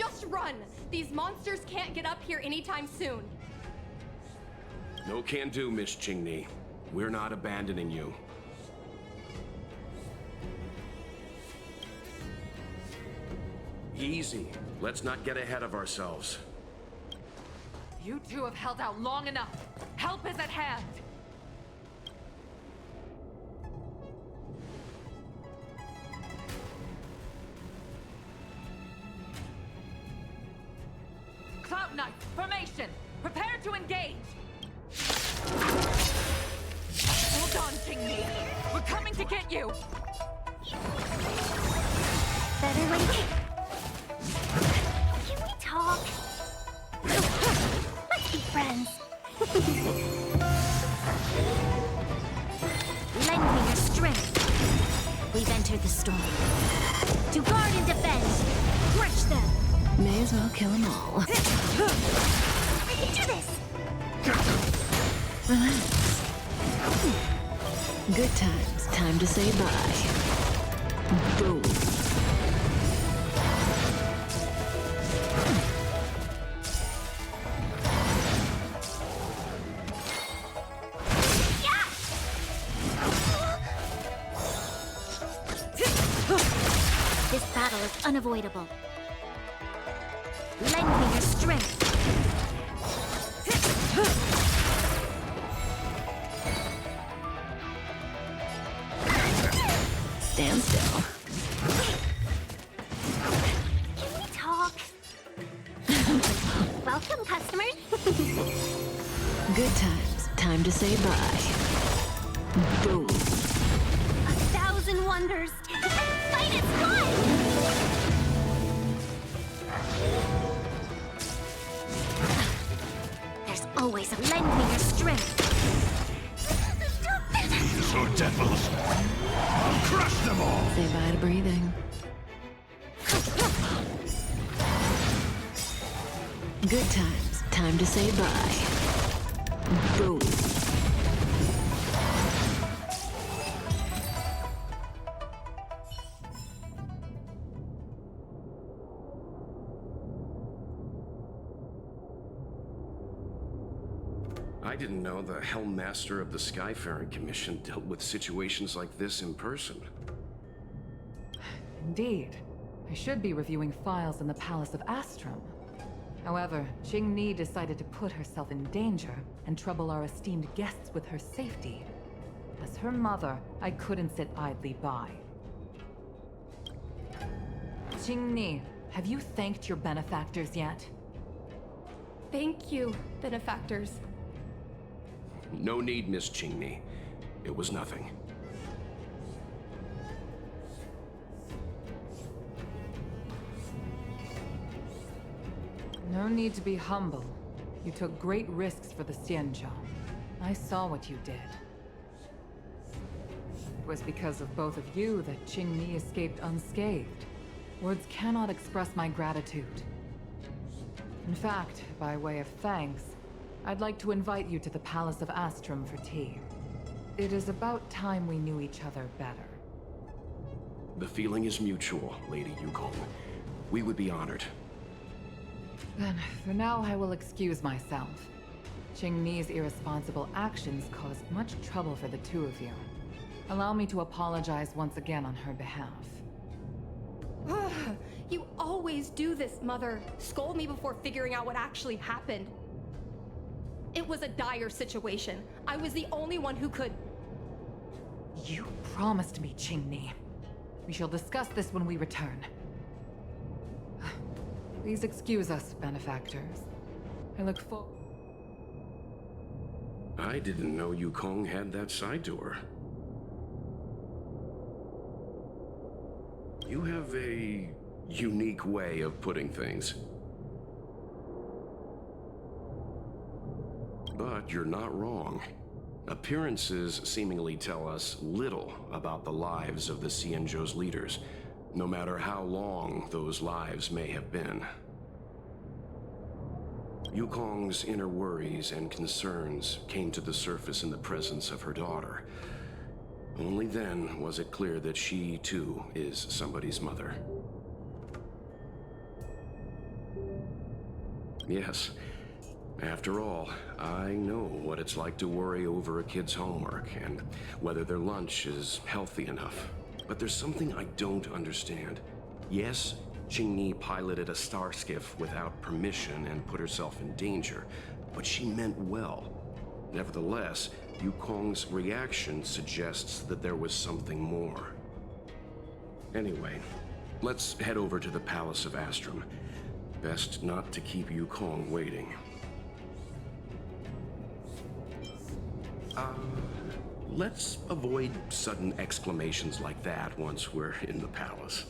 Just run! These monsters can't get up here anytime soon. No can do, Miss Qingni. We're not abandoning you. Easy. Let's not get ahead of ourselves. You two have held out long enough. Help is at hand. Cloud Knight, formation! Prepare to engage! Hold on, Qingni. We're coming to get you! Better wait. Can we talk? Let's be friends. Lend me your strength. We've entered the storm. To guard and defend. Crush them. May as well kill them all. I can do this. Relax. Good times. Time to say bye. Boom. This battle is unavoidable. Lend me your strength. Stand still. Can we talk? Welcome, customers. Good times. Time to say bye. Boom. 1,000 wonders. And fight is fun! There's always a lend me your strength. So devils! I'll crush them all! Say bye to breathing. Good times. Time to say bye. Boom. I didn't know the Helm Master of the Skyfaring Commission dealt with situations like this in person. Indeed. I should be reviewing files in the Palace of Astrum. However, Qingni decided to put herself in danger and trouble our esteemed guests with her safety. As her mother, I couldn't sit idly by. Qingni, have you thanked your benefactors yet? Thank you, benefactors. No need, Miss Qingni. It was nothing. No need to be humble. You took great risks for the Xianzhou. I saw what you did. It was because of both of you that Qingni escaped unscathed. Words cannot express my gratitude. In fact, by way of thanks, I'd like to invite you to the Palace of Astrum for tea. It is about time we knew each other better. The feeling is mutual, Lady Yukong. We would be honored. Then, for now, I will excuse myself. Qingni's irresponsible actions caused much trouble for the two of you. Allow me to apologize once again on her behalf. You always do this, Mother. Scold me before figuring out what actually happened. It was a dire situation. I was the only one who could... You promised me, Qingni. We shall discuss this when we return. Please excuse us, benefactors. I look forward... I didn't know Yukong had that side to her. You have a unique way of putting things. But you're not wrong. Appearances seemingly tell us little about the lives of the Xianzhou's leaders, no matter how long those lives may have been. Yukong's inner worries and concerns came to the surface in the presence of her daughter. Only then was it clear that she, too, is somebody's mother. Yes. After all, I know what it's like to worry over a kid's homework and whether their lunch is healthy enough. But there's something I don't understand. Yes, Qingni piloted a star skiff without permission and put herself in danger, but she meant well. Nevertheless, Yukong's reaction suggests that there was something more. Anyway, let's head over to the Palace of Astrum. Best not to keep Yukong waiting. Let's avoid sudden exclamations like that once we're in the palace.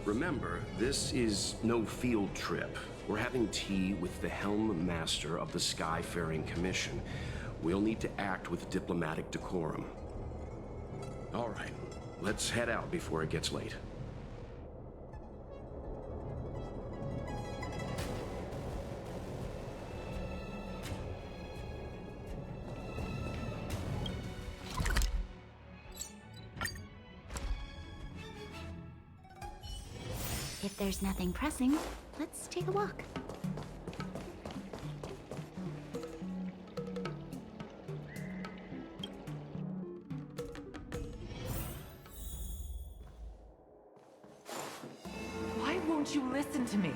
Remember, this is no field trip. We're having tea with the Helm Master of the Skyfaring Commission. We'll need to act with diplomatic decorum. All right, let's head out before it gets late. If there's nothing pressing, let's take a walk. Why won't you listen to me?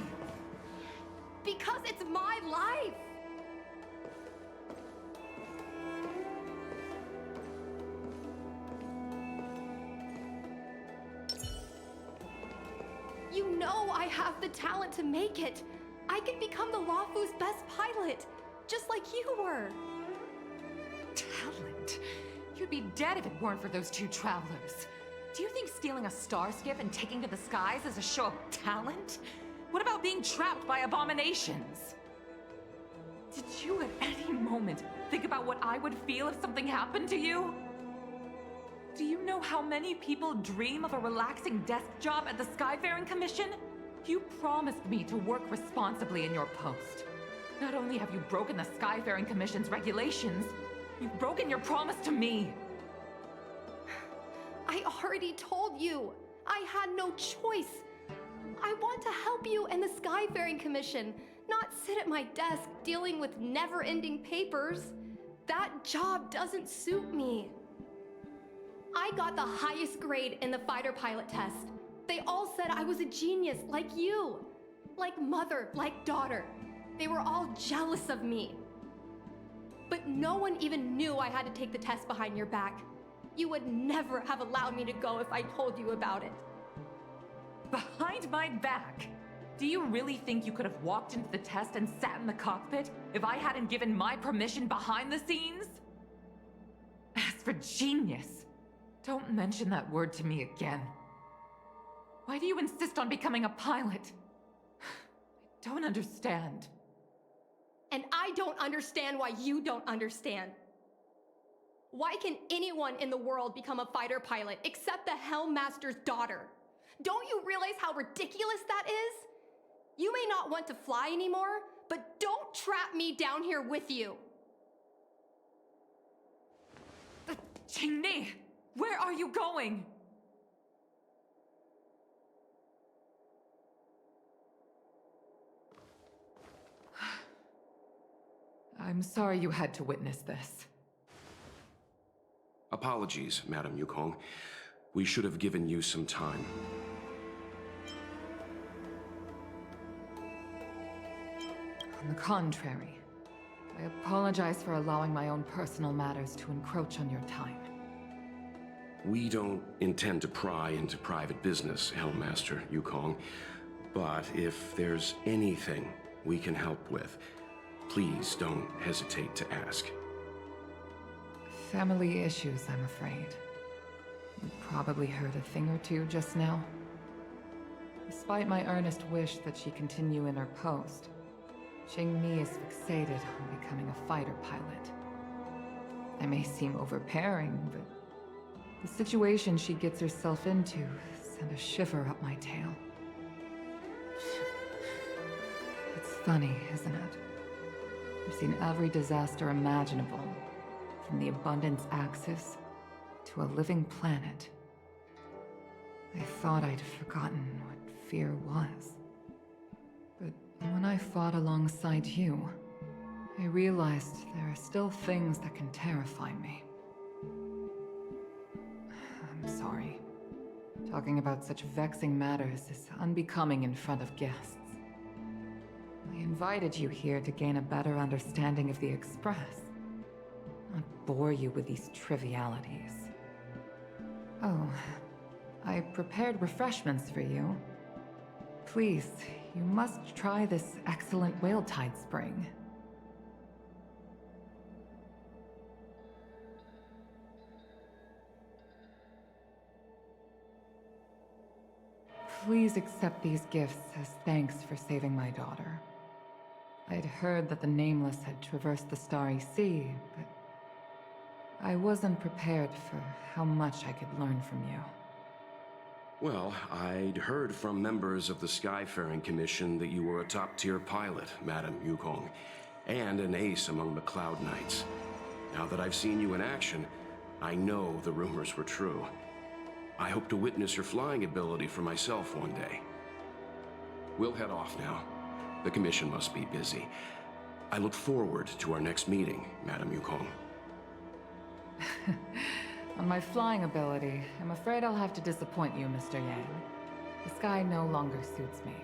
Because it's my life! You know I have the talent to make it. I can become the Luofu's best pilot, just like you were. Talent? You'd be dead if it weren't for those two travelers. Do you think stealing a star skiff and taking to the skies is a show of talent? What about being trapped by abominations? Did you at any moment think about what I would feel if something happened to you? Do you know how many people dream of a relaxing desk job at the Skyfaring Commission? You promised me to work responsibly in your post. Not only have you broken the Skyfaring Commission's regulations, you've broken your promise to me. I already told you. I had no choice. I want to help you and the Skyfaring Commission, not sit at my desk dealing with never-ending papers. That job doesn't suit me. I got the highest grade in the fighter pilot test. They all said I was a genius, like you. Like mother, like daughter. They were all jealous of me. But no one even knew I had to take the test behind your back. You would never have allowed me to go if I told you about it. Behind my back? Do you really think you could have walked into the test and sat in the cockpit if I hadn't given my permission behind the scenes? As for genius, don't mention that word to me again. Why do you insist on becoming a pilot? I don't understand. And I don't understand why you don't understand. Why can anyone in the world become a fighter pilot except the Helm Master's daughter? Don't you realize how ridiculous that is? You may not want to fly anymore, but don't trap me down here with you. Qingni, where are you going? I'm sorry you had to witness this. Apologies, Madam Yukong. We should have given you some time. On the contrary, I apologize for allowing my own personal matters to encroach on your time. We don't intend to pry into private business, Helmmaster Yukong. But if there's anything we can help with, please don't hesitate to ask. Family issues, I'm afraid. You probably heard a thing or two just now. Despite my earnest wish that she continue in her post, Qingni is fixated on becoming a fighter pilot. I may seem overbearing, but the situation she gets herself into sent a shiver up my tail. It's funny, isn't it? I've seen every disaster imaginable, from the abundance axis to a living planet. I thought I'd forgotten what fear was. but when I fought alongside you, I realized there are still things that can terrify me. I'm sorry. Talking about such vexing matters is unbecoming in front of guests. I invited you here to gain a better understanding of the Express, not bore you with these trivialities. Oh, I prepared refreshments for you. Please, you must try this excellent Whaletide Spring. Please accept these gifts as thanks for saving my daughter. I'd heard that the Nameless had traversed the Starry Sea, but I wasn't prepared for how much I could learn from you. Well, I'd heard from members of the Skyfaring Commission that you were a top-tier pilot, Madam Yukong, and an ace among the Cloud Knights. Now that I've seen you in action, I know the rumors were true. I hope to witness your flying ability for myself one day. We'll head off now. The Commission must be busy. I look forward to our next meeting, Madam Yukong. On my flying ability, I'm afraid I'll have to disappoint you, Mr. Yang. The sky no longer suits me.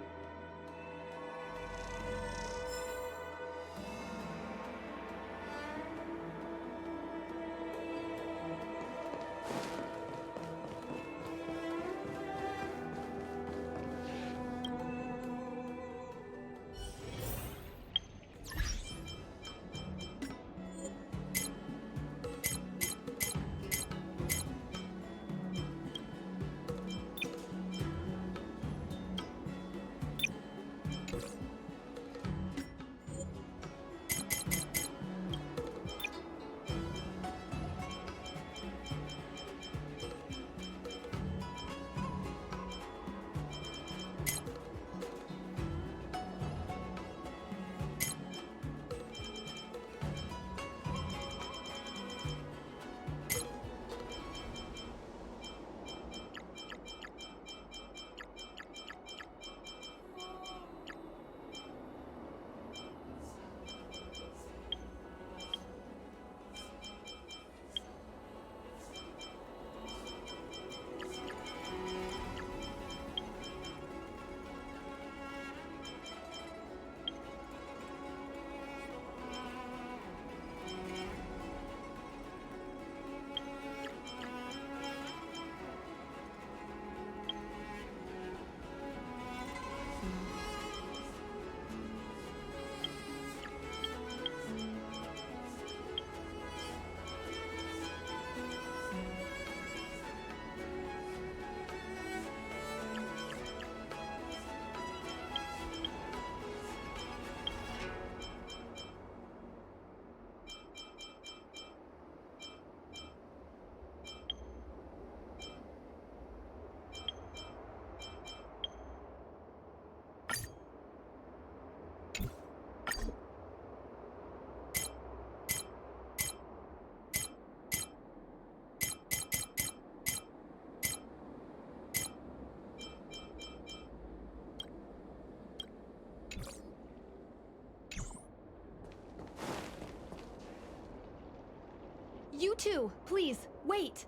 You two, please, wait!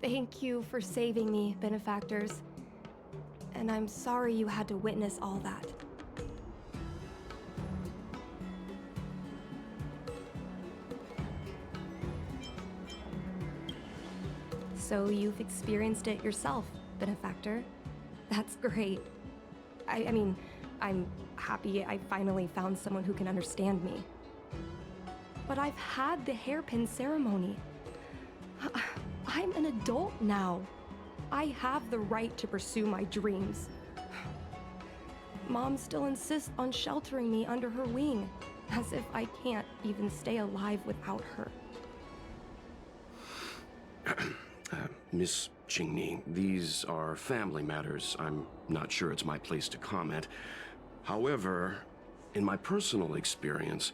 Thank you for saving me, benefactors. And I'm sorry you had to witness all that. So you've experienced it yourself, benefactor. That's great. I mean, I'm happy I finally found someone who can understand me. But I've had the hairpin ceremony. I'm an adult now. I have the right to pursue my dreams. Mom still insists on sheltering me under her wing, as if I can't even stay alive without her. Miss Qingni, these are family matters. I'm not sure it's my place to comment. However, in my personal experience,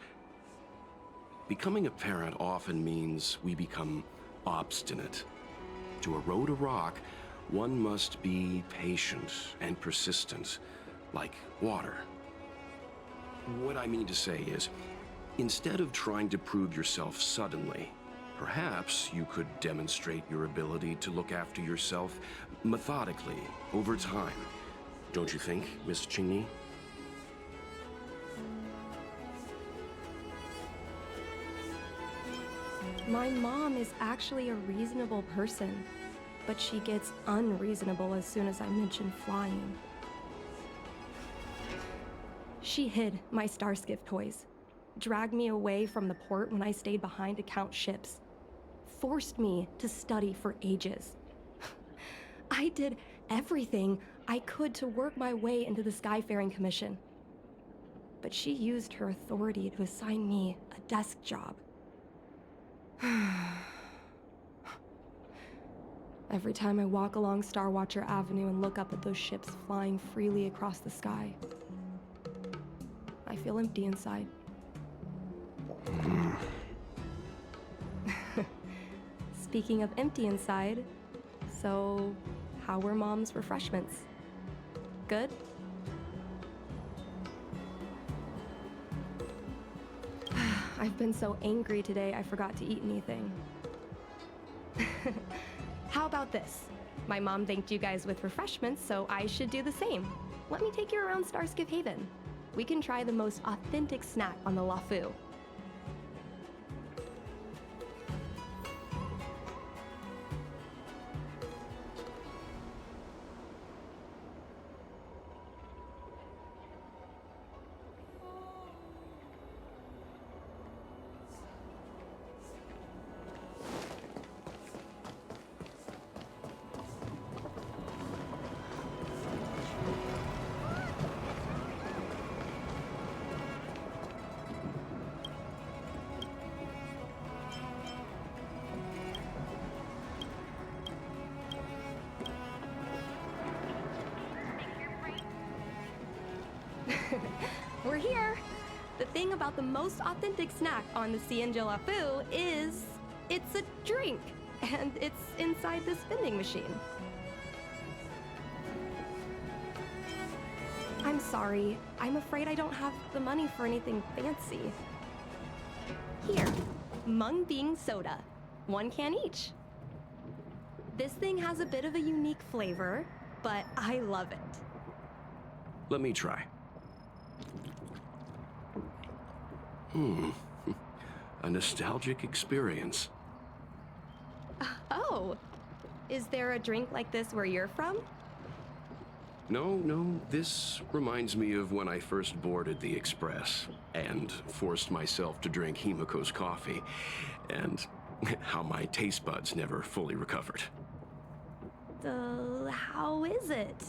becoming a parent often means we become obstinate. To erode a rock, one must be patient and persistent, like water. What I mean to say is, instead of trying to prove yourself suddenly, perhaps you could demonstrate your ability to look after yourself methodically, over time. Don't you think, Miss Chingy? My mom is actually a reasonable person, but she gets unreasonable as soon as I mention flying. She hid my Starskiff toys, dragged me away from the port when I stayed behind to count ships, forced me to study for ages. I did everything I could to work my way into the Skyfaring Commission. But she used her authority to assign me a desk job. Every time I walk along Star Watcher Avenue and look up at those ships flying freely across the sky, I feel empty inside. Speaking of empty inside, so how were Mom's refreshments? Good? I've been so angry today I forgot to eat anything. How about this? My mom thanked you guys with refreshments, so I should do the same. Let me take you around Starskiff Haven. We can try the most authentic snack on the LaFu. We're here! The thing about the most authentic snack on the CNJ LaFu is it's a drink, and it's inside this vending machine. I'm sorry. I'm afraid I don't have the money for anything fancy. Here, mung bean soda. 1 can each. This thing has a bit of a unique flavor, but I love it. Let me try. A nostalgic experience. Oh, is there a drink like this where you're from? No, this reminds me of when I first boarded the Express and forced myself to drink Himiko's coffee, and how my taste buds never fully recovered. How is it?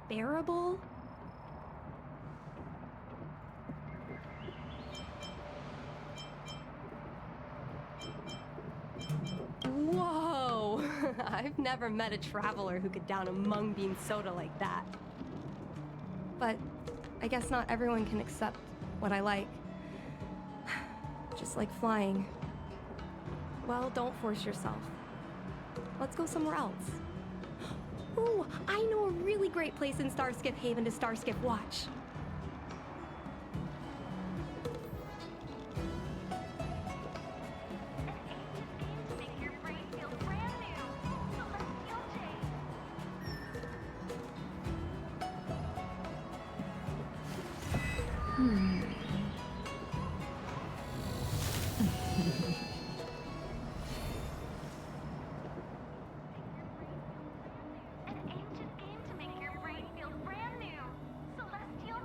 Bearable? Whoa! I've never met a traveler who could down a mung bean soda like that. But I guess not everyone can accept what I like. Just like flying. Well, don't force yourself. Let's go somewhere else. Ooh, I know a really great place in Starskiff Haven to Starskiff watch. An ancient game to make your brain feel brand new. Celestial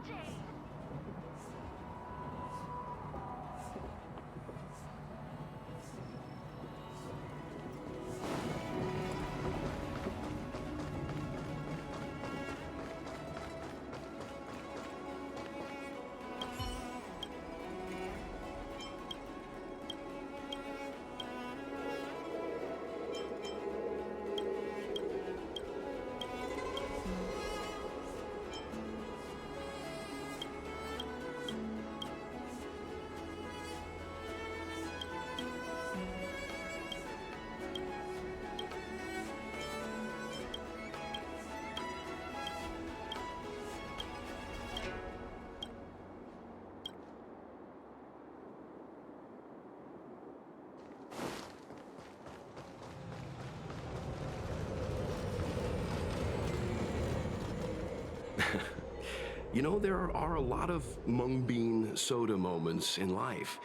You know, there are a lot of mung bean soda moments in life.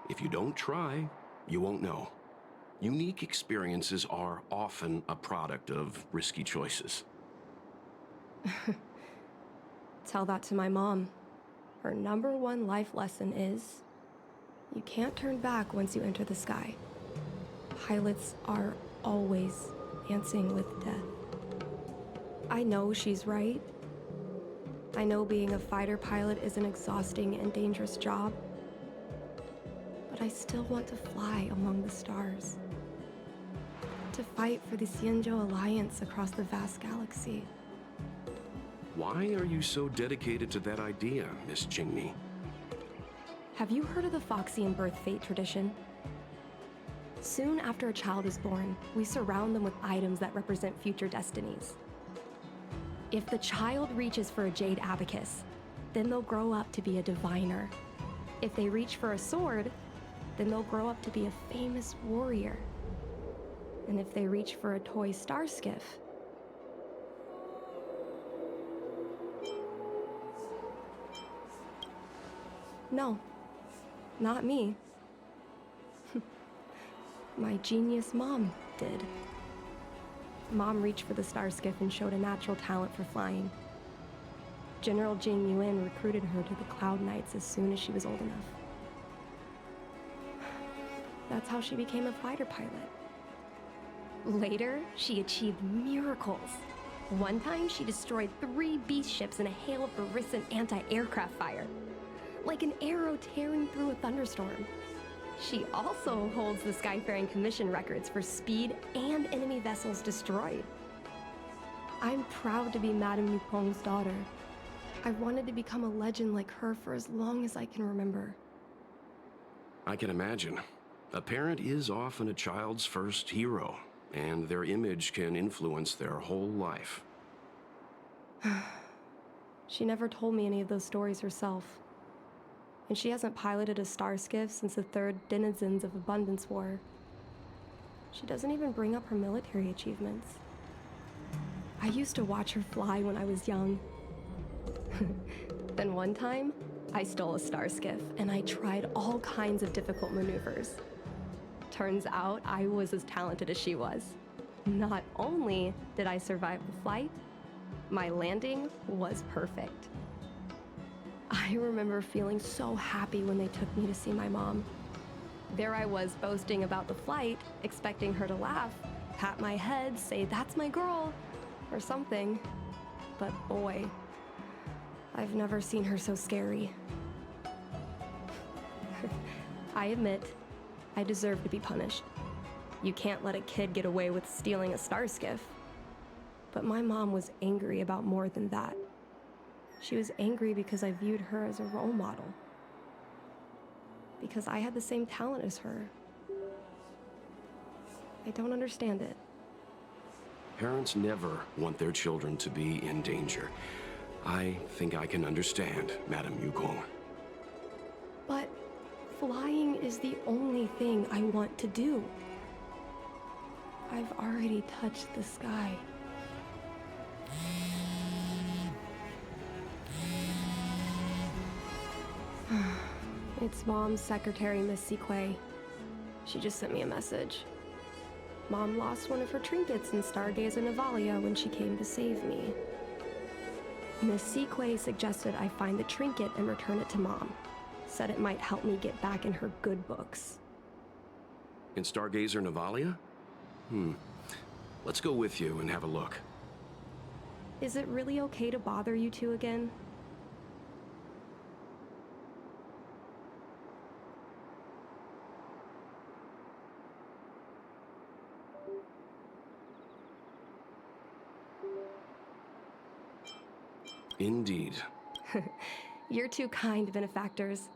If you don't try, you won't know. Unique experiences are often a product of risky choices. Tell that to my mom. Her #1 life lesson is, you can't turn back once you enter the sky. Pilots are always dancing with death. I know she's right. I know being a fighter pilot is an exhausting and dangerous job. But I still want to fly among the stars. To fight for the Xianzhou Alliance across the vast galaxy. Why are you so dedicated to that idea, Miss Qingmi? Have you heard of the Foxian birth fate tradition? Soon after a child is born, we surround them with items that represent future destinies. If the child reaches for a jade abacus, then they'll grow up to be a diviner. If they reach for a sword, then they'll grow up to be a famous warrior. And if they reach for a toy star skiff, no, not me. My genius mom did. Mom reached for the star skiff and showed a natural talent for flying. General Jing Yuan recruited her to the Cloud Knights as soon as she was old enough. That's how she became a fighter pilot. Later, she achieved miracles. One time, she destroyed 3 beast ships in a hail of Barissan anti-aircraft fire, like an arrow tearing through a thunderstorm. She also holds the Skyfaring Commission records for speed and enemy vessels destroyed. I'm proud to be Madame Yukong's daughter. I've wanted to become a legend like her for as long as I can remember. I can imagine. A parent is often a child's first hero, and their image can influence their whole life. She never told me any of those stories herself. And she hasn't piloted a star skiff since the 3rd Denizens of Abundance War. She doesn't even bring up her military achievements. I used to watch her fly when I was young. Then one time, I stole a star skiff and I tried all kinds of difficult maneuvers. Turns out I was as talented as she was. Not only did I survive the flight, my landing was perfect. I remember feeling so happy when they took me to see my mom. There I was boasting about the flight, expecting her to laugh, pat my head, say, "That's my girl," or something. But boy, I've never seen her so scary. I admit, I deserve to be punished. You can't let a kid get away with stealing a star skiff. But my mom was angry about more than that. She was angry because I viewed her as a role model. Because I had the same talent as her. I don't understand it. Parents never want their children to be in danger. I think I can understand, Madame Yukong. But flying is the only thing I want to do. I've already touched the sky. It's Mom's secretary, Miss Sequay. She just sent me a message. Mom lost one of her trinkets in Stargazer Navalia when she came to save me. Miss Sequay suggested I find the trinket and return it to Mom. Said it might help me get back in her good books. In Stargazer Navalia? Let's go with you and have a look. Is it really okay to bother you two again? Indeed. You're too kind, benefactors.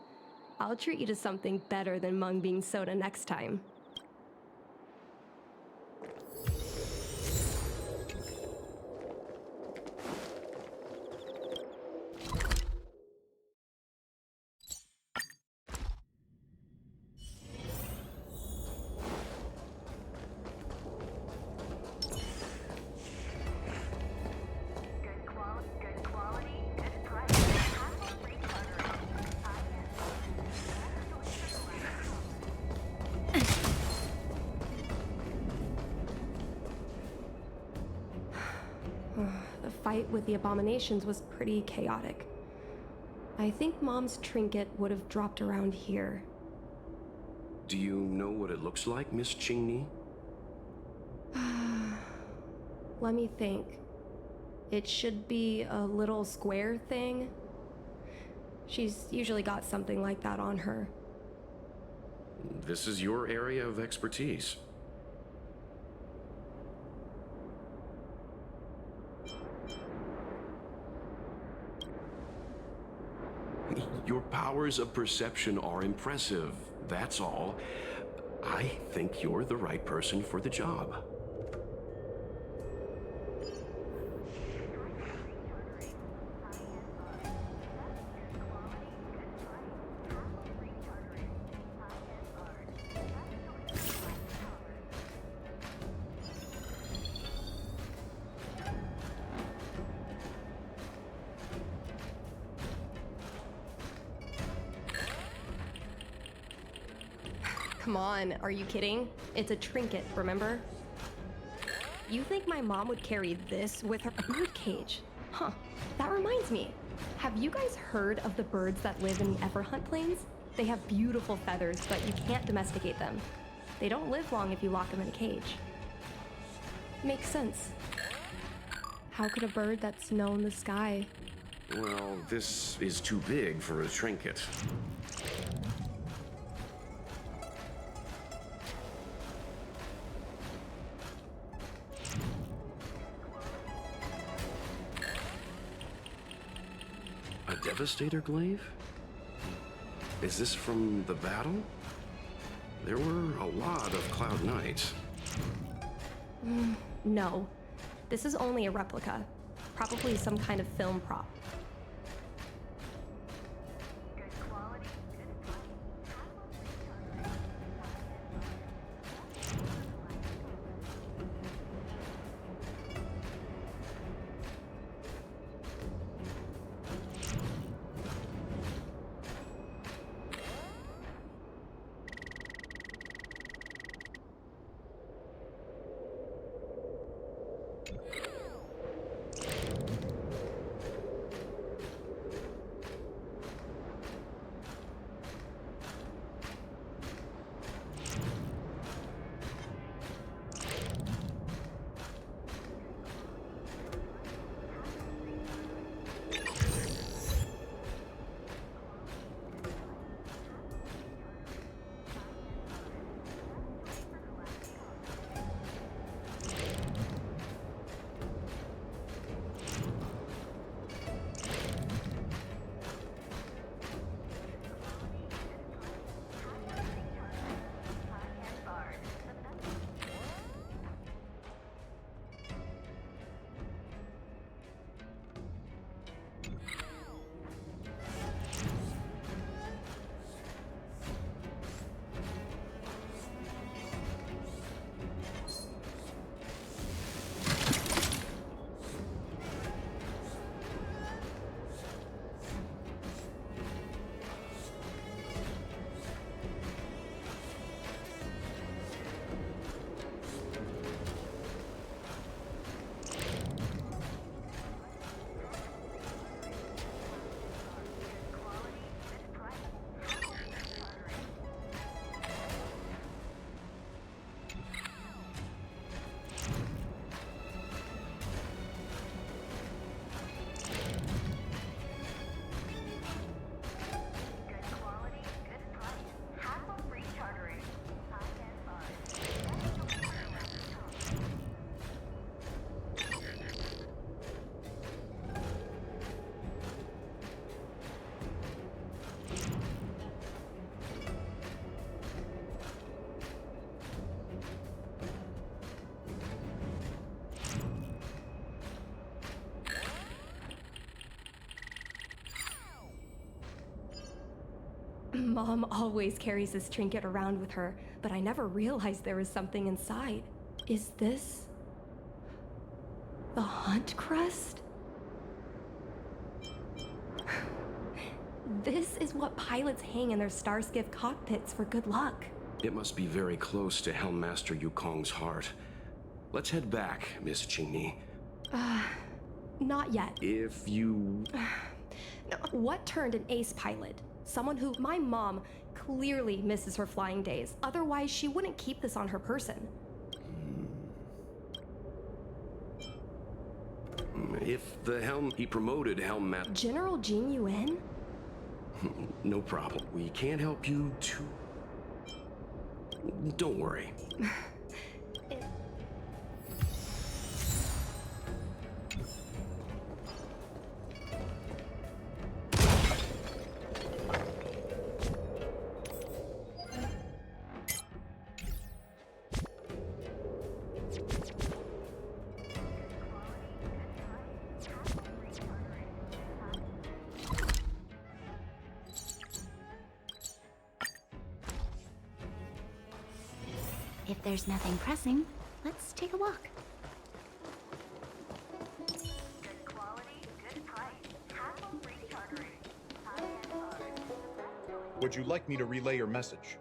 I'll treat you to something better than mung bean soda next time. Good quality, good price. The fight with the abominations was pretty chaotic. I think Mom's trinket would have dropped around here. Do you know what it looks like, Miss Chingney? Let me think. It should be a little square thing. She's usually got something like that on her. This is your area of expertise. Your powers of perception are impressive, that's all. I think you're the right person for the job. Come on, are you kidding? It's a trinket, remember? You think my mom would carry this with her birdcage? Huh, that reminds me. Have you guys heard of the birds that live in the Everhunt Plains? They have beautiful feathers, but you can't domesticate them. They don't live long if you lock them in a cage. Makes sense. How could a bird that's known the sky? Well, this is too big for a trinket. A Devastator glaive? Is this from the battle? There were a lot of Cloud Knights. No. This is only a replica. Probably some kind of film prop. Mom always carries this trinket around with her, but I never realized there was something inside. Is this the Hunt Crest? This is what pilots hang in their Starskiff cockpits for good luck. It must be very close to Helmmaster Yukong's heart. Let's head back, Miss Chingney. not yet. If you... What turned an ace pilot? Someone who my mom clearly misses her flying days. Otherwise, she wouldn't keep this on her person. If the helm... He promoted Helm Master... General Jing Yuan? No problem. We can't help you too... Don't worry. If there's nothing pressing, let's take a walk. Good quality, good price. Hassle-free chartering. High-end cars. Would you like me to relay your message?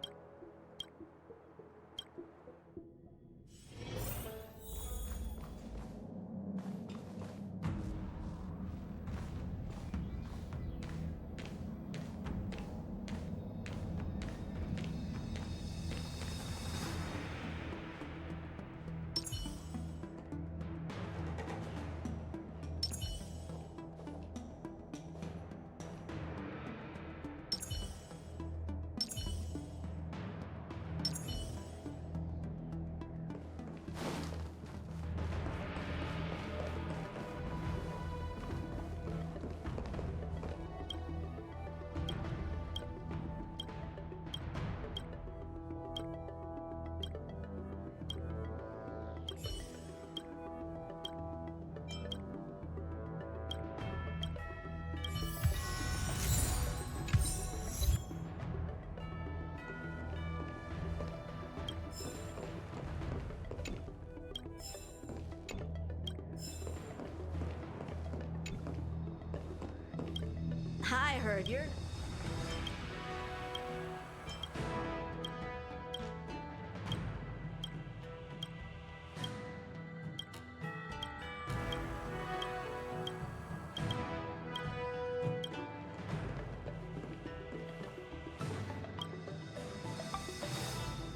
I heard you're...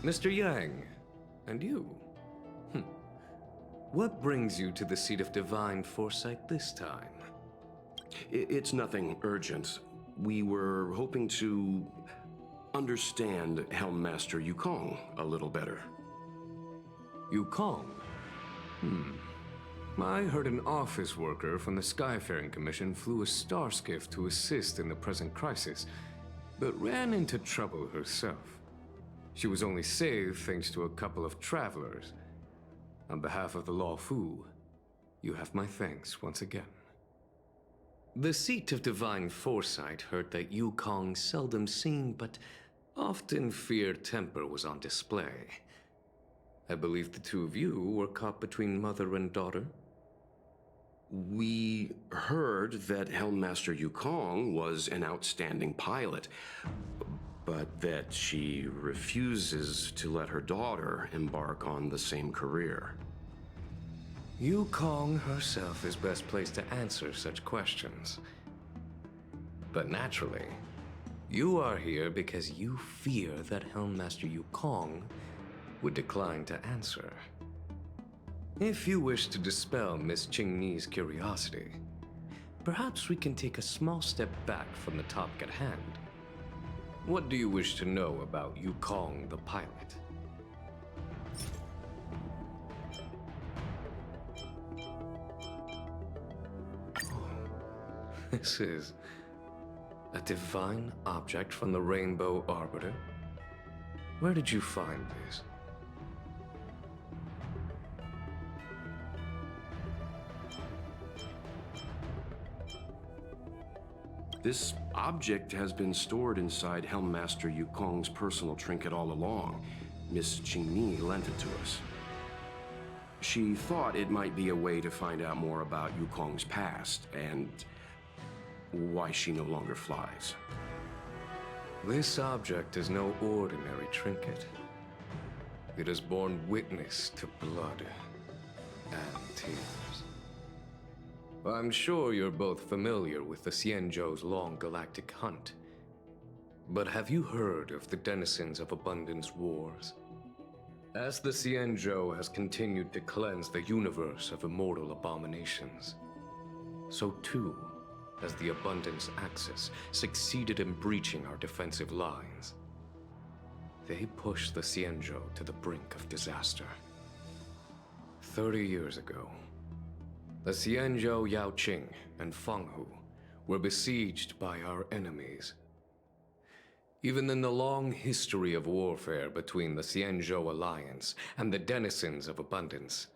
Mr. Yang, and you? What brings you to the seat of divine foresight this time? It's nothing urgent. We were hoping to understand Helm Master Yukong a little better. Yukong? I heard an office worker from the Skyfaring Commission flew a star skiff to assist in the present crisis, but ran into trouble herself. She was only saved thanks to a couple of travelers. On behalf of the Law Fu, you have my thanks once again. The seat of divine foresight heard that Yukong's seldom seen but often feared temper was on display. I believe the two of you were caught between mother and daughter. We heard that Helm Master Yukong was an outstanding pilot, but that she refuses to let her daughter embark on the same career. Yukong herself is best placed to answer such questions. But naturally, you are here because you fear that Helm Master Yukong would decline to answer. If you wish to dispel Miss Qingni's curiosity, perhaps we can take a small step back from the topic at hand. What do you wish to know about Yukong the pilot? This is a divine object from the Rainbow Arbiter. Where did you find this? This object has been stored inside Helm Master Yukong's personal trinket all along. Miss Qingni lent it to us. She thought it might be a way to find out more about Yukong's past and why she no longer flies. This object is no ordinary trinket. It has borne witness to blood and tears. I'm sure you're both familiar with the Xianzhou's long galactic hunt. But have you heard of the denizens of Abundance Wars? As the Xianzhou has continued to cleanse the universe of immortal abominations, so too has the Abundance Axis succeeded in breaching our defensive lines. They pushed the Xianzhou to the brink of disaster. 30 years ago, the Xianzhou Yaoqing and Fenghu were besieged by our enemies. Even in the long history of warfare between the Xianzhou Alliance and the denizens of Abundance,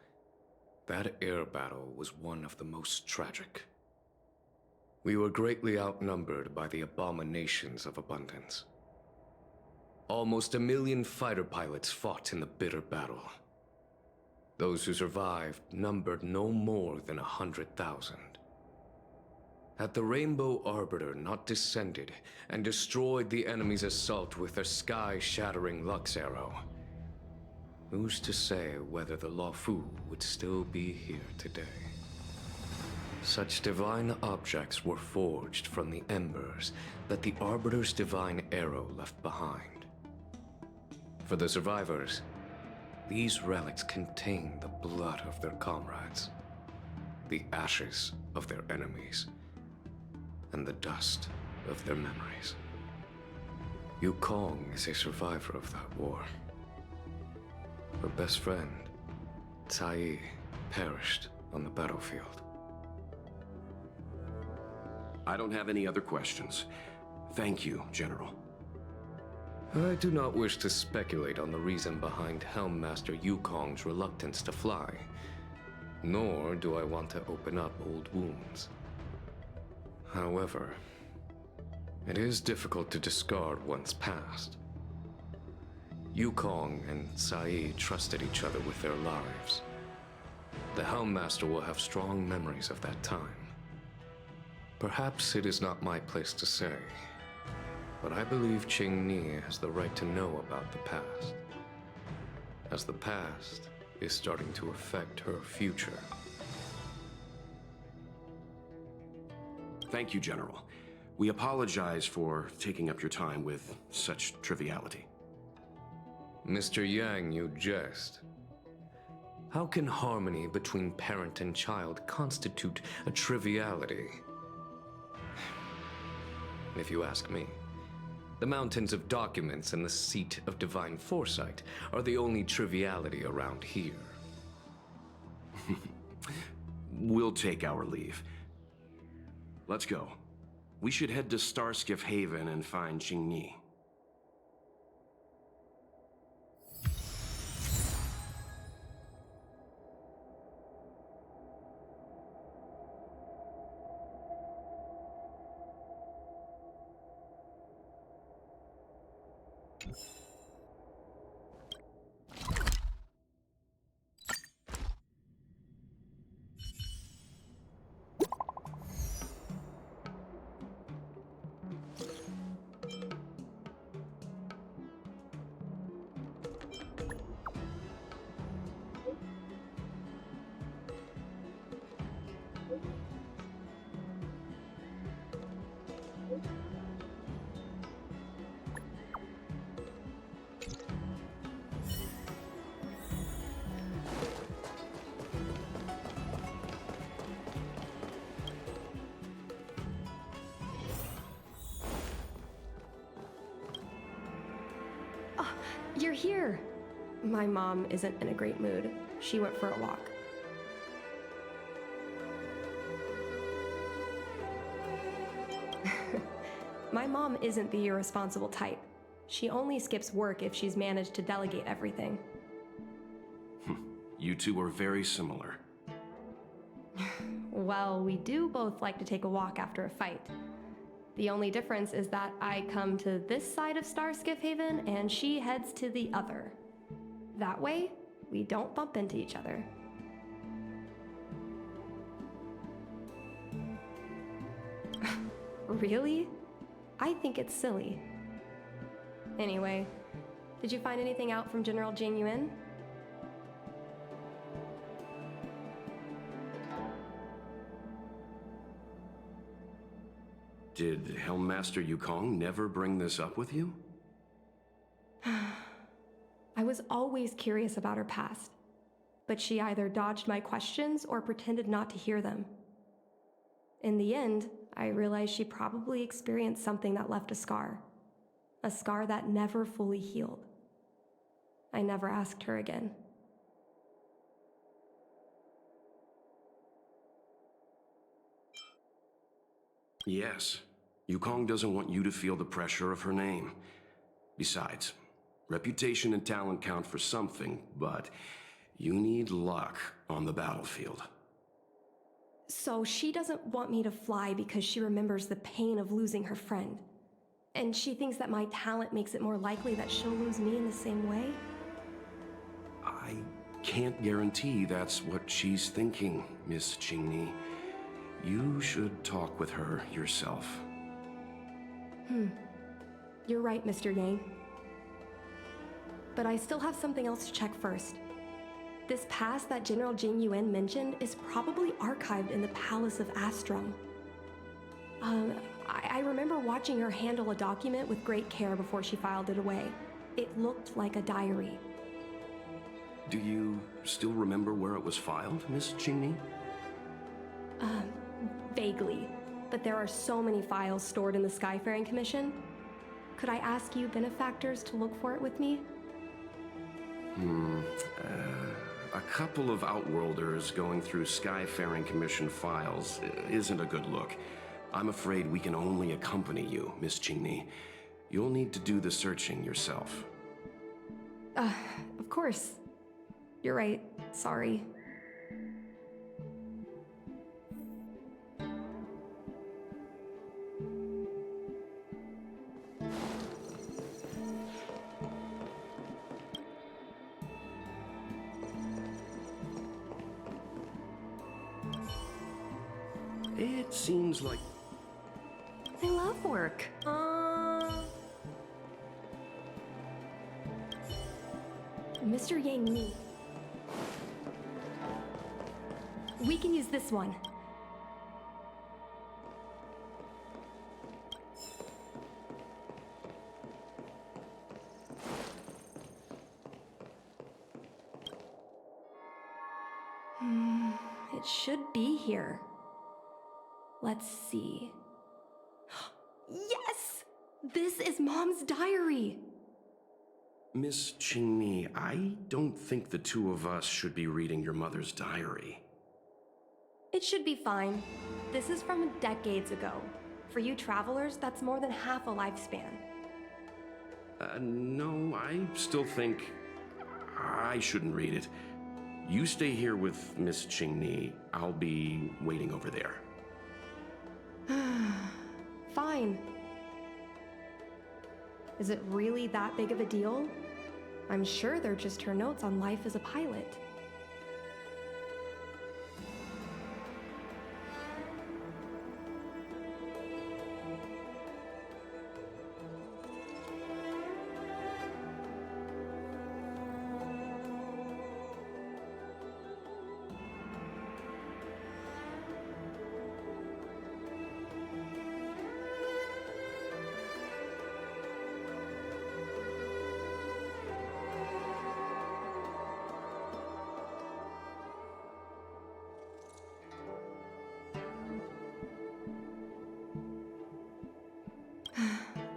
that air battle was one of the most tragic. We were greatly outnumbered by the abominations of Abundance. Almost 1 million fighter pilots fought in the bitter battle. Those who survived numbered no more than 100,000. Had the Rainbow Arbiter not descended and destroyed the enemy's assault with their sky-shattering Lux Arrow, who's to say whether the Luofu would still be here today? Such divine objects were forged from the embers that the Arbiter's divine arrow left behind. For the survivors, these relics contain the blood of their comrades, the ashes of their enemies, and the dust of their memories. Yukong is a survivor of that war. Her best friend, Tai, perished on the battlefield. I don't have any other questions. Thank you, General. I do not wish to speculate on the reason behind Helmmaster Yukong's reluctance to fly, nor do I want to open up old wounds. However, it is difficult to discard one's past. Yukong and Sai trusted each other with their lives. The Helmmaster will have strong memories of that time. Perhaps it is not my place to say, but I believe Qingni has the right to know about the past, as the past is starting to affect her future. Thank you, General. We apologize for taking up your time with such triviality. Mr. Yang, you jest. How can harmony between parent and child constitute a triviality? If you ask me, the mountains of documents and the seat of divine foresight are the only triviality around here. We'll take our leave. Let's go. We should head to Starskiff Haven and find Qingni. You're here. My mom isn't in a great mood. She went for a walk. My mom isn't the irresponsible type. She only skips work if she's managed to delegate everything. You two are very similar. Well, we do both like to take a walk after a fight. The only difference is that I come to this side of Starskiff Haven and she heads to the other. That way, we don't bump into each other. Really? I think it's silly. Anyway, did you find anything out from General Jing Yuan? Did Helmmaster Yukong never bring this up with you? I was always curious about her past, but she either dodged my questions or pretended not to hear them. In the end, I realized she probably experienced something that left a scar that never fully healed. I never asked her again. Yes. Yukong doesn't want you to feel the pressure of her name. Besides, reputation and talent count for something, but you need luck on the battlefield. So she doesn't want me to fly because she remembers the pain of losing her friend. And she thinks that my talent makes it more likely that she'll lose me in the same way? I can't guarantee that's what she's thinking, Miss Qingni. You should talk with her yourself. You're right, Mr. Yang. But I still have something else to check first. This pass that General Jing Yuan mentioned is probably archived in the Palace of Astrum. I remember watching her handle a document with great care before she filed it away. It looked like a diary. Do you still remember where it was filed, Miss Qingni? Vaguely, but there are so many files stored in the Skyfaring Commission. Could I ask you benefactors to look for it with me? A couple of Outworlders going through Skyfaring Commission files isn't a good look. I'm afraid we can only accompany you, Miss Qingni. You'll need to do the searching yourself. Of course. You're right. Sorry. It seems like... I love work. Mr. Yang Ni. We can use this one. It should be here. Let's see. Yes! This is Mom's diary! Miss Qingni, I don't think the two of us should be reading your mother's diary. It should be fine. This is from decades ago. For you travelers, that's more than half a lifespan. No, I still think I shouldn't read it. You stay here with Miss Qingni. I'll be waiting over there. Fine. Is it really that big of a deal? I'm sure they're just her notes on life as a pilot.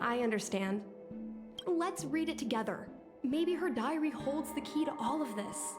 I understand. Let's read it together. Maybe her diary holds the key to all of this.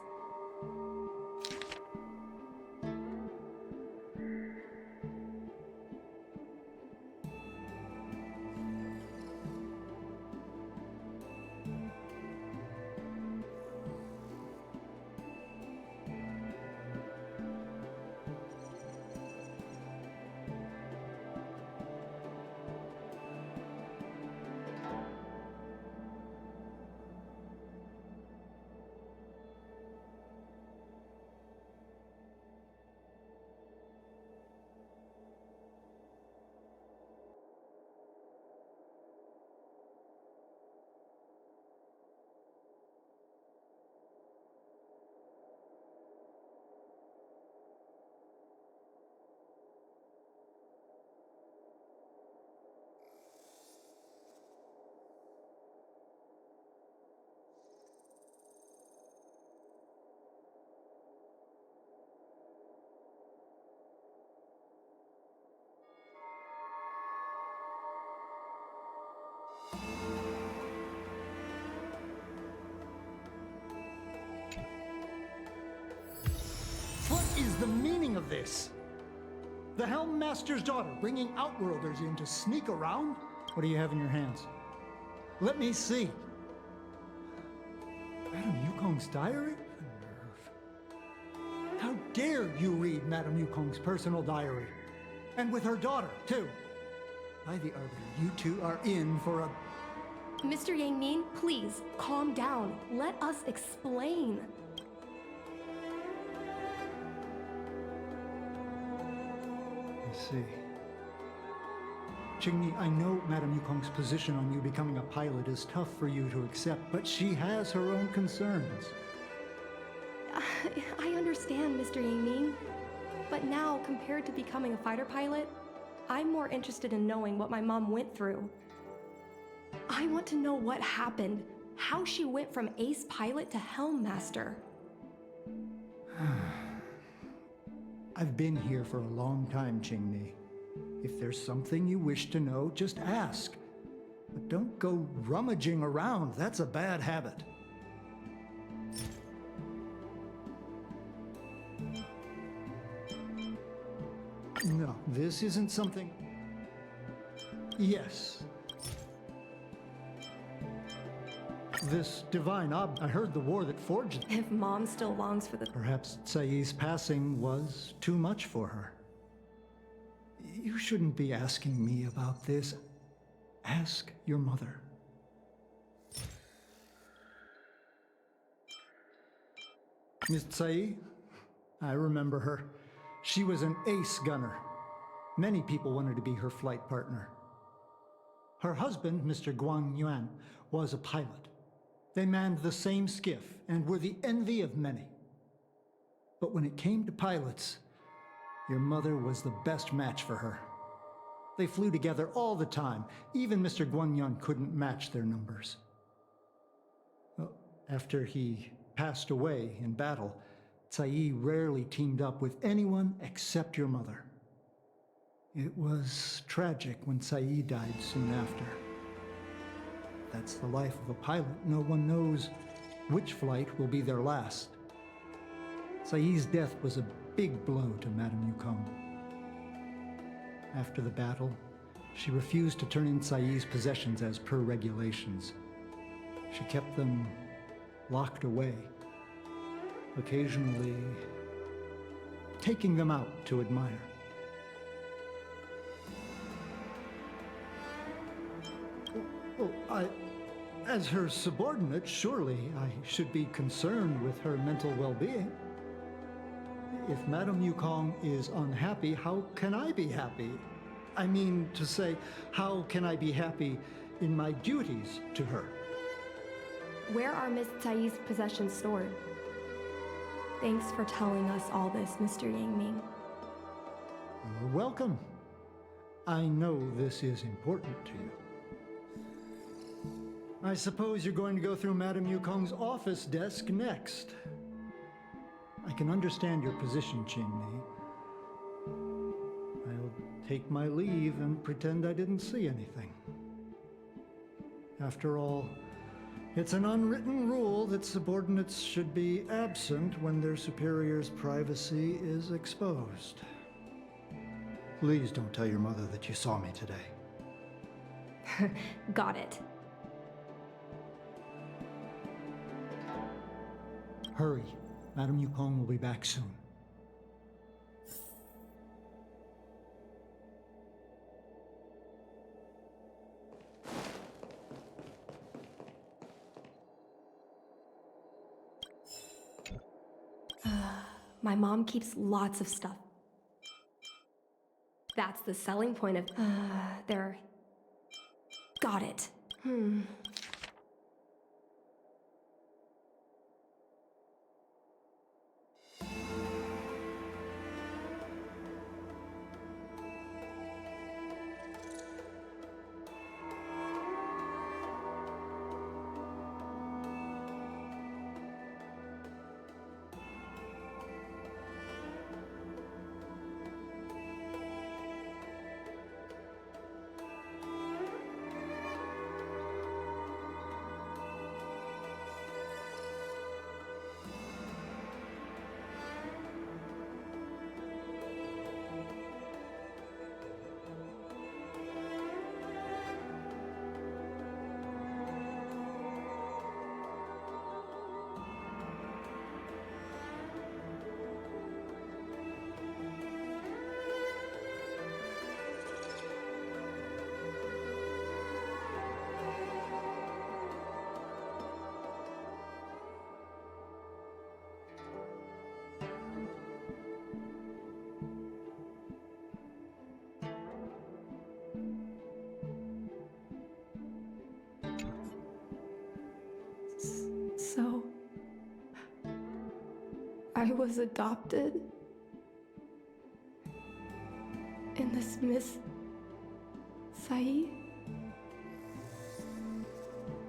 this? The Helm Master's daughter bringing Outworlders in to sneak around? What do you have in your hands? Let me see. Madame Yukong's diary? The nerve. How dare you read Madame Yukong's personal diary? And with her daughter, too. By the Arbiter, you two are in for a... Mr. Yangmin, please, calm down. Let us explain. I see. Qingmi, I know Madame Yukong's position on you becoming a pilot is tough for you to accept, but she has her own concerns. I understand, Mr. Yangmin. But now, compared to becoming a fighter pilot, I'm more interested in knowing what my mom went through. I want to know what happened, how she went from ace pilot to helm master. I've been here for a long time, Qingmi. If there's something you wish to know, just ask. But don't go rummaging around. That's a bad habit. No, this isn't something... Yes. This divine I heard the war that forged it. If Mom still longs for the... Perhaps Tsai's passing was too much for her. You shouldn't be asking me about this. Ask your mother. Miss Tsai? I remember her. She was an ace gunner. Many people wanted to be her flight partner. Her husband, Mr. Guang Yuan, was a pilot. They manned the same skiff and were the envy of many. But when it came to pilots, your mother was the best match for her. They flew together all the time. Even Mr. Guangyun couldn't match their numbers. Well, after he passed away in battle, Tsai rarely teamed up with anyone except your mother. It was tragic when Tsai died soon after. That's the life of a pilot. No one knows which flight will be their last. Tsai's death was a big blow to Madame Yukong. After the battle, she refused to turn in Tsai's possessions as per regulations. She kept them locked away, occasionally taking them out to admire. Well, as her subordinate, surely I should be concerned with her mental well-being. If Madame Yukong is unhappy, how can I be happy? I mean to say, how can I be happy in my duties to her? Where are Miss Tsai's possessions stored? Thanks for telling us all this, Mr. Yangming. You're welcome. I know this is important to you. I suppose you're going to go through Madame Yukong's office desk next. I can understand your position, Qingmi. I'll take my leave and pretend I didn't see anything. After all, it's an unwritten rule that subordinates should be absent when their superior's privacy is exposed. Please don't tell your mother that you saw me today. Got it. Hurry. Madame Yukong will be back soon. My mom keeps lots of stuff. That's the selling point of there. Got it. I was adopted? And this Miss Sae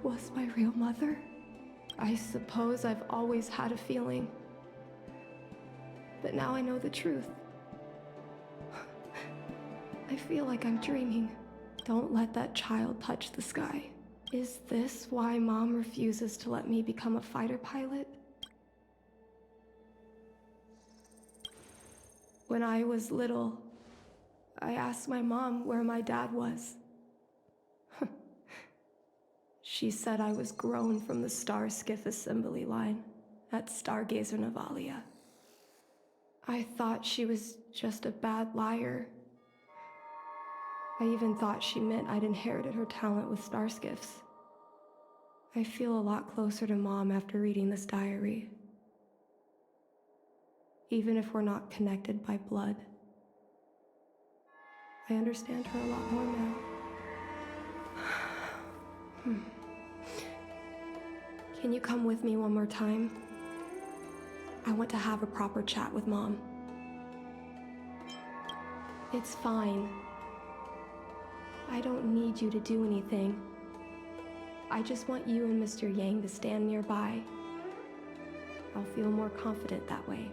was my real mother? I suppose I've always had a feeling. But now I know the truth. I feel like I'm dreaming. Don't let that child touch the sky. Is this why Mom refuses to let me become a fighter pilot? When I was little, I asked my mom where my dad was. She said I was grown from the Star Skiff assembly line at Stargazer Navalia. I thought she was just a bad liar. I even thought she meant I'd inherited her talent with star skiffs. I feel a lot closer to Mom after reading this diary. Even if we're not connected by blood. I understand her a lot more now. Can you come with me one more time? I want to have a proper chat with Mom. It's fine. I don't need you to do anything. I just want you and Mr. Yang to stand nearby. I'll feel more confident that way.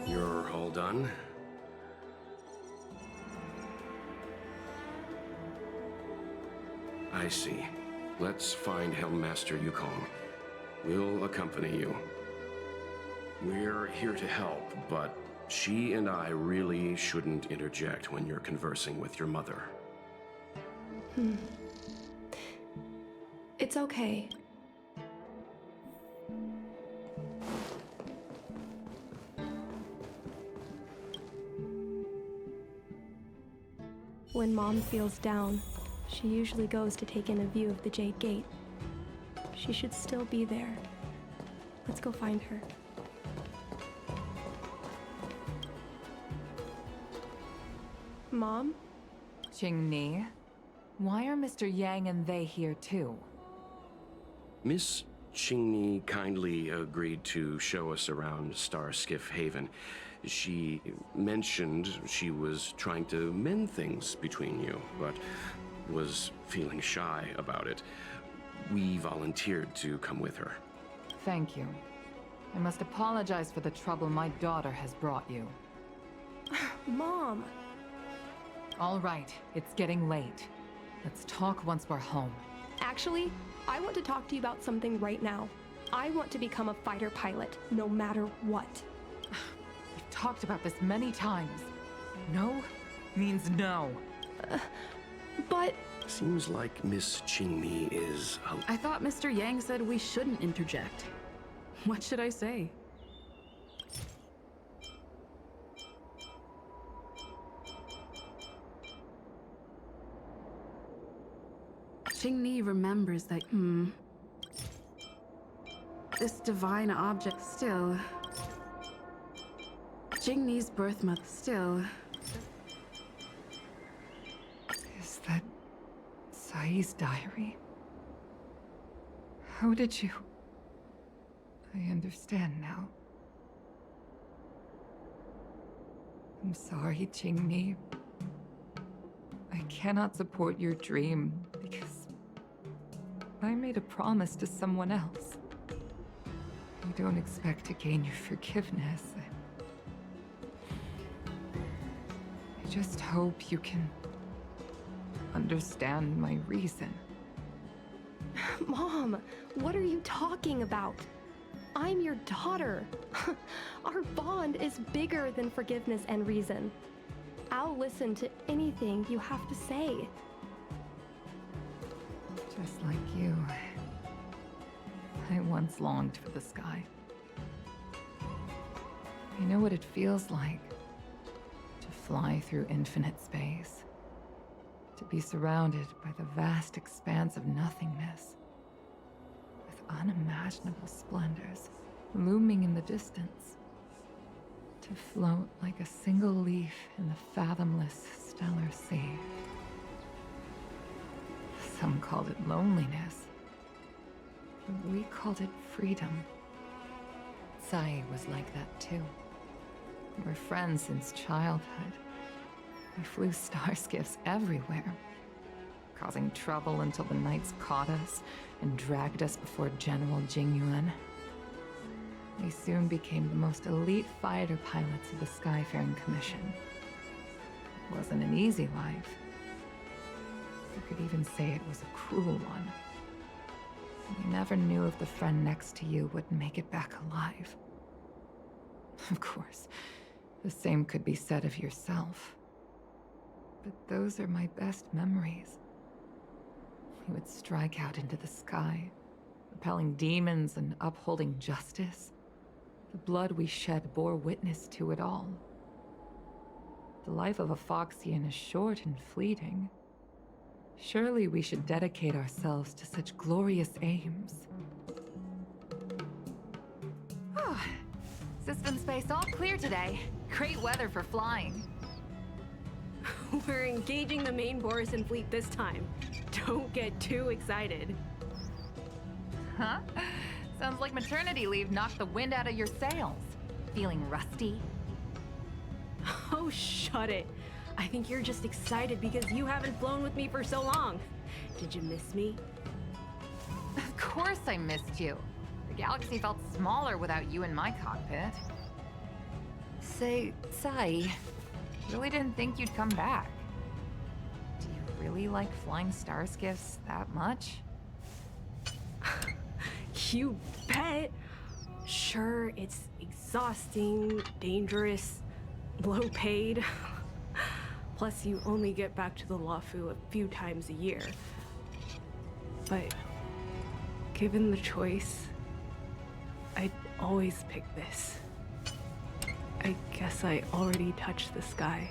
You're all done? I see. Let's find Helmmaster Yukong. We'll accompany you. We're here to help, but she and I really shouldn't interject when you're conversing with your mother. It's okay. When Mom feels down, she usually goes to take in a view of the Jade Gate. She should still be there. Let's go find her. Mom? Qingni, why are Mr. Yang and they here too? Miss Qingni kindly agreed to show us around Star Skiff Haven. She mentioned she was trying to mend things between you, but was feeling shy about it. We volunteered to come with her. Thank you. I must apologize for the trouble my daughter has brought you. Mom! All right, it's getting late. Let's talk once we're home. Actually, I want to talk to you about something right now. I want to become a fighter pilot, no matter what. We've talked about this many times. No means no. But... Seems like Miss Qingni is I thought Mr. Yang said we shouldn't interject. What should I say? Qingni remembers that, this divine object still... Qingni's birth mother still... Is that Sae's diary? How did you... I understand now. I'm sorry, Qingni. I cannot support your dream because I made a promise to someone else. I don't expect to gain your forgiveness. I just hope you can understand my reason. Mom, what are you talking about? I'm your daughter. Our bond is bigger than forgiveness and reason. I'll listen to anything you have to say. Just like you, I once longed for the sky. I know what it feels like to fly through infinite space, to be surrounded by the vast expanse of nothingness, with unimaginable splendors looming in the distance, To float like a single leaf in the fathomless stellar sea. Some called it loneliness. We called it freedom. Sai was like that too. We were friends since childhood. We flew star skiffs everywhere, causing trouble until the Knights caught us and dragged us before General Jingyuan. We soon became the most elite fighter pilots of the Skyfaring Commission. It wasn't an easy life. You could even say it was a cruel one. You never knew if the friend next to you would make it back alive. Of course, the same could be said of yourself. But those are my best memories. We would strike out into the sky, repelling demons and upholding justice. The blood we shed bore witness to it all. The life of a Foxian is short and fleeting. Surely we should dedicate ourselves to such glorious aims. System space all clear today. Great weather for flying. We're engaging the main Borison fleet this time. Don't get too excited. Huh? Sounds like maternity leave knocked the wind out of your sails. Feeling rusty? Oh, shut it. I think you're just excited because you haven't flown with me for so long. Did you miss me? Of course I missed you. The galaxy felt smaller without you in my cockpit. Say, Sai, really didn't think you'd come back. Do you really like flying star skiffs that much? You bet. Sure, it's exhausting, dangerous, low paid. Plus, you only get back to the Luofu a few times a year. But given the choice, I'd always pick this. I guess I already touched the sky.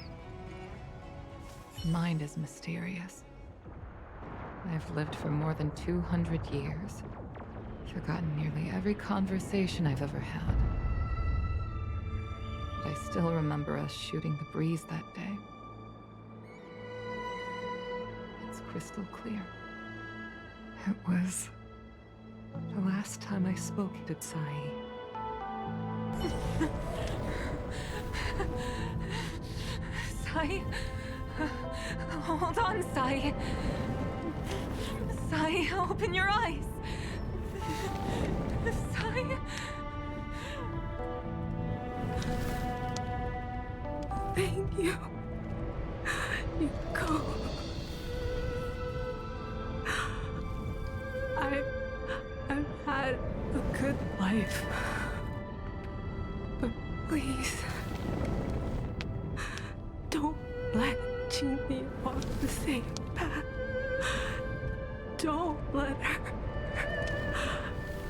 Mind is mysterious. I've lived for more than 200 years. Forgotten nearly every conversation I've ever had. But I still remember us shooting the breeze that day. It's crystal clear. It was the last time I spoke to Sai. Sai? Hold on, Sai. Sai, open your eyes. Sai? Thank you. You go. I've had a good life. But please, don't let Jinmi walk the same path. Don't let her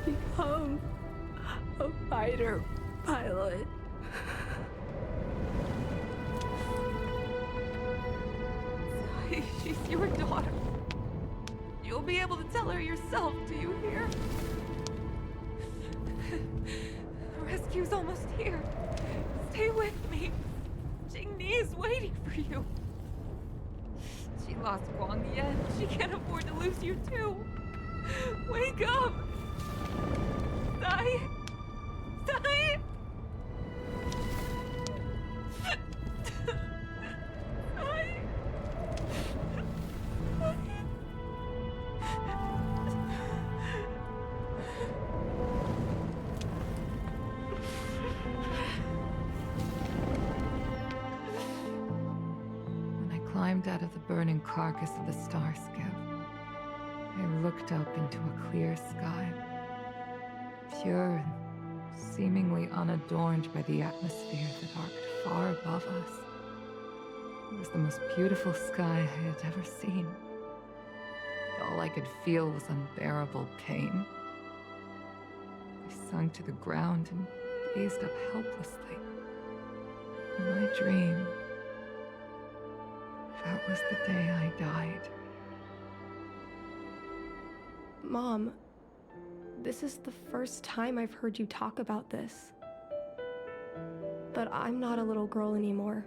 become a fighter pilot. Sai, she's your daughter. You'll be able to tell her yourself, do you hear? The rescue's almost here. Stay with me. Jingni is waiting for you. She lost Guang Yan. She can't afford to lose you too. Wake up! Sai! Sai! Sai! When I climbed out of the burning carcass of the star skiff, I looked up into a clear sky, pure and seemingly unadorned by the atmosphere that arced far above us. It was the most beautiful sky I had ever seen. All I could feel was unbearable pain. I sunk to the ground and gazed up helplessly. In my dream, that was the day I died. Mom, this is the first time I've heard you talk about this. But I'm not a little girl anymore.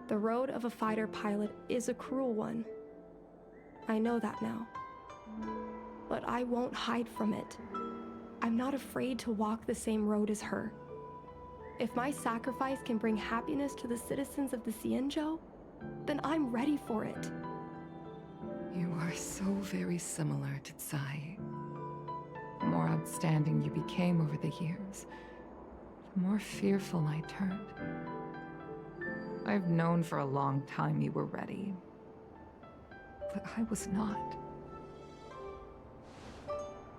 The road of a fighter pilot is a cruel one. I know that now. But I won't hide from it. I'm not afraid to walk the same road as her. If my sacrifice can bring happiness to the citizens of the Cienjo, then I'm ready for it. You are so very similar to Tsai. The more outstanding you became over the years, the more fearful I turned. I've known for a long time you were ready, but I was not.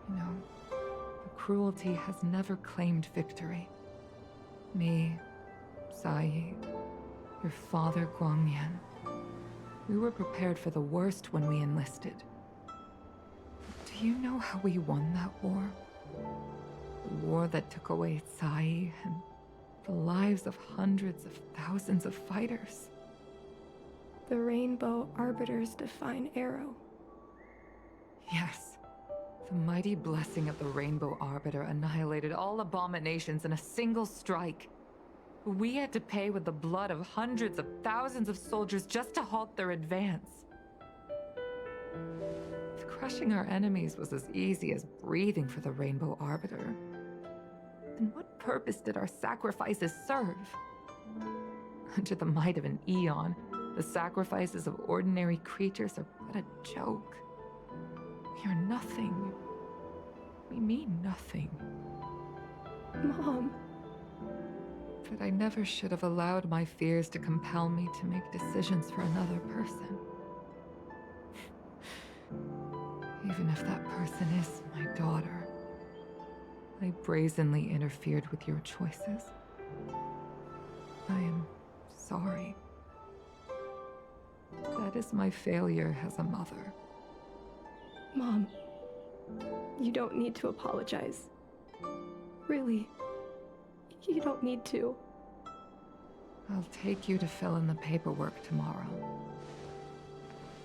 You know, the cruelty has never claimed victory. Me, Tsai, your father Guangmian, we were prepared for the worst when we enlisted. Do you know how we won that war? The war that took away Tsai and the lives of hundreds of thousands of fighters. The Rainbow Arbiter's divine arrow. Yes. The mighty blessing of the Rainbow Arbiter annihilated all abominations in a single strike. We had to pay with the blood of hundreds of thousands of soldiers just to halt their advance. If crushing our enemies was as easy as breathing for the Rainbow Arbiter, then what purpose did our sacrifices serve? Under the might of an eon, the sacrifices of ordinary creatures are but a joke. We are nothing. We mean nothing. Mom. But I never should have allowed my fears to compel me to make decisions for another person. Even if that person is my daughter, I brazenly interfered with your choices. I am sorry. That is my failure as a mother. Mom, you don't need to apologize. Really, you don't need to. I'll take you to fill in the paperwork tomorrow.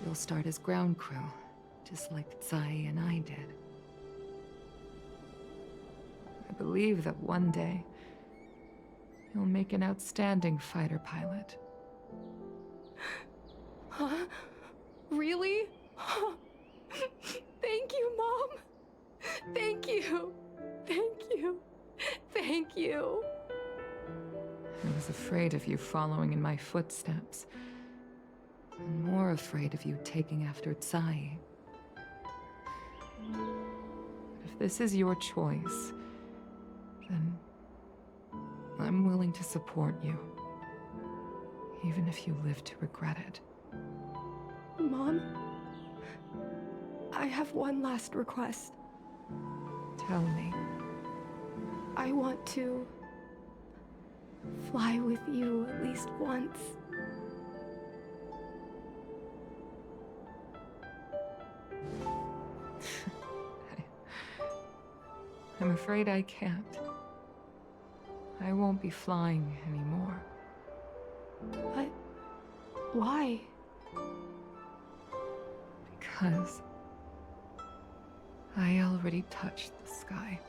You'll start as ground crew, just like Tsai and I did. I believe that one day, you'll make an outstanding fighter pilot. Huh? Really? Thank you, Mom. Thank you. Thank you. Thank you. I was afraid of you following in my footsteps, and more afraid of you taking after Tsai. But if this is your choice, then I'm willing to support you, even if you live to regret it. Mom, I have one last request. Tell me. I want to fly with you at least once. I'm afraid I can't. I won't be flying anymore. But why? Because I already touched the sky.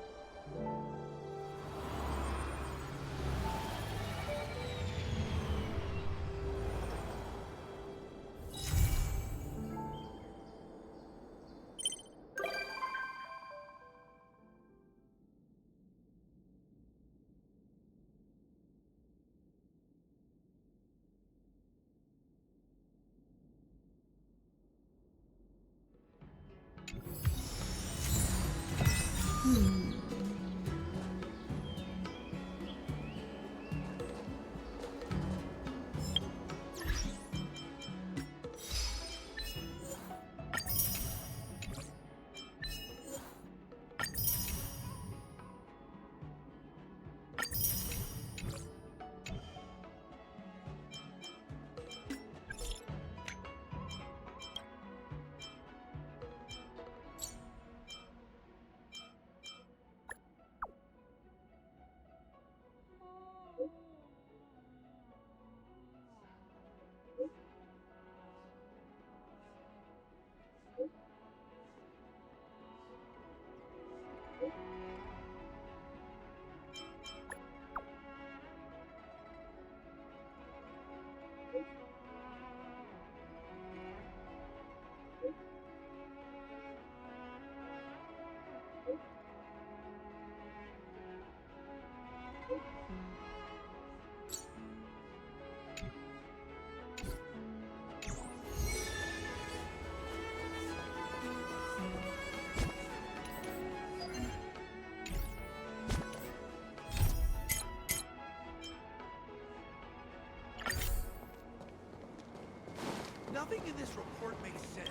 Nothing in this report makes sense.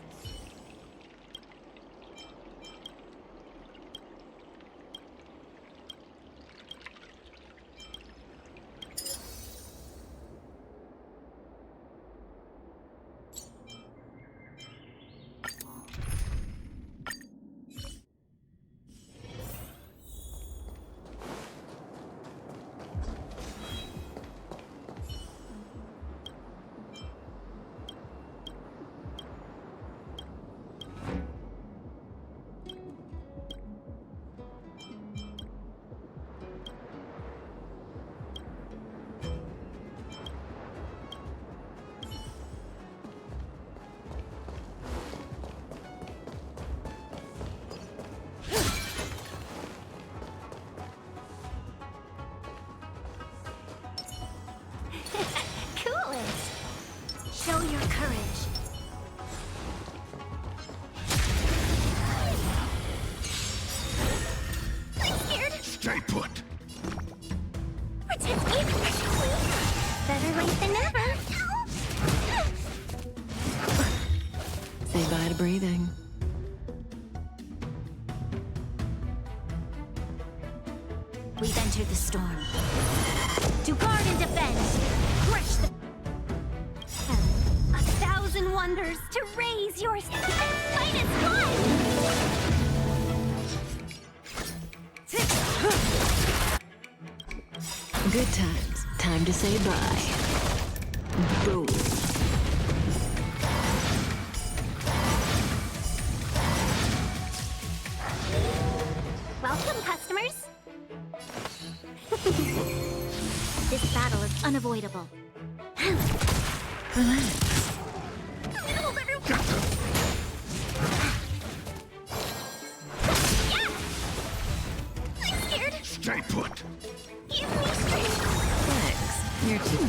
Cool it! Show your courage. I'm scared. Stay put! Protect me. Better late than never. Say bye to breathing. We've entered the storm. To guard and defend. Crush the... 1,000 wonders to raise your... Fight is Good times. Time to say bye. Boom. Welcome, customers. This battle is unavoidable. Relax. I'm scared. Stay put! Give me strength. Thanks. You're too.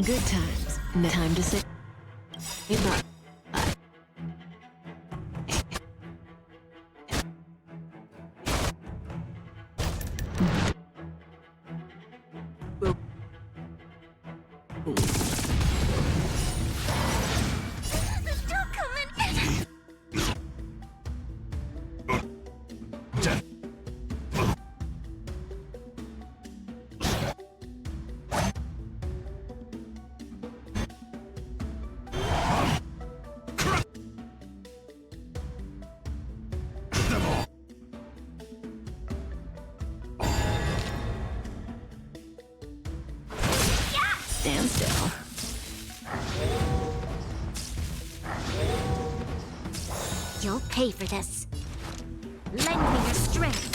Good times. Time to say bye. Still coming. Stand still. You'll pay for this. Lend me your strength.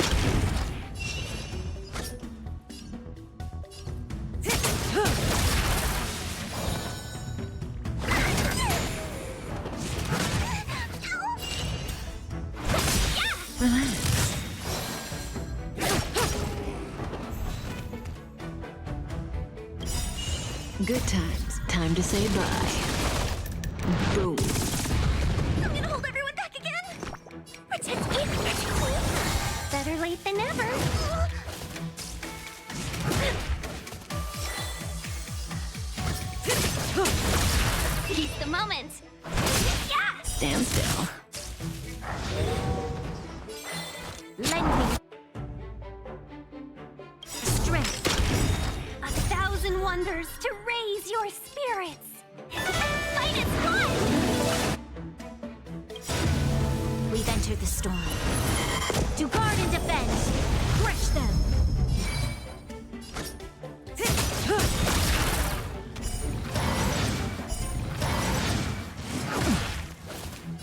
Relax. Good times. Time to say bye. Boom. I'm gonna hold everyone back again. Protect me. Better late than never. Seize the moment. Yeah! Stand still. Lend me strength. 1,000 wonders to raise your spirits. Fight is fun! We've entered the storm. To guard and defend. Crush them.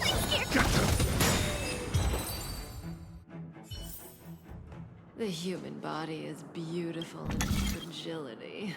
I'm scared. The human body is beautiful in its fragility.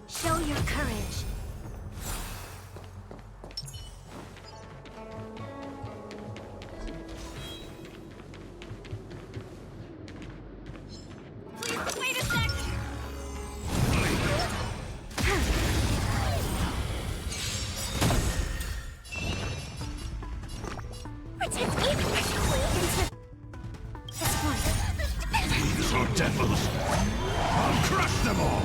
Show your courage. Please, wait a sec! Protect me, please! This one. These are devils! I'll crush them all!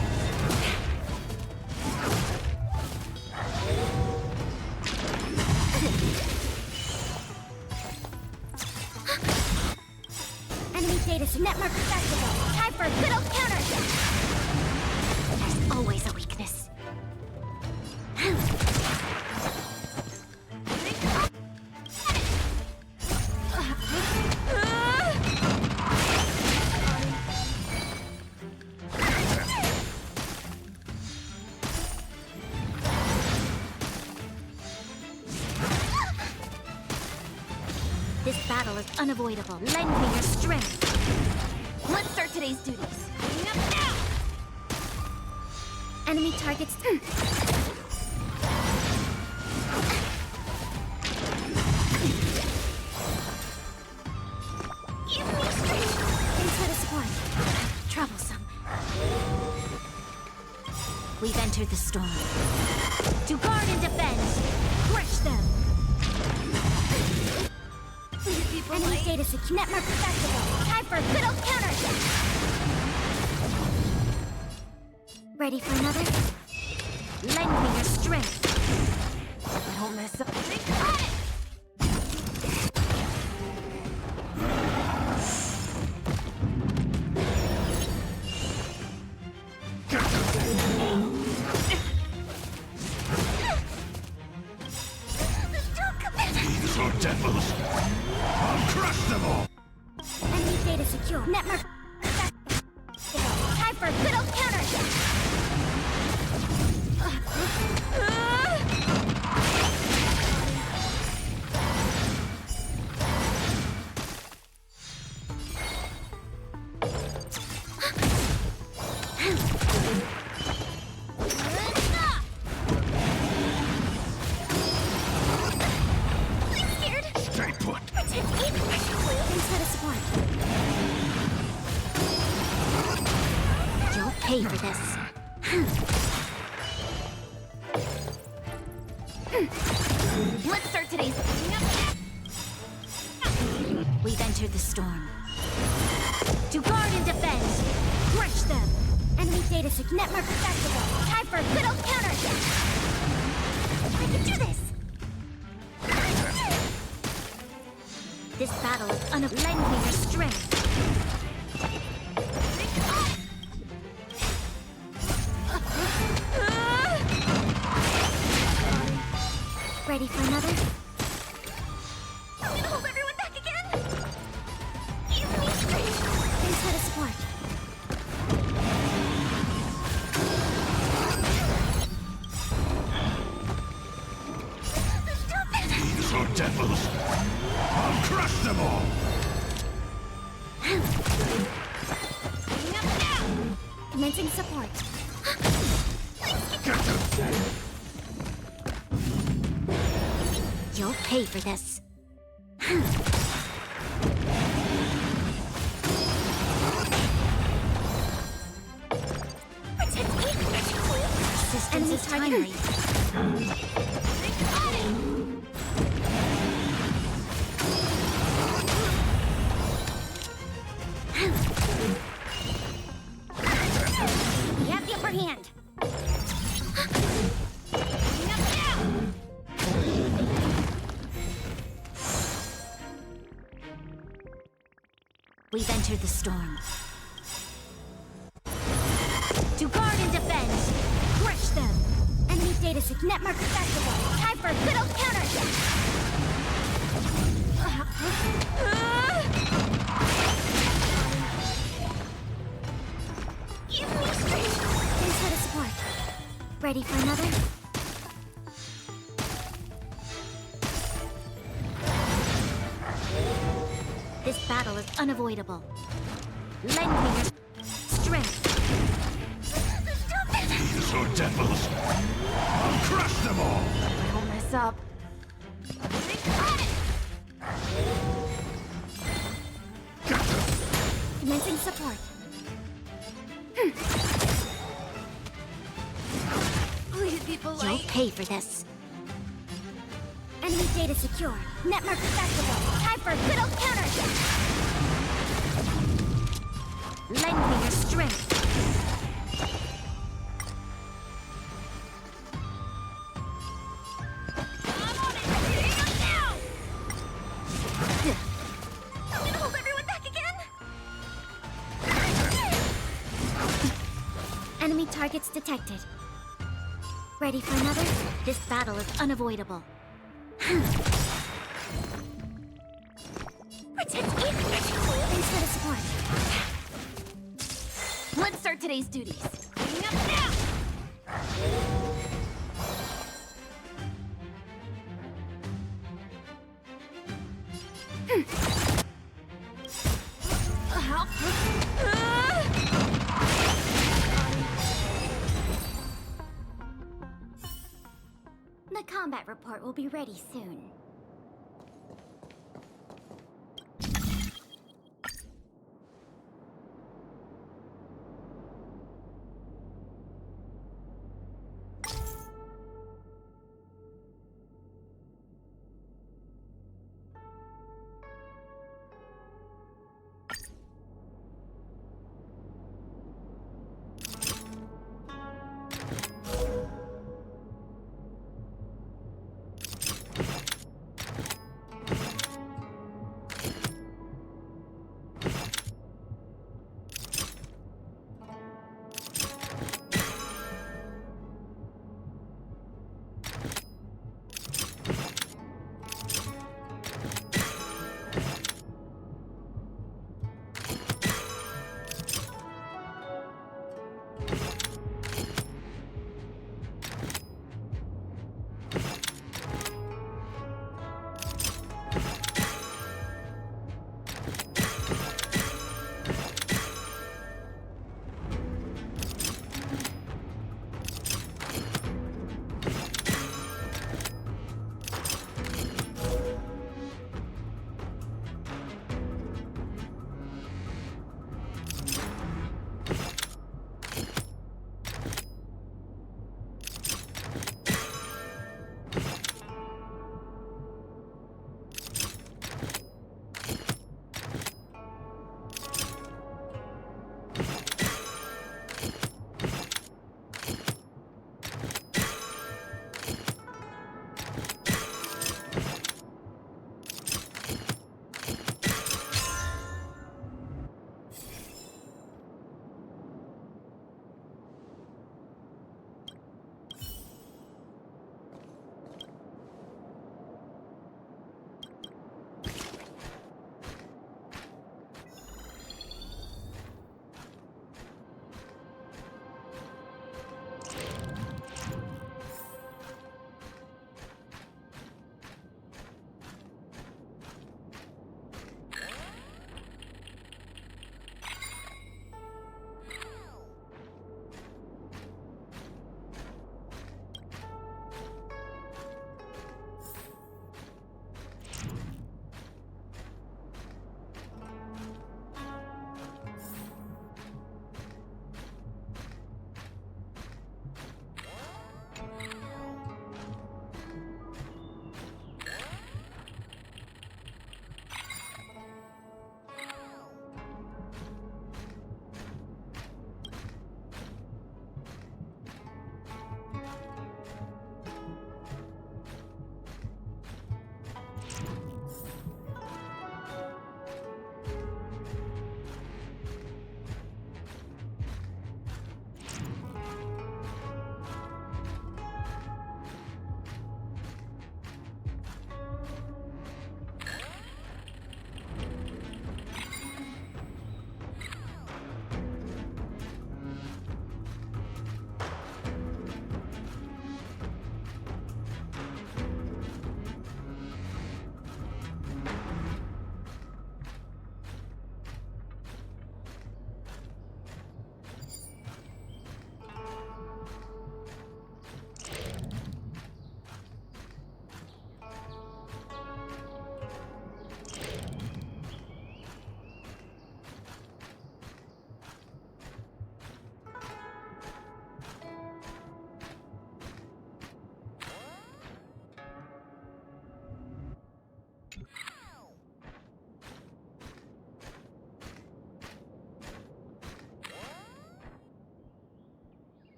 Enemy data network accessible. Time for a good old counter. There's always a weakness. This battle is unavoidable. Lend me your strength. Let's start today's duties. Enough now! Enemy targets. Give me strength. Inside a support. Troublesome. We've entered the storm. To guard and defend. Crush them. Enemy data secure. Network accessible. Time for a good old counter. Ready for another? Lend me your strength. I don't mess up. Got it! These are devils! I'll crush them all! Enemy data secure. Network. Time for a good old counter. Scared? Stay put! Protect me. Inside a support. You'll pay for this. Let's start today's. We've entered the storm. To guard and defend. Crush them. Enemy data secure. Network accessible. Time for a good old counter. I can do this. This battle is unavoidable. Lend me your strength. Ready for another? I'm gonna hold everyone back again. Give me strength. Inside a support. Stop it! These are devils! I'll crush them all! Enough now! Commencing support. Get them! You'll pay for this. Protect me! Resistance is timely. We have the upper hand. Enough now! We've entered the storm. To guard and defend. Crush them. Enemy data secure. Network accessible. Time for a good old counter. Give me strength. Inside a support. Ready for another? This battle is unavoidable. Lend me your strength. These are devils. I'll crush them all. Don't mess up. Commencing support. Please be polite. You'll pay for this. Enemy data secure. Network accessible. Time for a good old counter. Lend me your strength. I'm on it. Hitting them now. I'm gonna hold everyone back again. Enemy targets detected. Ready for another? This battle is unavoidable. Protect me! Thanks for the support. Let's start today's duties. Hitting up now. Help! The combat report will be ready soon.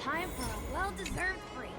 Time for a well-deserved break.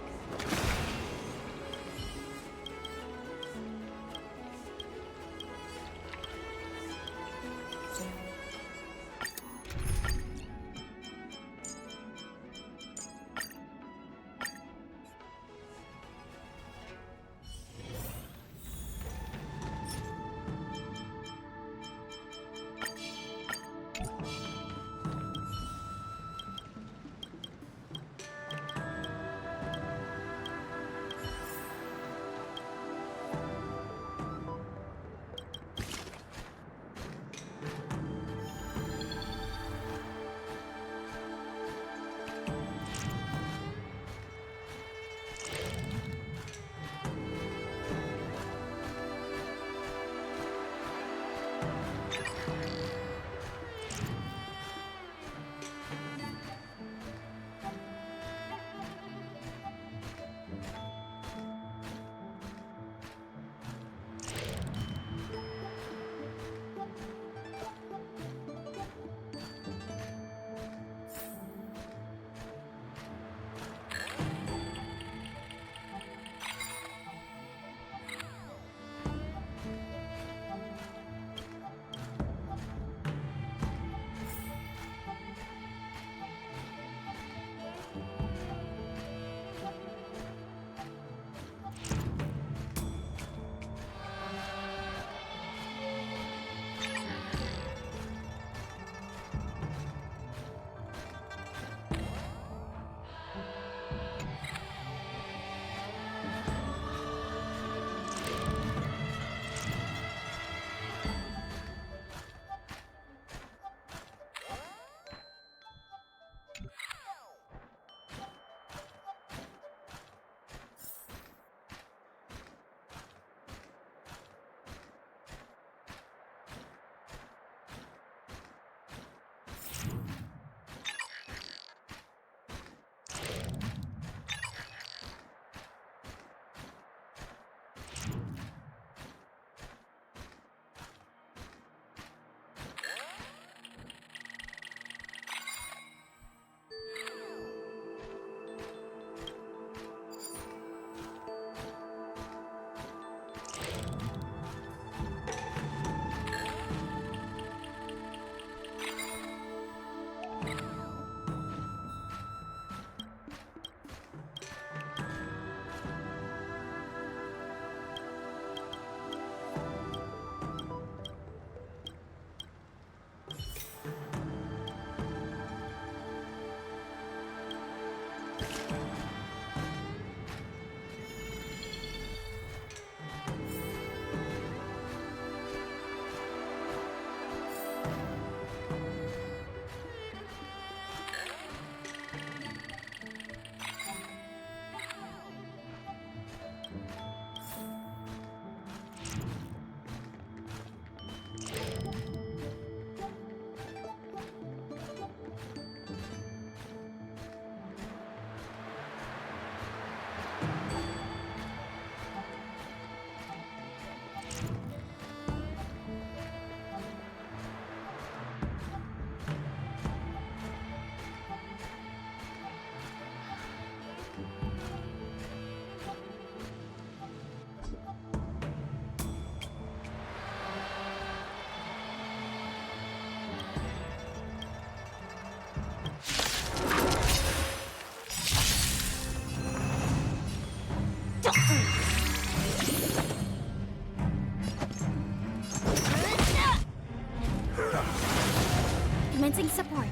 Commencing support.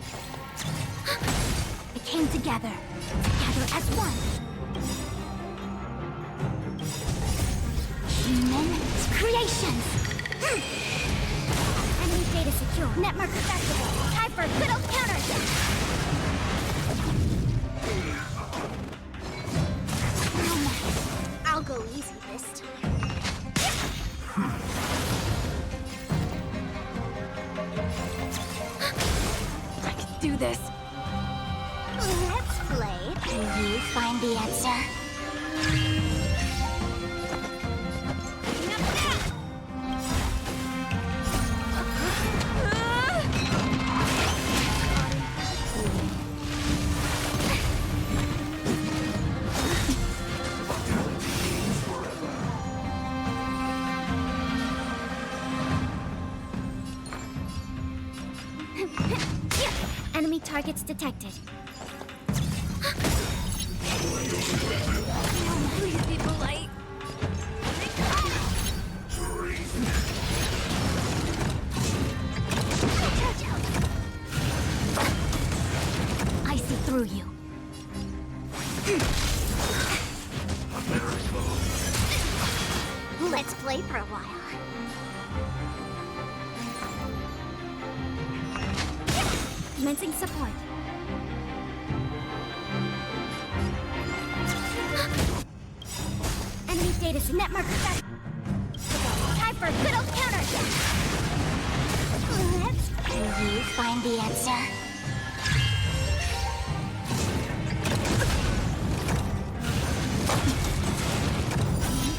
We came together. Together as one. Human creations. Enemy data secure. Netmark accessible. Time for little counters. No matter. I'll go easy this time. I can do this. Let's play. Can you find the answer? Enemy targets detected. Please be polite. I see through you. Let's play for a while. Commencing support. Enemy data netmark set. Time for good old counter. Can you find the answer?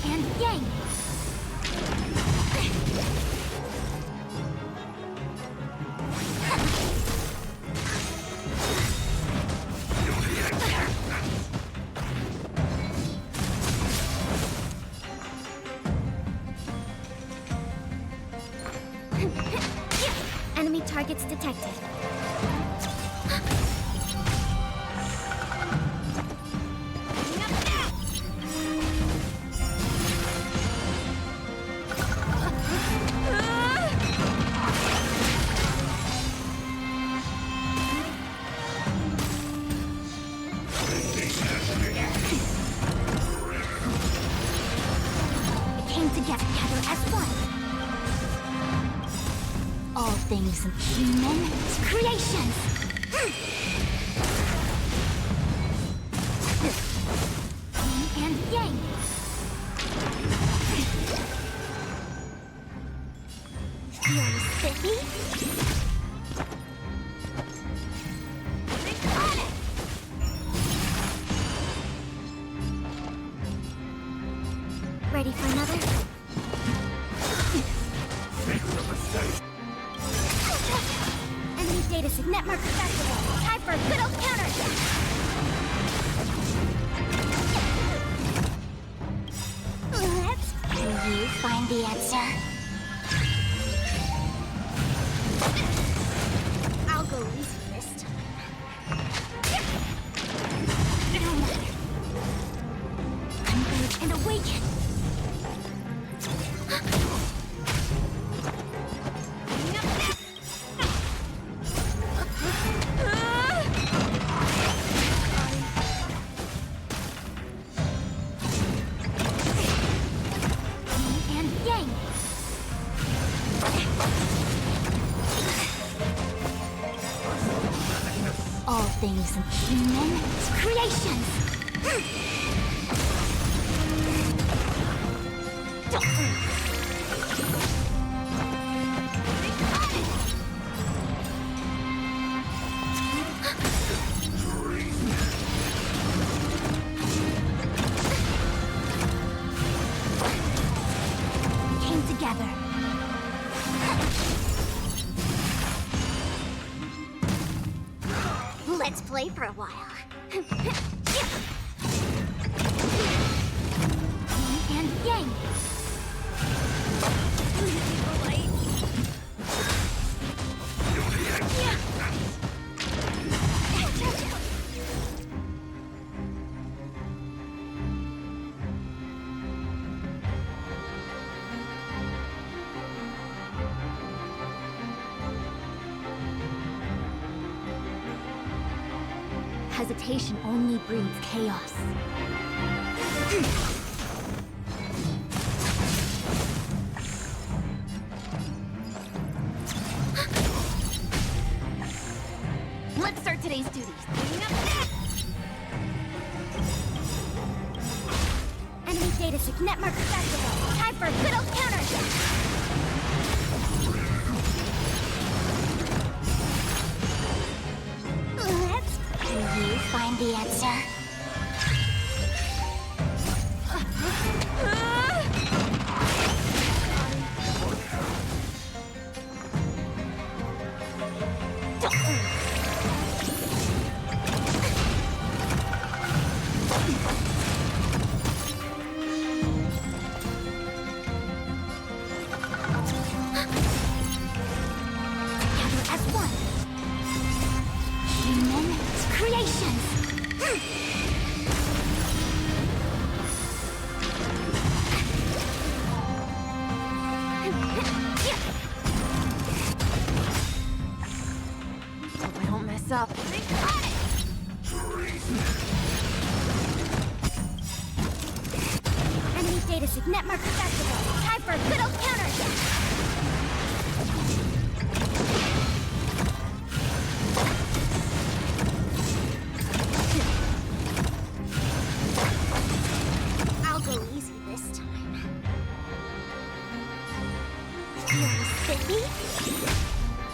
And yang. Enemy targets detected. We came together as one. All things human creations. Yin and yang. You're spiffy. Ready for another? Enemy data netmark accessible. Time for good old counters. Can you find the answer? I'll go easy this time. No matter. Converge and awaken. And yang. All things human creations. We came together. Let's play for a while. And yang. Hesitation only breeds chaos. Let's start today's duties. Enemy data sig network accessible. Time for good old counter. Can you find the answer? Together as one. Human creations. Hope I don't mess up. Enemy data sig network accessible. Time for a good old counter. I'll go easy this time. Feeling spiffy?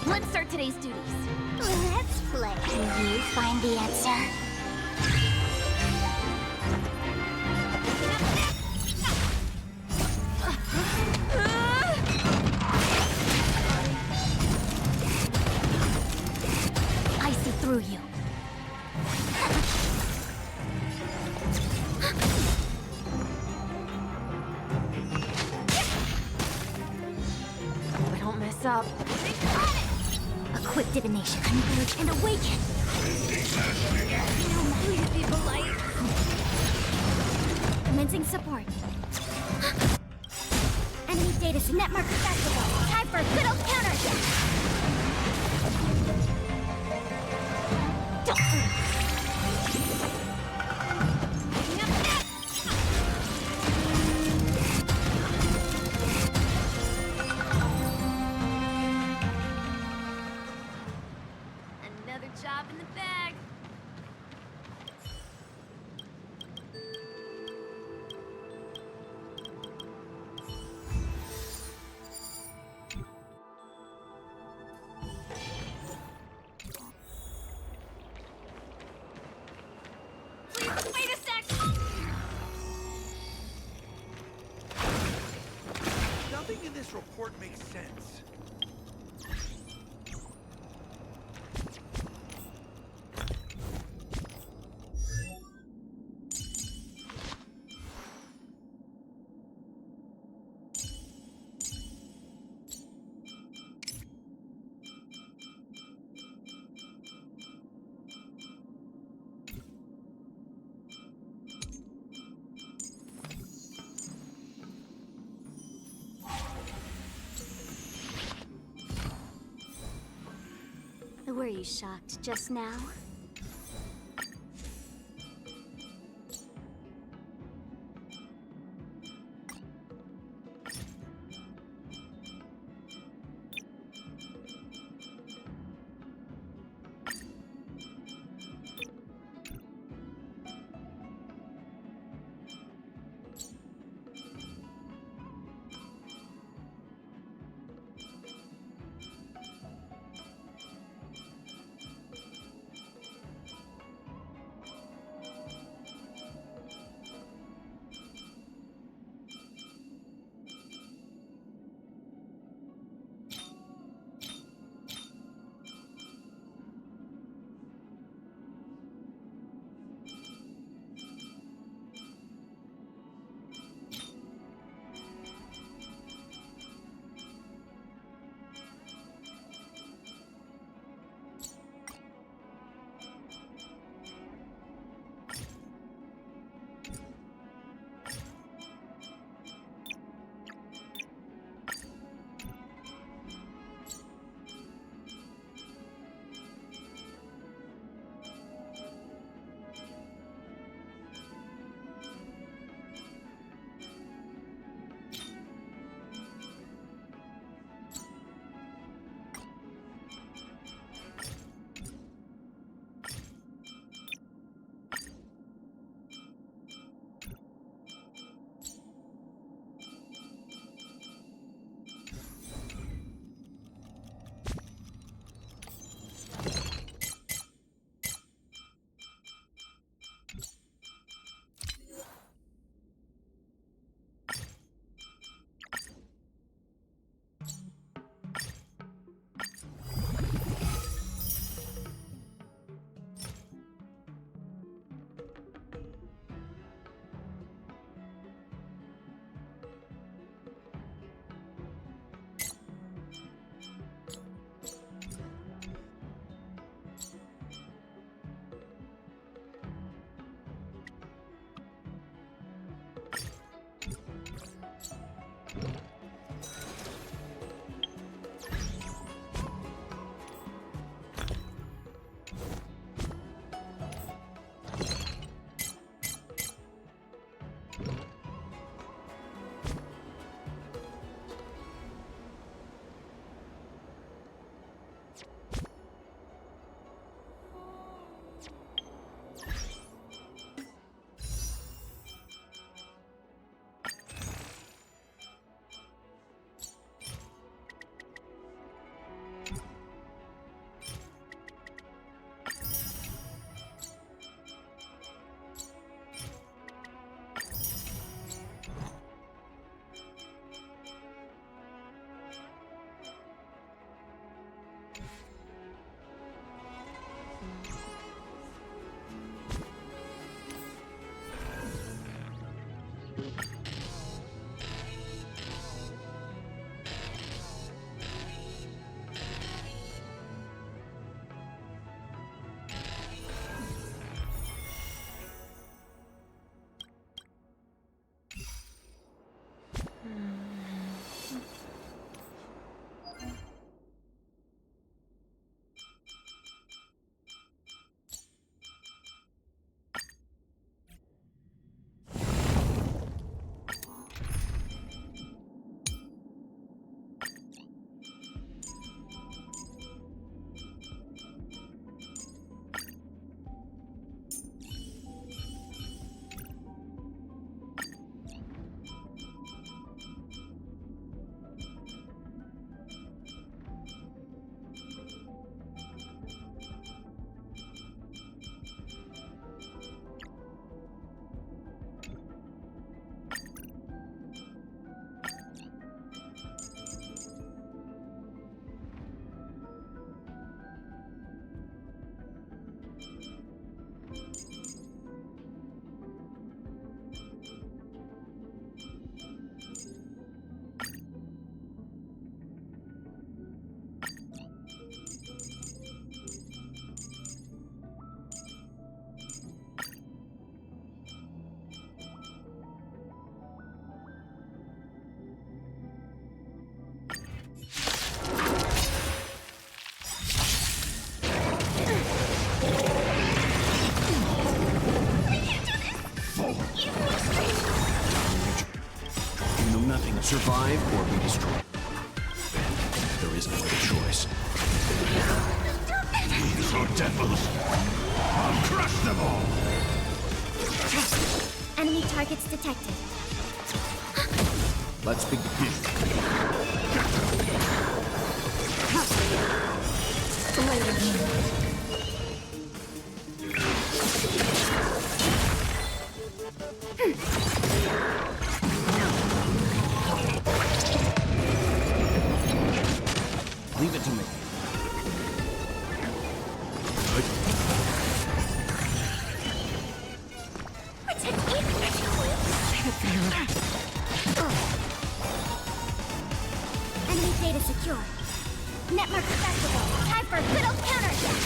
Let's start today's duties. Let's play. Can you find the answer? I see through you. Hope I don't mess up. A quick divination. Converge and awaken. Please be polite. Commencing support. Enemy data sig network accessible. Time for a good old counter. Another job in the bag. Please, wait a sec! Nothing in this report makes sense. Were you shocked just now? Survive or be destroyed. There is no other choice. These are devils. I'll crush them all. Enemy targets detected. Let's begin. Leave it to me. Enemy data secure. Network accessible. Time for a good old counterattack.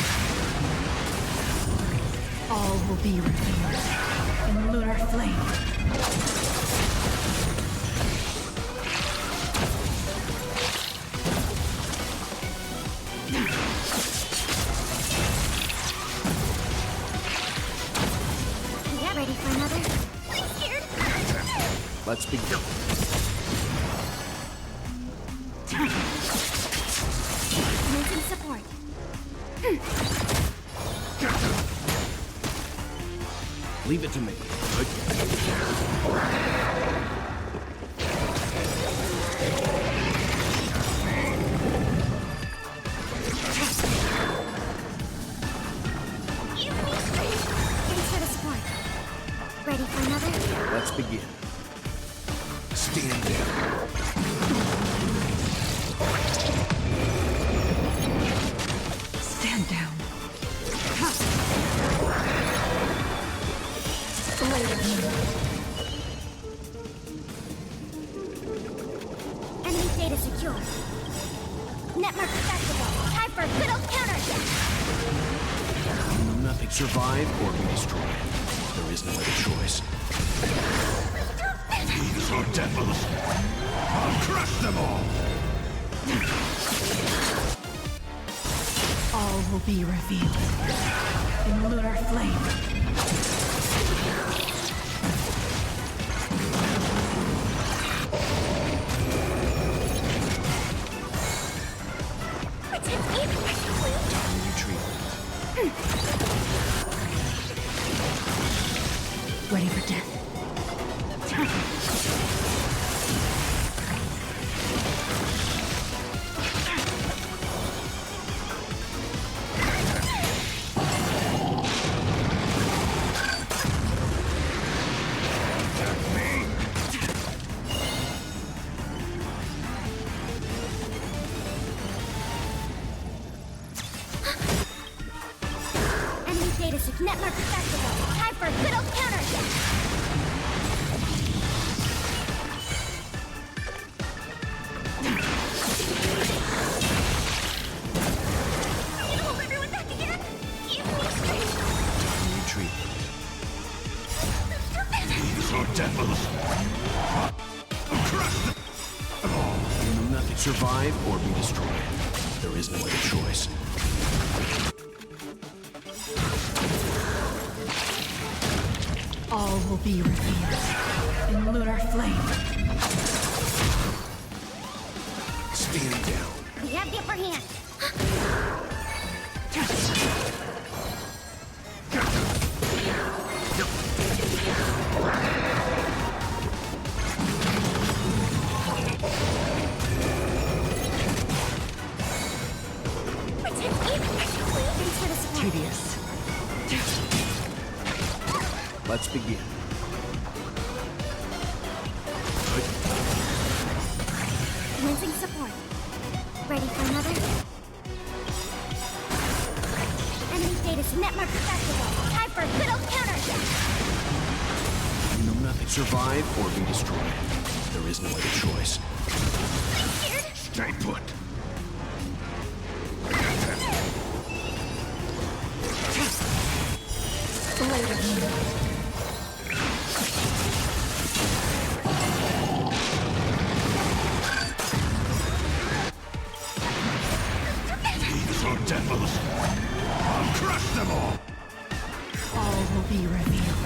All will be revealed in lunar flame. Yeah, ready for another? I'm scared. Let's begin. Commencing support. Leave it to me. Thanks for the support. Ready for another? Let's begin. Stand down. Stand down. Enemy data secure. Network accessible. Time for a good old counterattack. Nothing. Survive or be destroyed. There is no other choice. These are devils. I'll crush them all. All will be revealed in lunar flame. Ready for death. Enemy data secure. Network accessible. Time for a good old counterattack. Retreat. These are devils. I'll crush them all. Nothing. Survive or be destroyed. There is no other choice. All will be revealed in lunar flame. Stand down. We have the upper hand. Thanks for the support. Tedious. Let's begin. Commencing support. Ready for another? Enemy data network accessible. Time for a good old counterattack. Nothing. Survive or be destroyed. There is no other choice. Stay put. These are devils. I'll crush them all. All will be revealed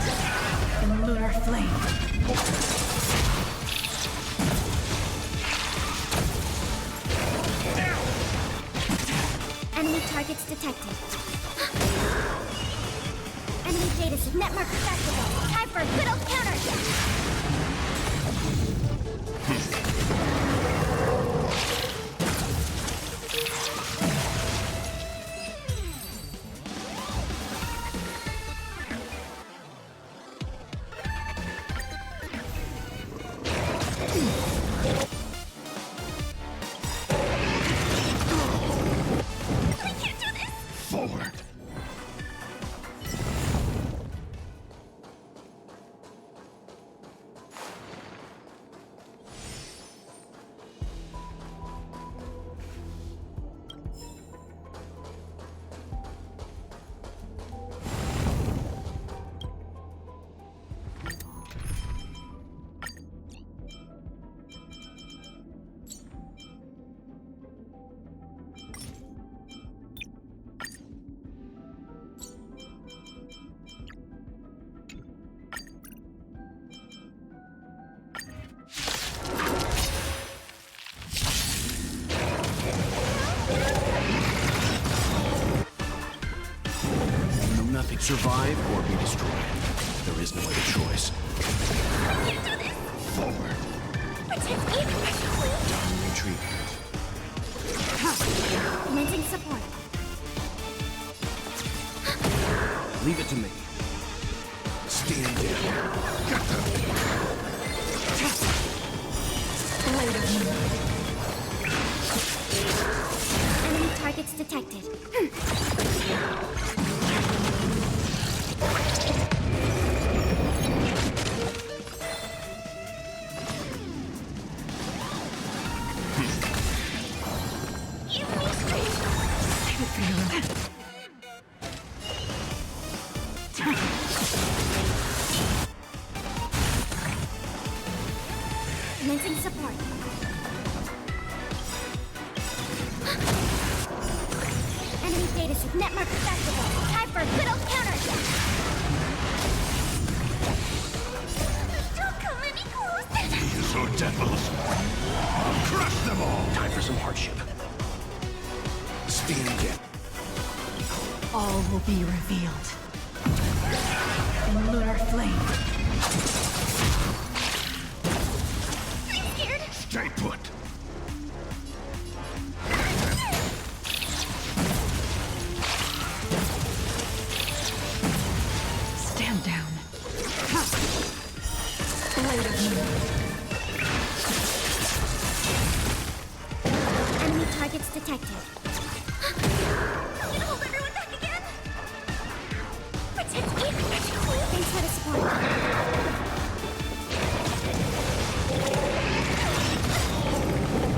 in lunar flame. targets detected. Enemy data signet mark activated. Time for a good old counter! Forward. Nothing. Survive or be destroyed. There is no other choice. Forward. Retreat. Commencing support. Leave it to me. Stand down. Blade of moon. Enemy targets detected. Commencing support. Enemy data signet mark activated. Time for a good old counter! Don't come any closer! These are devils. I'll crush them all. Time for some hardship. Stand down. All will be revealed. In lunar flame. I'm scared! Stay put. Stand down. Blade of moon. Enemy targets detected. I'm gonna hold everyone back again! Protect me! Thanks for the support.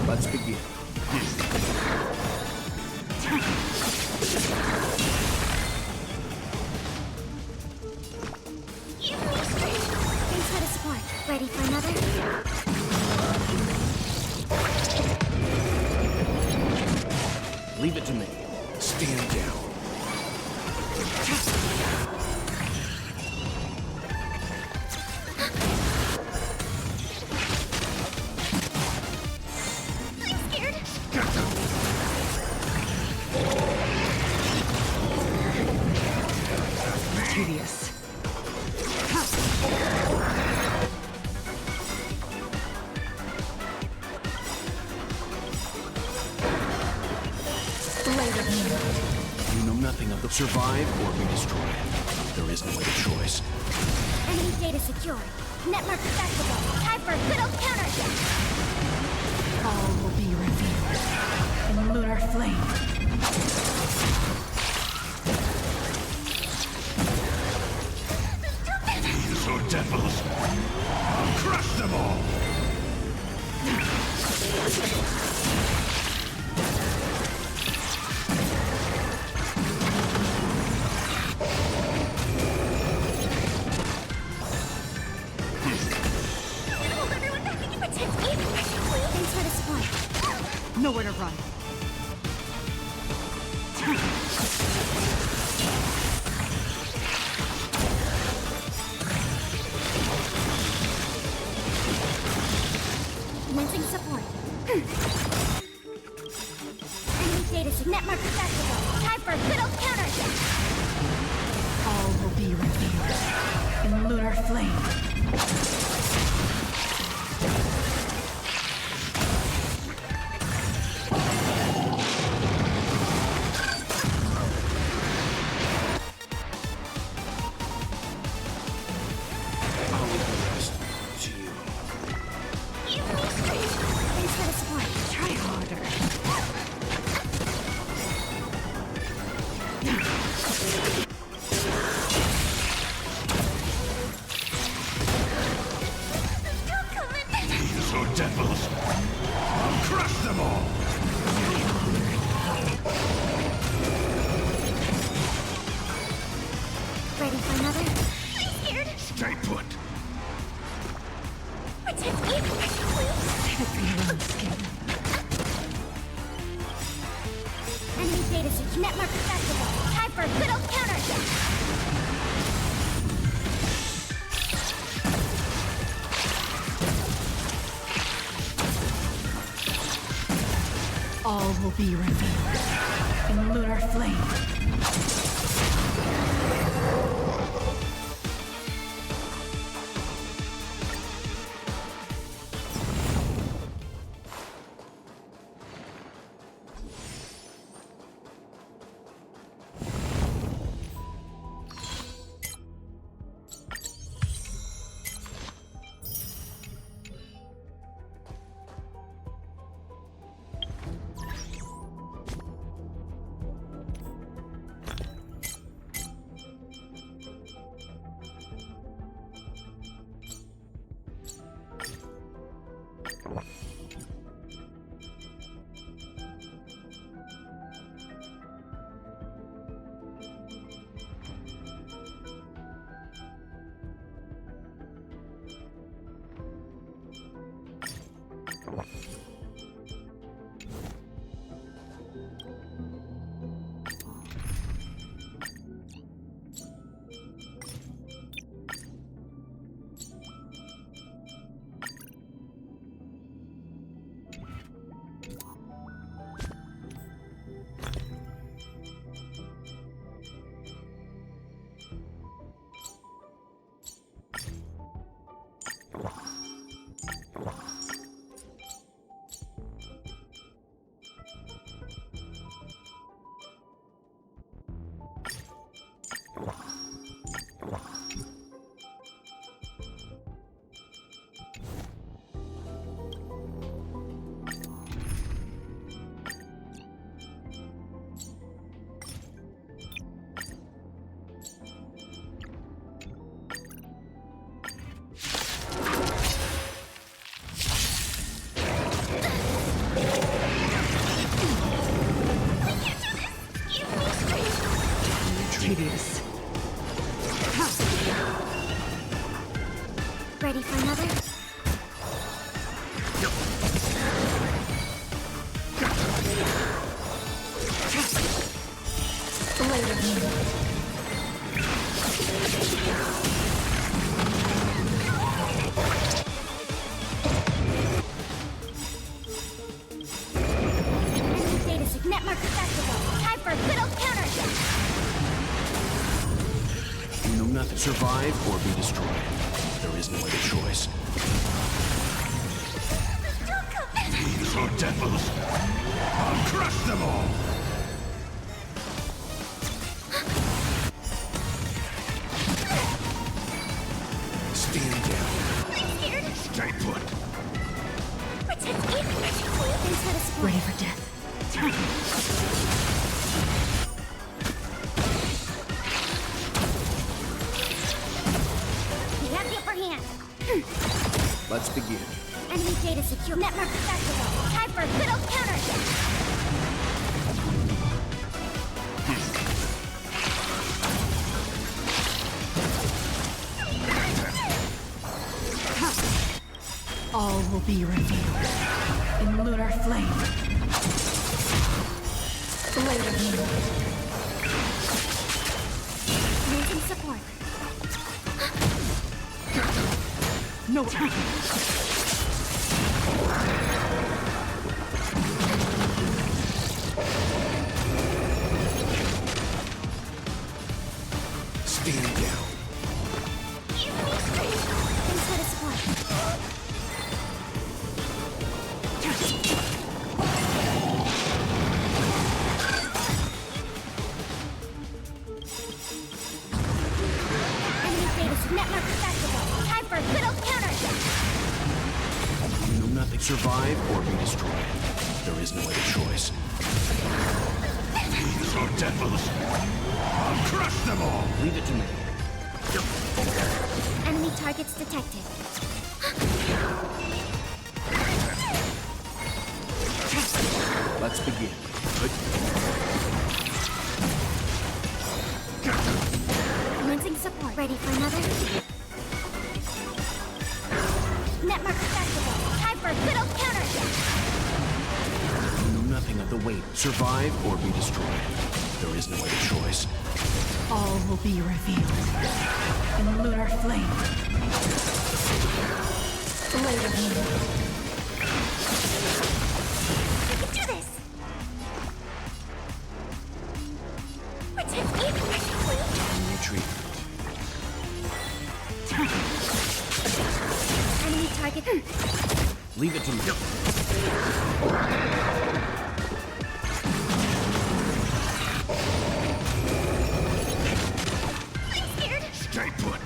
Let's begin. Give me strength! Thanks for the support. Ready for another? Leave it to me. Stand down. I'm scared! Tedious. Blade of moon. You know nothing of the survive or be destroyed. There is no other choice. Enemy data secure. Network activated. Time for a good old counter! All will be revealed. In lunar flame. These are devils. I'll crush them all. Hold everyone back and protect me! Thanks for the support. Nowhere to run. Commencing support. Enemy data network accessible. Time for a good old counter. All will be revealed in lunar flame. Thanks for the support. Try harder. These are devils. I'll crush them all. Ready for another? I'm scared. Stay put. Protect me, please. Save it for your own skin. Enemy data network accessible. Time for a good old counter. All will be revealed in lunar flame. Tedious. Ready for another? Blade of me. Enemy data network accessible. Time for a good old counter. You know nothing. Survive or be destroyed. There is no other choice. These are devils. I'll crush them all. Stand down. Stay put. Protect me, please. Thanks for the support. Ready for death. We have the upper hand. Let's begin. Enemy data secure. Network accessible. Time for a good old counter. All will be revealed in lunar flame. Blade of me. Need some support. No time. nothing. Survive or be destroyed. There is no other choice. These are devils. I'll crush them all. Leave it to me. Enemy targets detected. Let's begin. Commencing support. Ready for another? Netmark accessible. Time for a good old counter. You know nothing of the weight. Survive or be destroyed. There is no other choice. All will be revealed in lunar flame. Blade of moonlight. We can do this. Pretend evil, please. Retreat. Enemy target. Leave it to me. I'm scared. Stay put.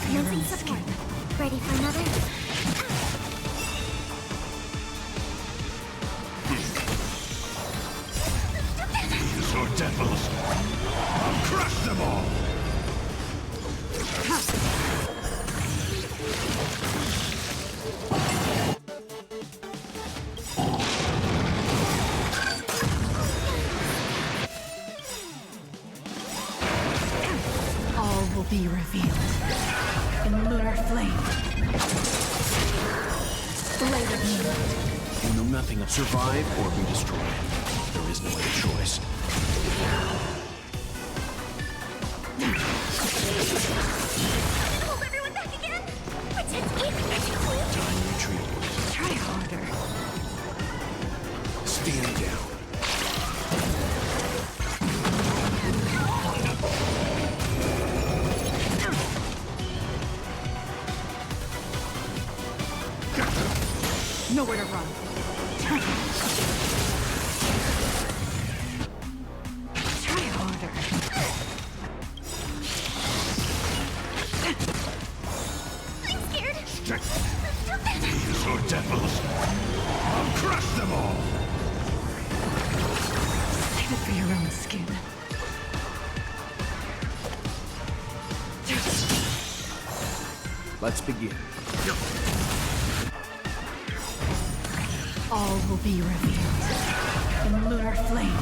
Commencing support. Ready for another? These are devils. I'll crush them all. All will be revealed in lunar flame. Blade of moonlight. You know nothing of survive or be destroyed. There is no other choice. Hold everyone back again. Pretend evil, please. Time retreat. Try harder. Stand down. Nowhere to run. Try harder. I'm scared. These are devils. I'll crush them all. Save it for your own skin. Let's begin. All will be revealed in lunar flame.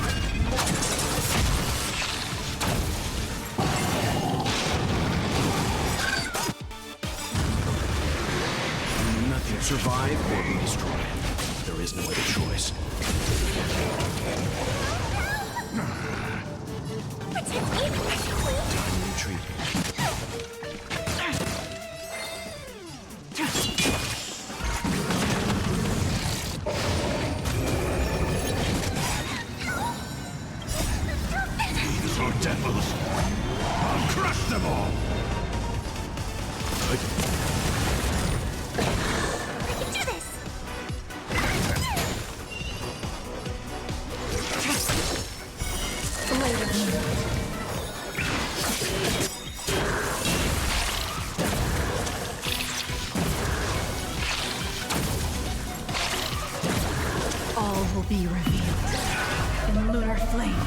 You know nothing. Survive or be destroyed. There is no other choice. Pretend evil, please. Time retreat. These are devils. I'll crush them all. I can do this. Blade of moonlight. All will be revealed in lunar flame.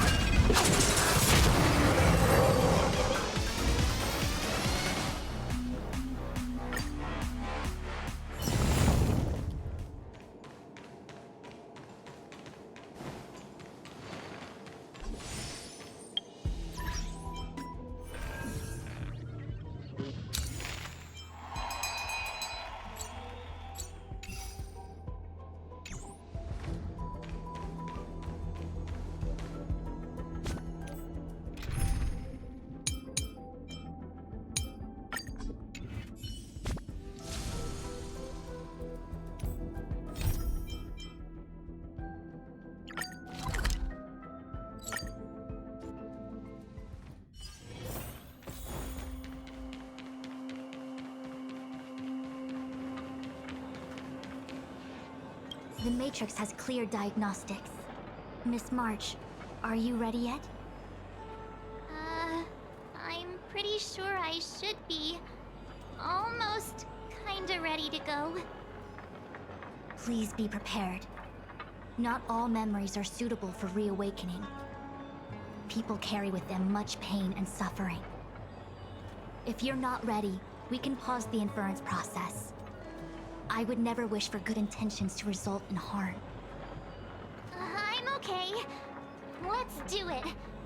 The Matrix has clear diagnostics. Miss March, are you ready yet? I'm pretty sure I should be. almost kinda ready to go. Please be prepared. Not all memories are suitable for reawakening. People carry with them much pain and suffering. If you're not ready, we can pause the inference process. I would never wish for good intentions to result in harm. I'm okay. Let's do it.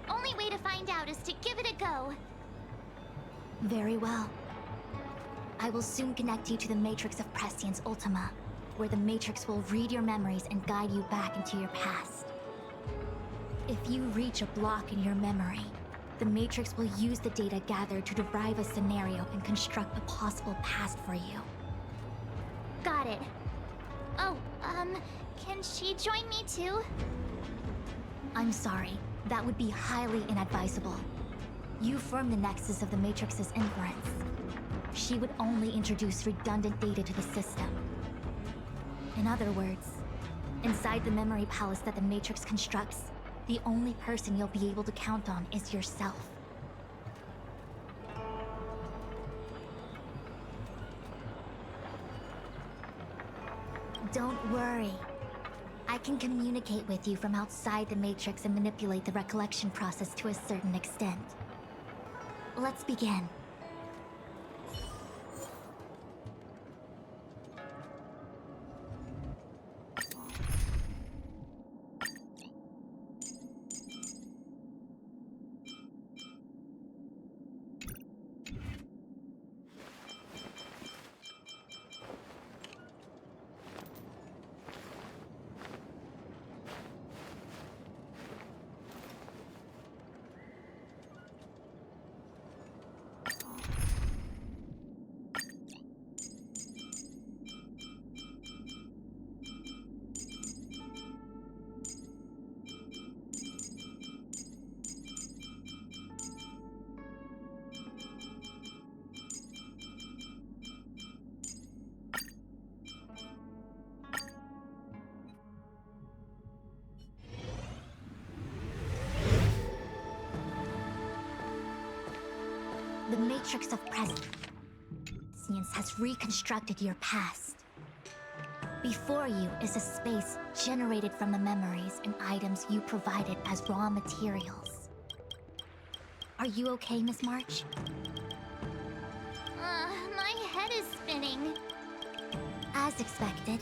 Only way to find out is to give it a go. Very well. I will soon connect you to the Matrix of Prescience Ultima, where the Matrix will read your memories and guide you back into your past. If you reach a block in your memory, the Matrix will use the data gathered to derive a scenario and construct a possible past for you. Got it. Oh, can she join me too? I'm sorry. That would be highly inadvisable. You form the nexus of the Matrix's inference. She would only introduce redundant data to the system. In other words, inside the memory palace that the Matrix constructs, the only person you'll be able to count on is yourself. Don't worry. I can communicate with you from outside the Matrix and manipulate the recollection process to a certain extent. Let's begin. The Matrix of Prescience has reconstructed your past. Before you is a space generated from the memories and items you provided as raw materials. Are you okay, Miss March? My head is spinning. As expected.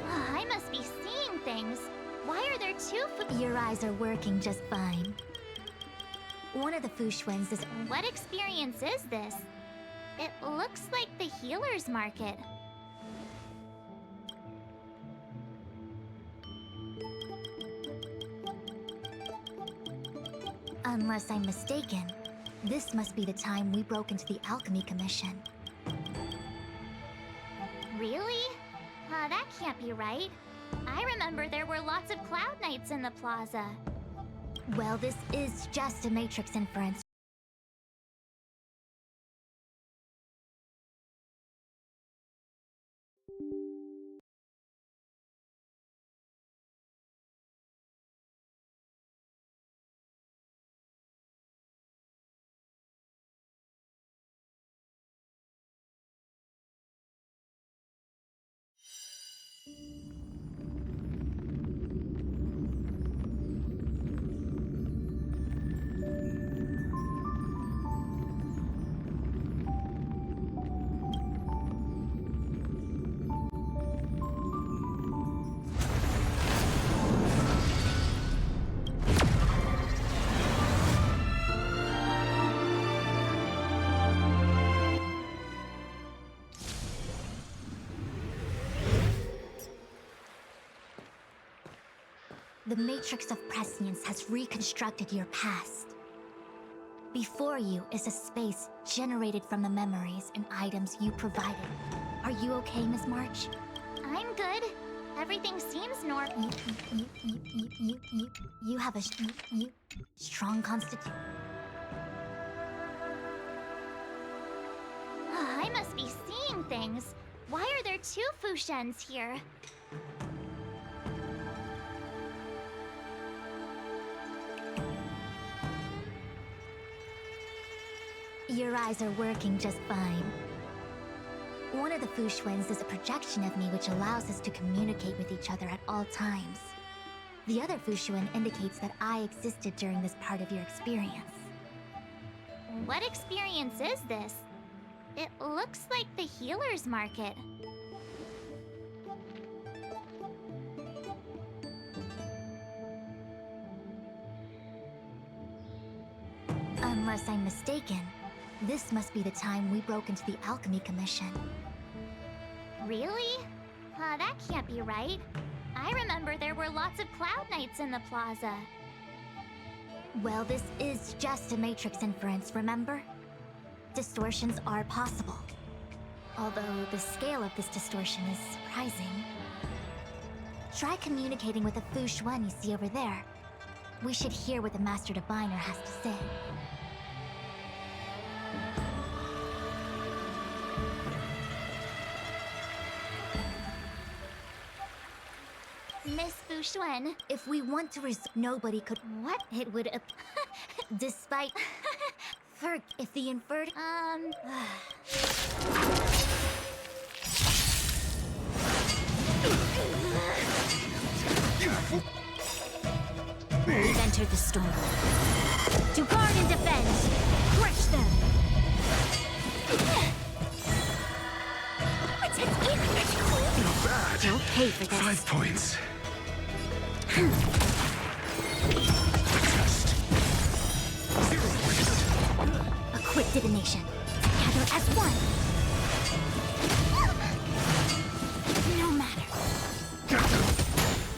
I must be seeing things. Why are there two Your eyes are working just fine. One of the Fushwins is... What experience is this? It looks like the healer's market. Unless I'm mistaken, this must be the time we broke into the Alchemy Commission. Really? That can't be right. I remember there were lots of Cloud Knights in the plaza. Well, this is just a Matrix inference. The Matrix of Prescience has reconstructed your past. Before you is a space generated from the memories and items you provided. Are you okay, Miss March? I'm good. Everything seems normal. You have a strong constitution. I must be seeing things. Why are there two Fushens here? Your eyes are working just fine. One of the Fushwins is a projection of me which allows us to communicate with each other at all times. The other Fushwin indicates that I existed during this part of your experience. What experience is this? It looks like the healer's market. Unless I'm mistaken, this must be the time we broke into the Alchemy Commission. Really? That can't be right. I remember there were lots of Cloud Knights in the plaza. Well, this is just a Matrix inference, remember? Distortions are possible. Although the scale of this distortion is surprising. Try communicating with the Fushwan you see over there. We should hear what the Master Diviner has to say. Miss Fushuen. If we want to nobody could. What? It would. Despite. Ferg, if the inferred. We've entered the storm. To guard and defend! Crush them! Not bad. You'll pay for this. 5 points. A quick divination. Together as one. No matter.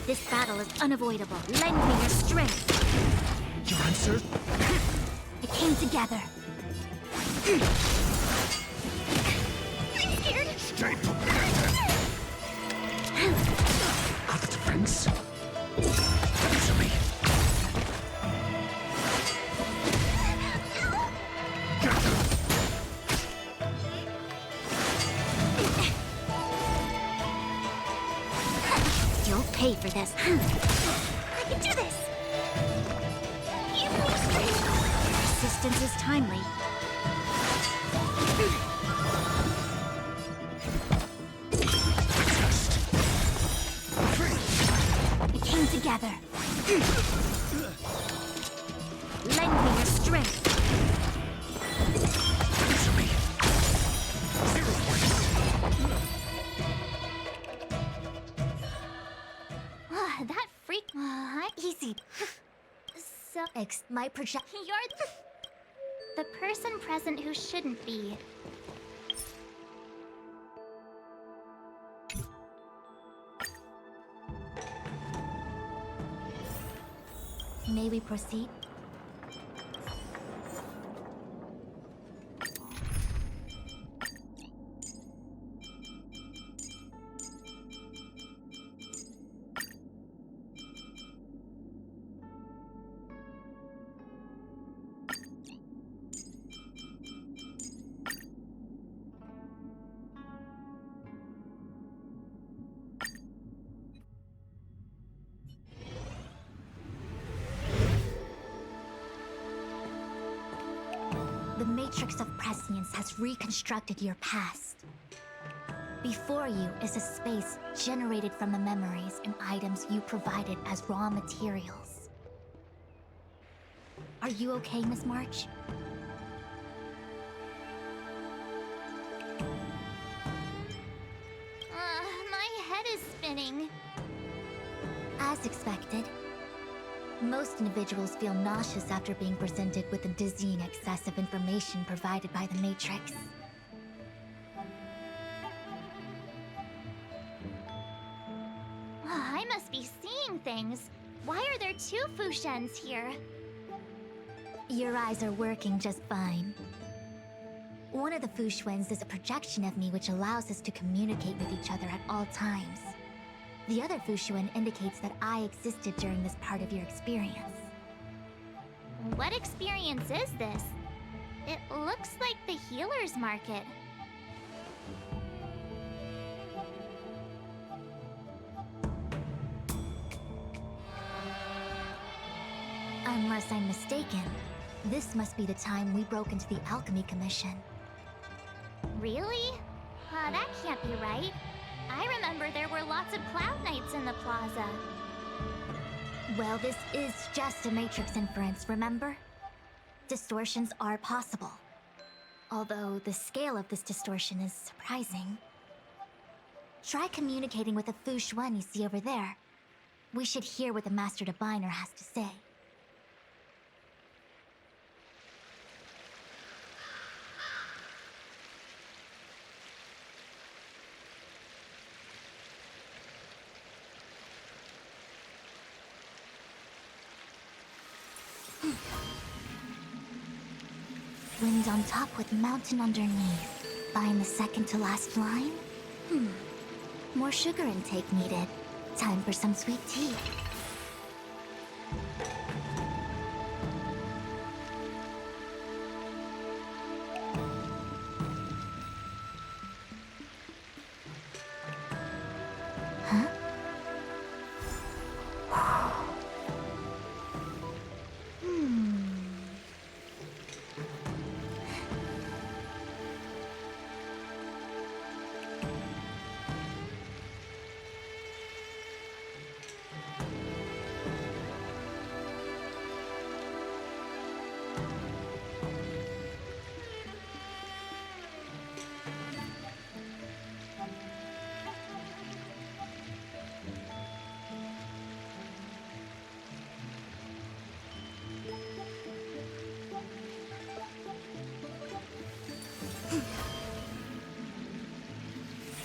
This battle is unavoidable. Lend me your strength. Your answer? It came together. I'm scared. Stay prepared. Got the defense? Easily. You'll pay for this. I can do this! Give me strength! Resistance is timely. It came together. Lend me your strength. Easily. 0 points. That freak... Easy. So... My project. You're the person present who shouldn't be. May we proceed? The Matrix of Prescience has reconstructed your past. Before you is a space generated from the memories and items you provided as raw materials. Are you okay, Miss March? My head is spinning. As expected. Most individuals feel nauseous after being presented with the dizzying excess of information provided by the Matrix. I must be seeing things. Why are there 2 Fushens here? Your eyes are working just fine. One of the Fushwins is a projection of me which allows us to communicate with each other at all times. The other Fushwin indicates that I existed during this part of your experience. What experience is this? It looks like the healer's market. Unless I'm mistaken, This must be the time we broke into the Alchemy Commission. Really? That can't be right. I remember there were lots of Cloud Knights in the plaza. Well, this is just a Matrix inference, remember? Distortions are possible. Although the scale of this distortion is surprising. Try communicating with the Fu Xuan you see over there. We should hear what the Master Diviner has to say. Wind on top with mountain underneath. Find the second to last line? More sugar intake needed. Time for some sweet tea. Huh?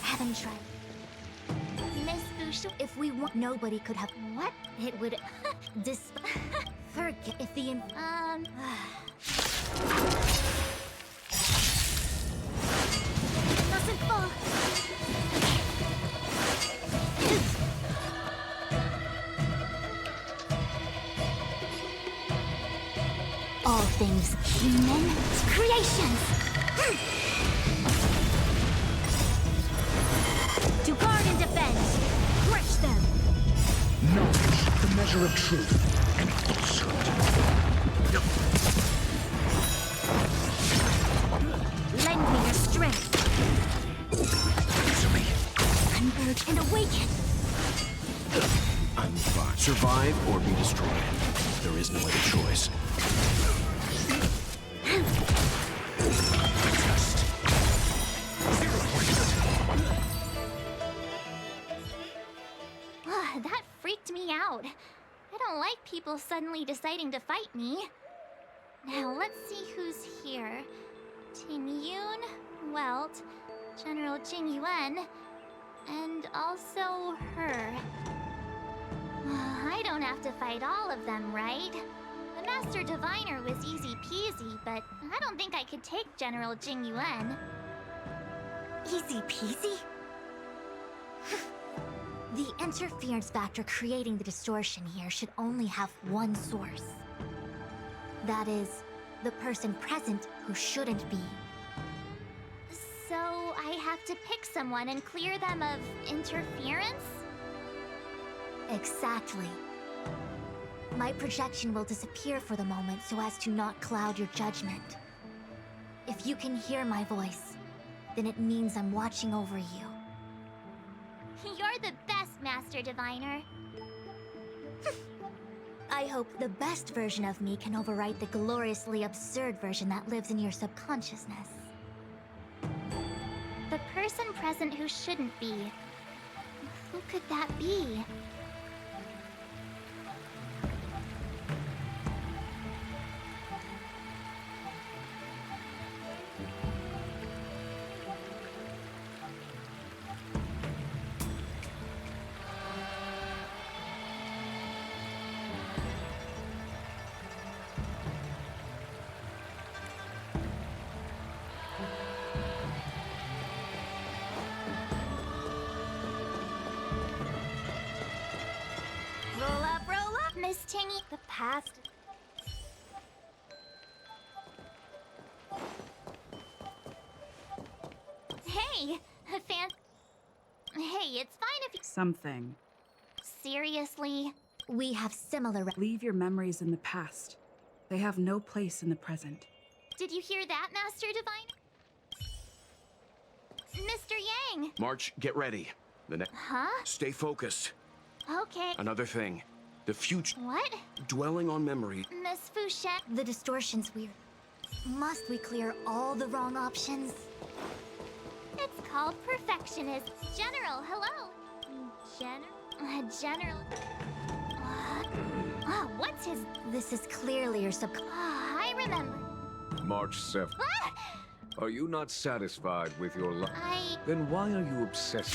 Haven't tried. Miss Bushu, If we want, nobody could have. what? It would. Forget if the. Doesn't fall. All things human creations. To guard and defend. Crush them. Knowledge, the measure of truth and falsehood. Lend me your strength. Answer me. Converge and awaken. I'm fine. Survive or be destroyed. There is no other choice. Test. 0 points. That freaked me out. I don't like people suddenly deciding to fight me. Now, let's see who's here. Ting Yun, Welt, General Jing Yuan, and also her. I don't have to fight all of them, right? The Master Diviner was easy peasy, but I don't think I could take General Jing Yuan. Easy peasy? The interference factor creating the distortion here should only have one source. That is, the person present who shouldn't be. So I have to pick someone and clear them of interference? Exactly. My projection will disappear for the moment so as to not cloud your judgment. If you can hear my voice, then it means I'm watching over you. You're the best, Master Diviner. I hope the best version of me can overwrite the gloriously absurd version that lives in your subconsciousness. The person present who shouldn't be. Who could that be? Roll up, Miss Tingy. The past. Hey, Hey, it's fine if you. Something. Seriously? We have similar. Leave your memories in the past. They have no place in the present. Did you hear that, Master Divine? Mr. Yang! March, get ready. Huh? Stay focused. Okay. Another thing. The future. What? Dwelling on memory. Miss Fouchette. The distortion's weird. Must we clear all the wrong options? It's called perfectionist. General, hello. General. What's his? This is clearly your I remember. March 7th. Ah! Are you not satisfied with your life? Then why are you obsessed?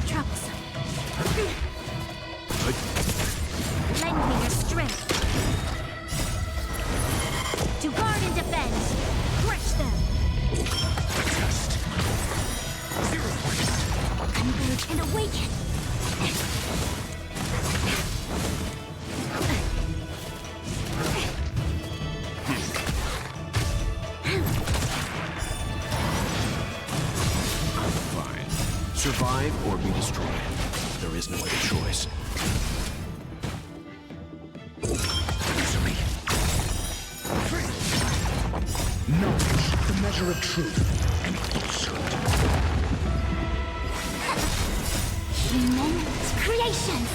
Troublesome. Lend me your strength. To guard and defend. Crush them. Converge and awaken. Fine. Survive or be destroyed. There is no other choice. Easily. Knowledge, the measure of truth and falsehood. Human creations.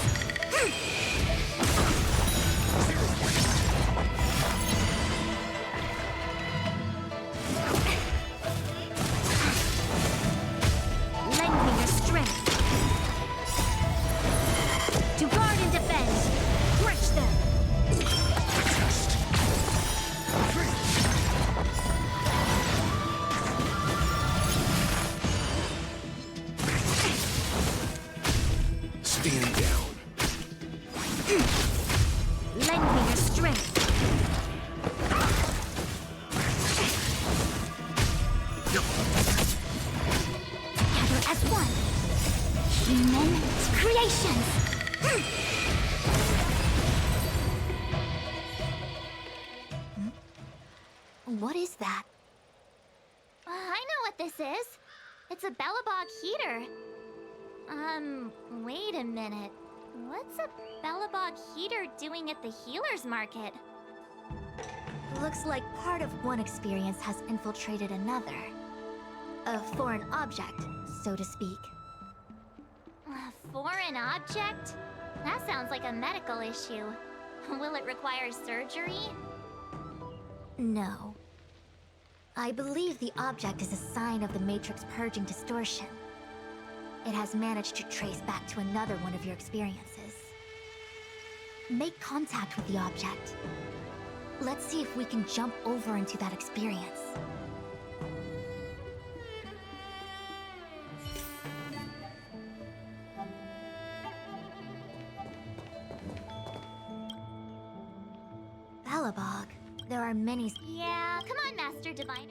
Lend me your strength. To guard and defend. Crush them. Stand down. Lend me your strength. Together as one. Human creations. What is that? I know what this is. It's a Bellabog heater. Wait a minute. What's a Bellabog heater doing at the healer's market? Looks like part of one experience has infiltrated another. A foreign object, so to speak. A foreign object? That sounds like a medical issue. Will it require surgery? No. I believe the object is a sign of the Matrix purging distortion. It has managed to trace back to another one of your experiences. Make contact with the object. Let's see if we can jump over into that experience. Bellabog, there are many... Yeah, come on, Master Divine.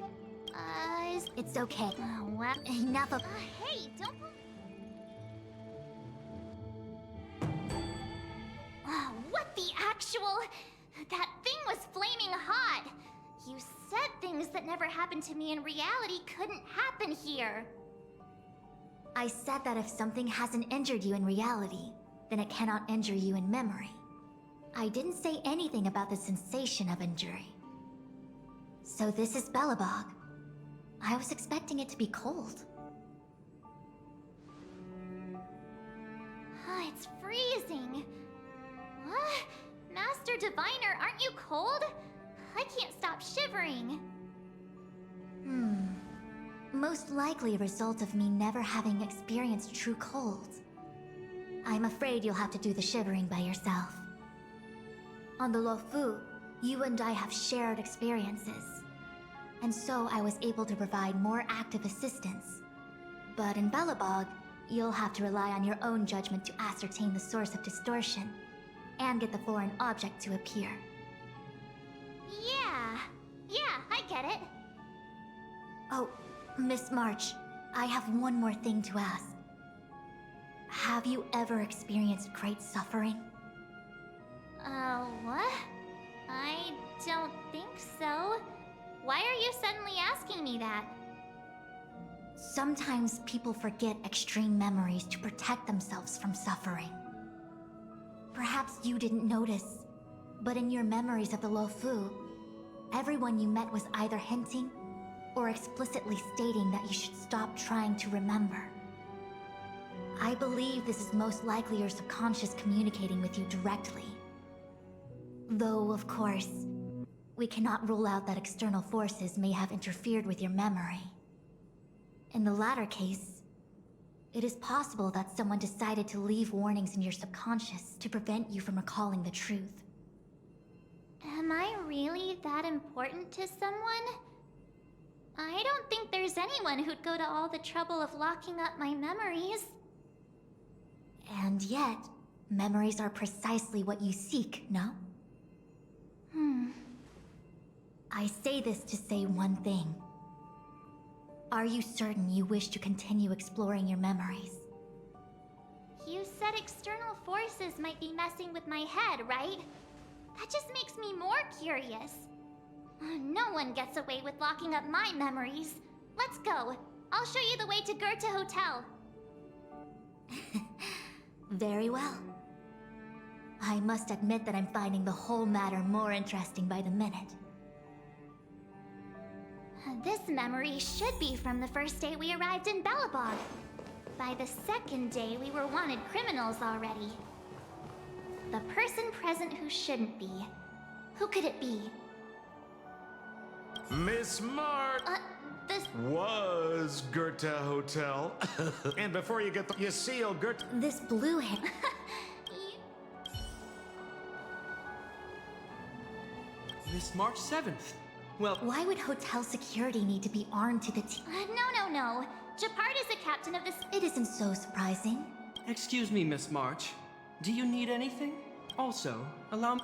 It's okay. Well, Enough of... hey, don't... What the actual... That thing was flaming hot! You said things that never happened to me in reality couldn't happen here. I said that if something hasn't injured you in reality, then it cannot injure you in memory. I didn't say anything about the sensation of injury. So this is Bellabog. I was expecting it to be cold. It's freezing. What? Master Diviner, aren't you cold? I can't stop shivering. Most likely a result of me never having experienced true cold. I'm afraid you'll have to do the shivering by yourself. On the Luofu, you and I have shared experiences. And so I was able to provide more active assistance. But in Bellabog, you'll have to rely on your own judgment to ascertain the source of distortion, and get the foreign object to appear. Yeah, I get it. Oh, Miss March, I have one more thing to ask. Have you ever experienced great suffering? What? I don't think so. Why are you suddenly asking me that? Sometimes people forget extreme memories to protect themselves from suffering. Perhaps you didn't notice, but in your memories of the Luofu, everyone you met was either hinting or explicitly stating that you should stop trying to remember. I believe this is most likely your subconscious communicating with you directly. Though, of course, we cannot rule out that external forces may have interfered with your memory. In the latter case, it is possible that someone decided to leave warnings in your subconscious to prevent you from recalling the truth. Am I really that important to someone? I don't think there's anyone who'd go to all the trouble of locking up my memories. And yet, memories are precisely what you seek, no? I say this to say one thing. Are you certain you wish to continue exploring your memories? You said external forces might be messing with my head, right? That just makes me more curious. No one gets away with locking up my memories. Let's go. I'll show you the way to Goethe Hotel. Very well. I must admit that I'm finding the whole matter more interesting by the minute. This memory should be from the first day we arrived in Belobog. By the second day, we were wanted criminals already. The person present who shouldn't be. Who could it be? Miss March This... was Goethe Hotel. And before you get you seal Goethe... This blue hair... Miss March 7th. Well... Why would hotel security need to be armed to the teeth? No. Japard is the captain of this... It isn't so surprising. Excuse me, Miss March. Do you need anything? Also, allow me...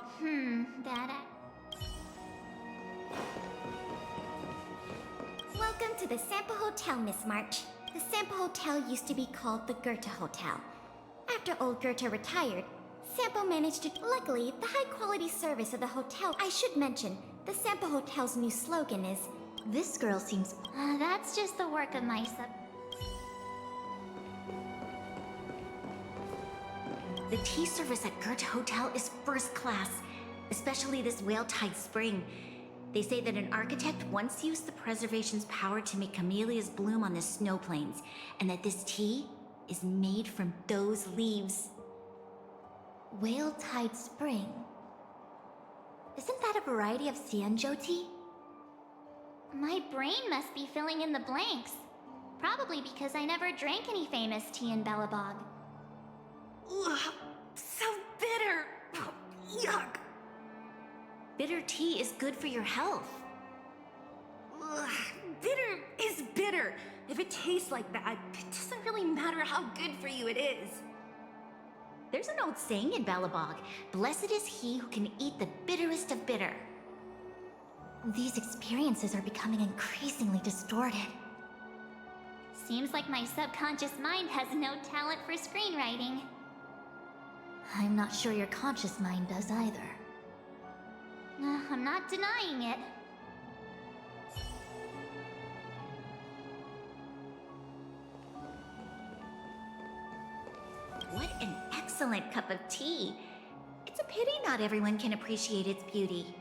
Welcome to the Sampo Hotel, Miss March. The Sampo Hotel used to be called the Goethe Hotel. After old Goethe retired, Sampo managed to... Luckily, the high-quality service of the hotel... I should mention, the Sampo Hotel's new slogan is, "This girl seems..." That's just the work of my sub... The tea service at Goethe Hotel is first class, especially this Whale-Tide Spring. They say that an architect once used the preservation's power to make camellias bloom on the snow plains, and that this tea is made from those leaves. Whale-Tide Spring? Isn't that a variety of Xianzhou tea? My brain must be filling in the blanks. Probably because I never drank any famous tea in Belobog. Ugh, so bitter! Yuck! Bitter tea is good for your health. Ugh, bitter is bitter. If it tastes like that, it doesn't really matter how good for you it is. There's an old saying in Belobog, "Blessed is he who can eat the bitterest of bitter." These experiences are becoming increasingly distorted. Seems like my subconscious mind has no talent for screenwriting. I'm not sure your conscious mind does either. I'm not denying it. What an excellent cup of tea. It's a pity not everyone can appreciate its beauty.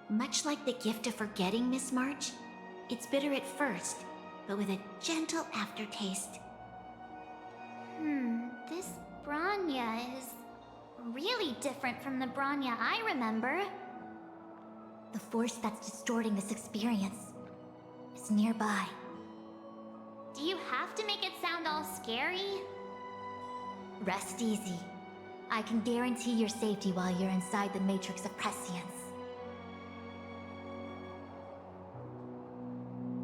Much like the gift of forgetting, Miss March, it's bitter at first, but with a gentle aftertaste. This Bronya is really different from the Bronya I remember. The force that's distorting this experience is nearby. Do you have to make it sound all scary? Rest easy. I can guarantee your safety while you're inside the Matrix of Prescience.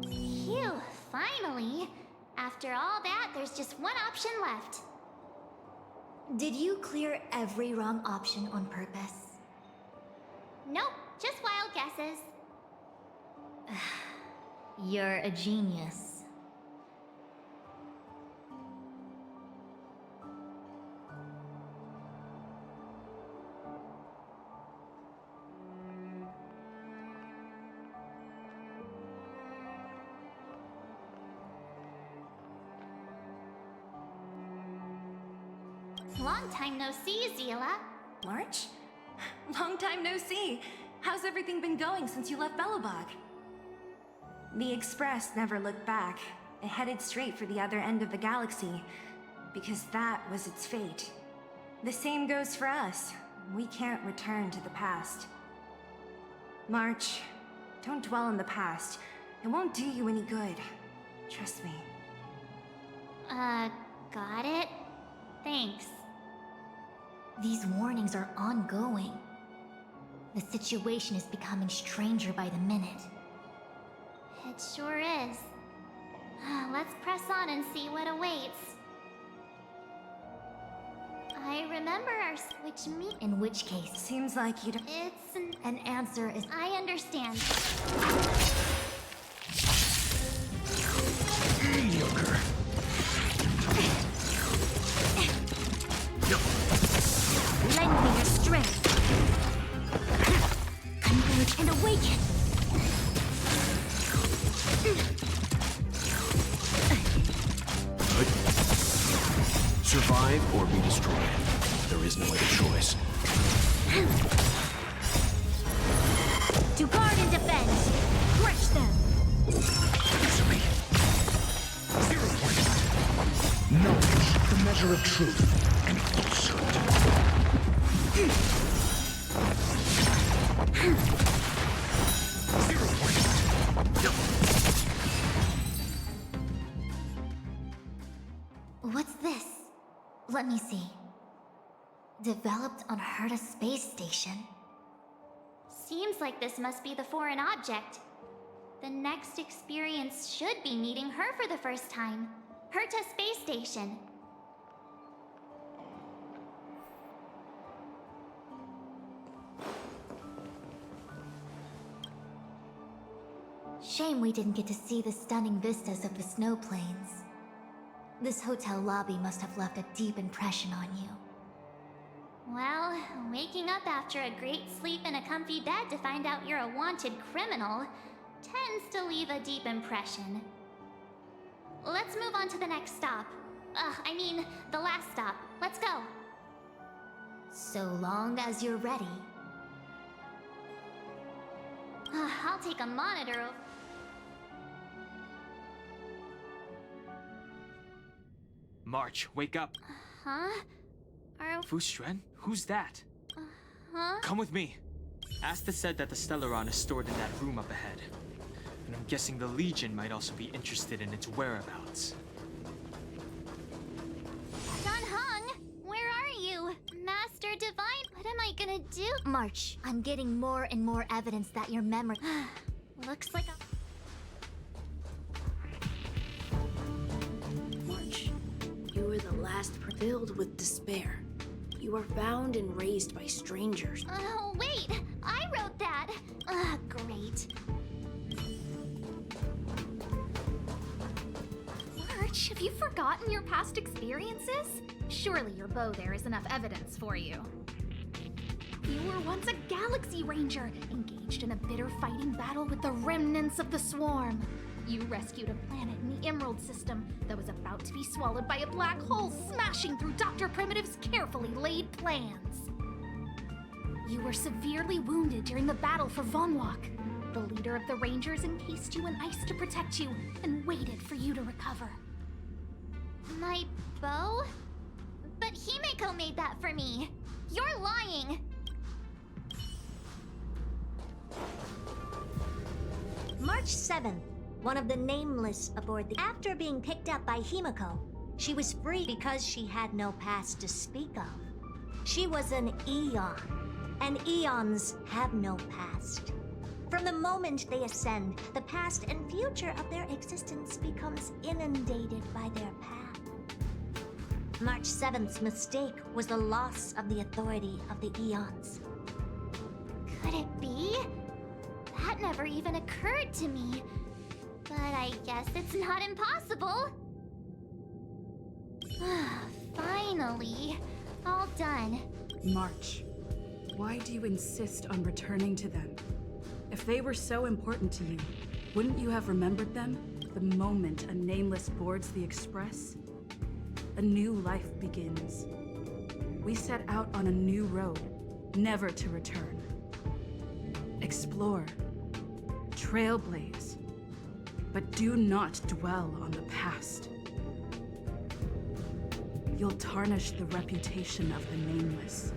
Phew, finally. After all that, there's just one option left. Did you clear every wrong option on purpose? Nope, just wild guesses. You're a genius. Long time no see, Zila. March? Long time no see. How's everything been going since you left Belobog? The Express never looked back. It headed straight for the other end of the galaxy, because that was its fate. The same goes for us. We can't return to the past. March, don't dwell on the past. It won't do you any good. Trust me. Got it? Thanks. These warnings are ongoing. The situation is becoming stranger by the minute. It sure is. Let's press on and see what awaits. I remember our switch meet. In which case, seems like you don't. It's an answer is. I understand. Mediocre. Lend me your strength. Converge and awaken. Survive or be destroyed. There is no other choice. To guard and defend. Crush them. Easily. 0 points. Knowledge, the measure of truth, and falsehood. 0 points. What's this? Let me see. Developed on Herta space station. Seems like this must be the foreign object. The next experience should be meeting her for the first time. Herta space station. Shame we didn't get to see the stunning vistas of the snow plains. This hotel lobby must have left a deep impression on you. Well, waking up after a great sleep in a comfy bed to find out you're a wanted criminal tends to leave a deep impression. Let's move on to the next stop. I mean, the last stop. Let's go. So long as you're ready. I'll take a monitor of... March, wake up. Huh? Fu Xuan? Who's that? Huh? Come with me. Asta said that the Stellaron is stored in that room up ahead. And I'm guessing the Legion might also be interested in its whereabouts. Hung, where are you? Master Divine, what am I gonna do? March, I'm getting more and more evidence that your memory... Looks like a... March, you were the last filled with despair. You were found and raised by strangers. Oh, wait! I wrote that! Great. March, have you forgotten your past experiences? Surely your bow there is enough evidence for you. You were once a Galaxy Ranger, engaged in a bitter fighting battle with the remnants of the Swarm. You rescued a planet in the Emerald System that was about to be swallowed by a black hole, smashing through Dr. Primitive's carefully laid plans. You were severely wounded during the battle for Vonwalk. The leader of the Rangers encased you in ice to protect you and waited for you to recover. My bow? But Himeko made that for me. You're lying. March 7th, one of the nameless aboard the... After being picked up by Himeko, she was free because she had no past to speak of. She was an Eon, and Eons have no past. From the moment they ascend, the past and future of their existence becomes inundated by their path. March 7th's mistake was the loss of the authority of the Eons. Could it be? That never even occurred to me. But I guess it's not impossible. Finally. All done. March, why do you insist on returning to them? If they were so important to you, wouldn't you have remembered them the moment a nameless boards the Express? A new life begins. We set out on a new road, never to return. Explore, trailblaze, but do not dwell on the past. You'll tarnish the reputation of the nameless.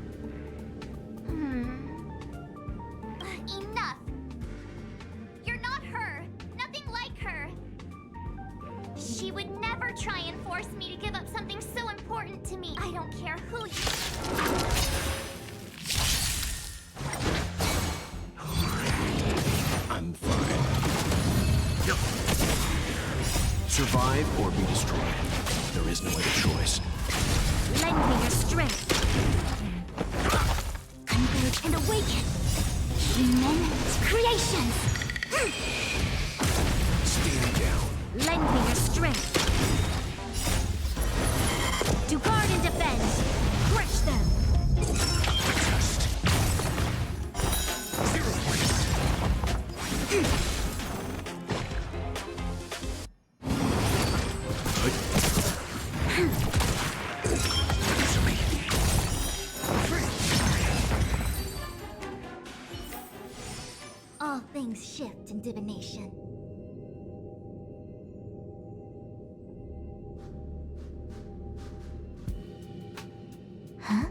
Enough! You're not her! Nothing like her! She would never try and force me to give up something so important to me. I don't care who you... I'm fine. Yep. Survive or be destroyed. There is no other choice. Lend me your strength. Converge and awaken. Human creations. Stand down. Lend me your strength. To guard and defend. Crush them. All things shift in divination. Huh?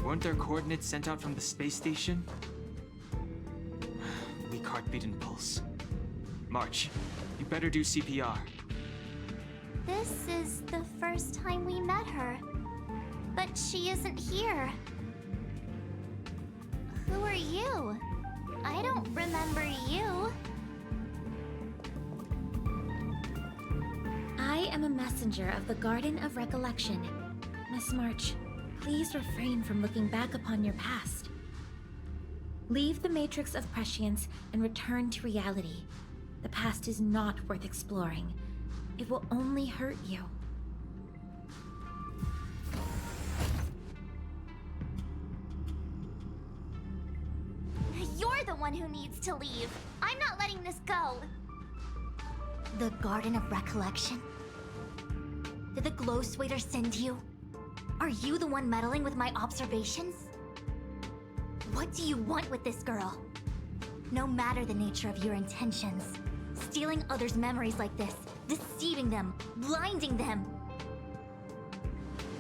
Weren't there coordinates sent out from the space station? Weak heartbeat and pulse. March, you better do CPR. This is the first time we met her. But she isn't here. Who are you? I don't remember you. I am a messenger of the Garden of Recollection. Miss March, please refrain from looking back upon your past. Leave the matrix of prescience and return to reality. The past is not worth exploring. It will only hurt you. You're the one who needs to leave. I'm not letting this go. The Garden of Recollection? Did the Glow Swader send you? Are you the one meddling with my observations? What do you want with this girl? No matter the nature of your intentions, stealing others' memories like this, deceiving them, blinding them.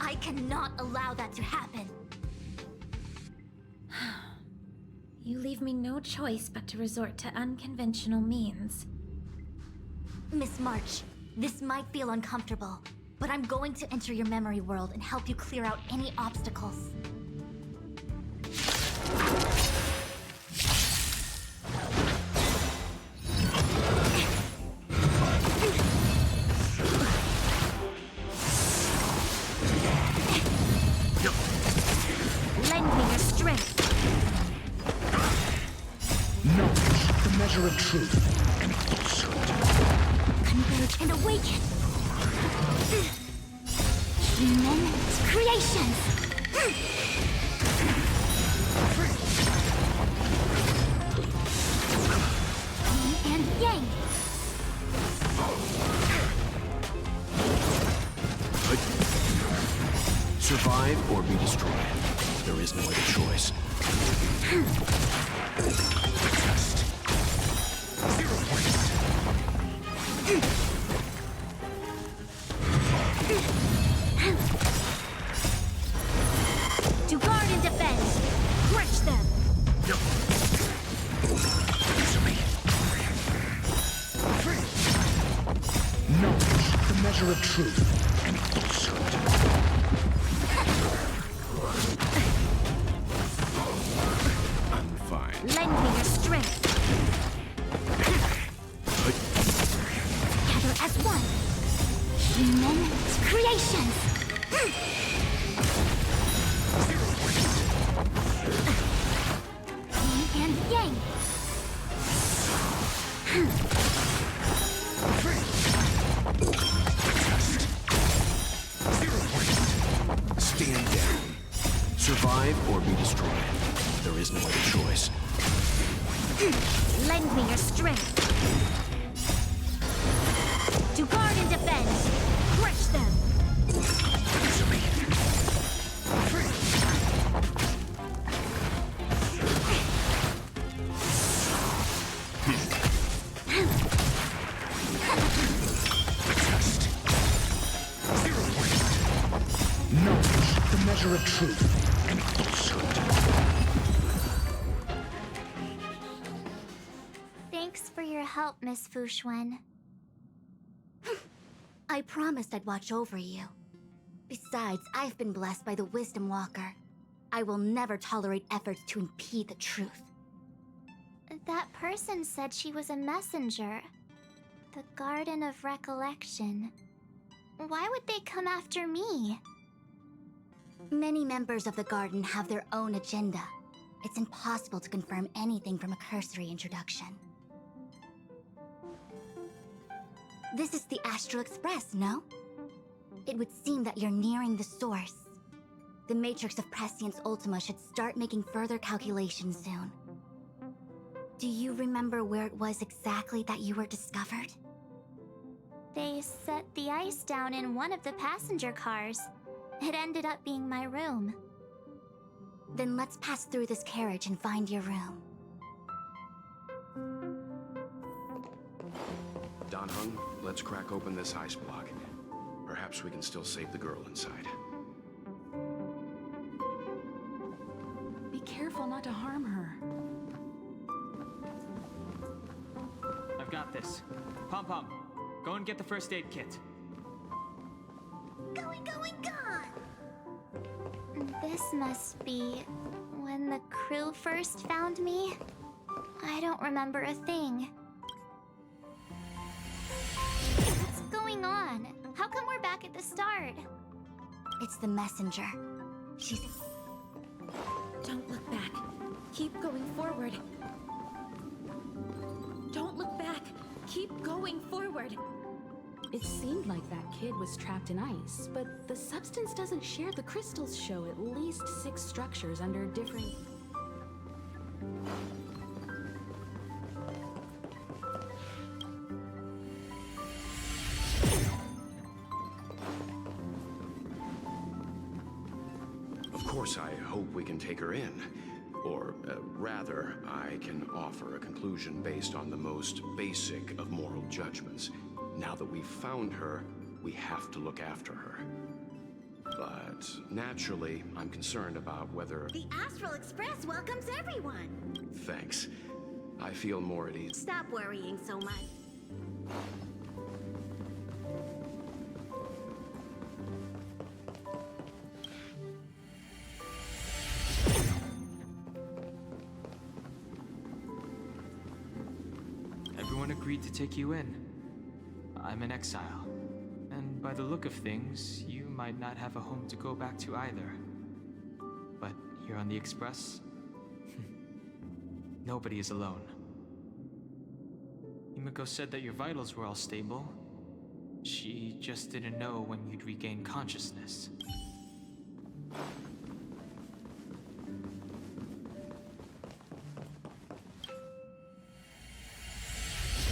I cannot allow that to happen. You leave me no choice but to resort to unconventional means. Miss March, this might feel uncomfortable, but I'm going to enter your memory world and help you clear out any obstacles. Lend me your strength. Knowledge, the measure of truth and falsehood. Converge and awaken. Human creations. Yin and yang. Survive or be destroyed. There is no other choice. To guard and defend. Crush them. Knowledge, the measure of truth and falsehood. I'm fine. Lend me your strength. Together as one. Human creations. Yin and yang. Survive or be destroyed. There is no other choice. Lend me your strength. To guard and defend. Crush them. Test. Zero waste. Knowledge, the measure of truth and falsehood. Thanks for your help, Miss Fushuen. I promised I'd watch over you. Besides, I've been blessed by the Wisdom Walker. I will never tolerate efforts to impede the truth. That person said she was a messenger. The Garden of Recollection. Why would they come after me? Many members of the Garden have their own agenda. It's impossible to confirm anything from a cursory introduction. This is the Astral Express, no? It would seem that you're nearing the source. The Matrix of Prescience Ultima should start making further calculations soon. Do you remember where it was exactly that you were discovered? They set the ice down in one of the passenger cars. It ended up being my room. Then let's pass through this carriage and find your room. Don Hung, let's crack open this ice block. Perhaps we can still save the girl inside. Be careful not to harm her. I've got this. Pom-Pom, go and get the first aid kit. Going, gone! This must be when the crew first found me. I don't remember a thing. What's going on? How come we're back at the start? It's the messenger. She's... Don't look back. Keep going forward. Don't look back. Keep going forward. It seemed like that kid was trapped in ice, but the substance doesn't share. The crystals show at least 6 structures under different... Of course, I hope we can take her in. Or, rather, I can offer a conclusion based on the most basic of moral judgments. Now that we've found her, we have to look after her. But naturally, I'm concerned about whether... The Astral Express welcomes everyone! Thanks. I feel more at ease. Stop worrying so much. Everyone agreed to take you in. I'm in exile. And by the look of things, you might not have a home to go back to either. But here on the Express, nobody is alone. Himiko said that your vitals were all stable. She just didn't know when you'd regain consciousness.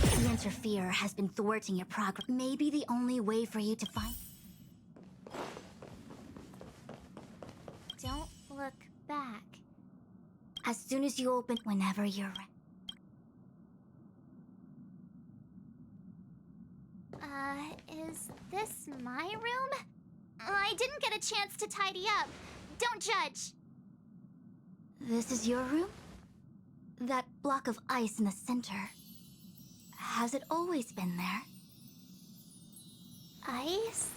The Interferer has been thwarting your progress. Maybe the only way for you to find... Don't look back. As soon as you open, whenever you're ready. Is this my room? I didn't get a chance to tidy up. Don't judge. This is your room? That block of ice in the center. Has it always been there? Ice?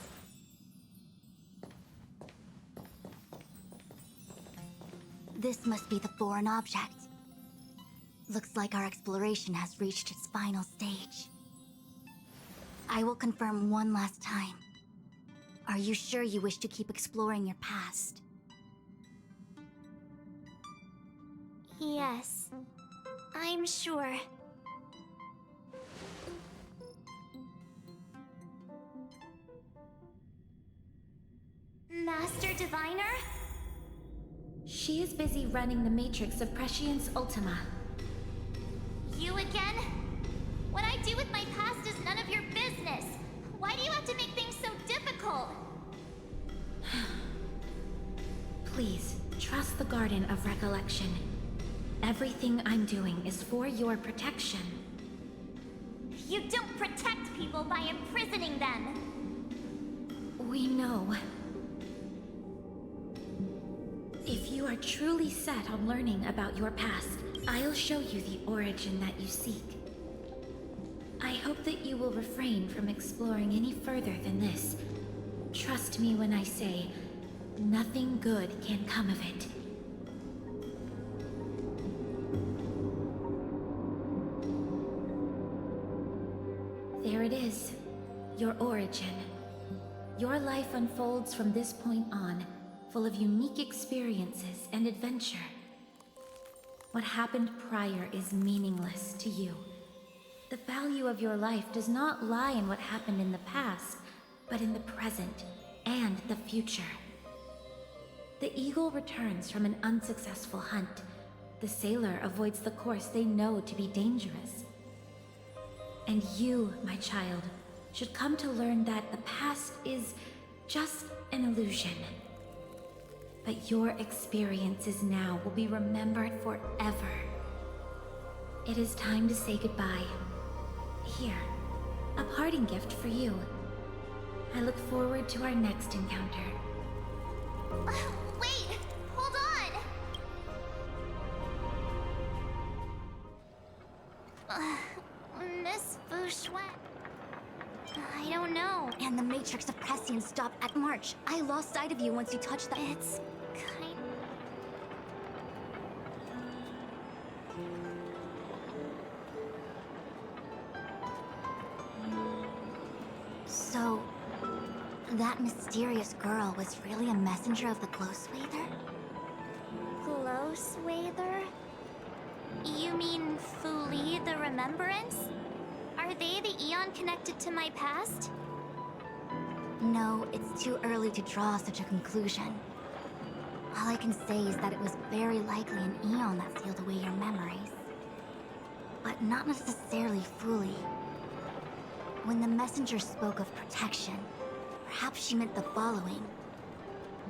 This must be the foreign object. Looks like our exploration has reached its final stage. I will confirm one last time. Are you sure you wish to keep exploring your past? Yes, I'm sure. Master Diviner? She is busy running the Matrix of Prescience Ultima. You again? What I do with my past is none of your business. Why do you have to make things so difficult? Please, trust the Garden of Recollection. Everything I'm doing is for your protection. You don't protect people by imprisoning them. We know. If you are truly set on learning about your past, I'll show you the origin that you seek. I hope that you will refrain from exploring any further than this. Trust me when I say, nothing good can come of it. There it is, your origin. Your life unfolds from this point on, full of unique experiences and adventure. What happened prior is meaningless to you. The value of your life does not lie in what happened in the past, but in the present and the future. The eagle returns from an unsuccessful hunt. The sailor avoids the course they know to be dangerous. And you, my child, should come to learn that the past is just an illusion. But your experiences now will be remembered forever. It is time to say goodbye. Here, a parting gift for you. I look forward to our next encounter. Wait! Hold on! Miss Bourgeois... I don't know. And the Matrix of Prescience stopped at March. I lost sight of you once you touched the... It's kind... So... that mysterious girl was really a messenger of the Glow Swather? Glow Swather? You mean Fuli the Remembrance? Are they the Eon connected to my past? No, it's too early to draw such a conclusion. All I can say is that it was very likely an Eon that sealed away your memories. But not necessarily Fuli. When the messenger spoke of protection, perhaps she meant the following.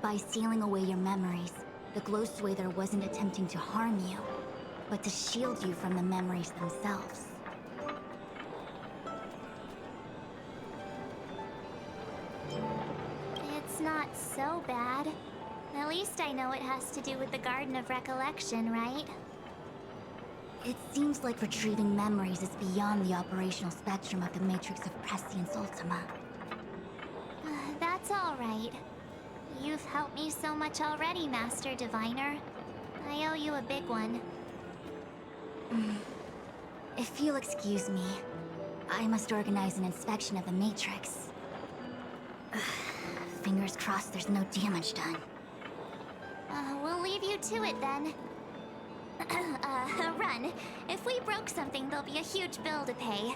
By sealing away your memories, the Glow Swather wasn't attempting to harm you, but to shield you from the memories themselves. It's not so bad. At least I know it has to do with the Garden of Recollection, right? It seems like retrieving memories is beyond the operational spectrum of the Matrix of Prescience Ultima. That's all right. You've helped me so much already, Master Diviner. I owe you a big one. If you'll excuse me, I must organize an inspection of the Matrix. Fingers crossed there's no damage done. We'll leave you to it then. Run. If we broke something, there'll be a huge bill to pay.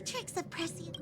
matrix of prescient.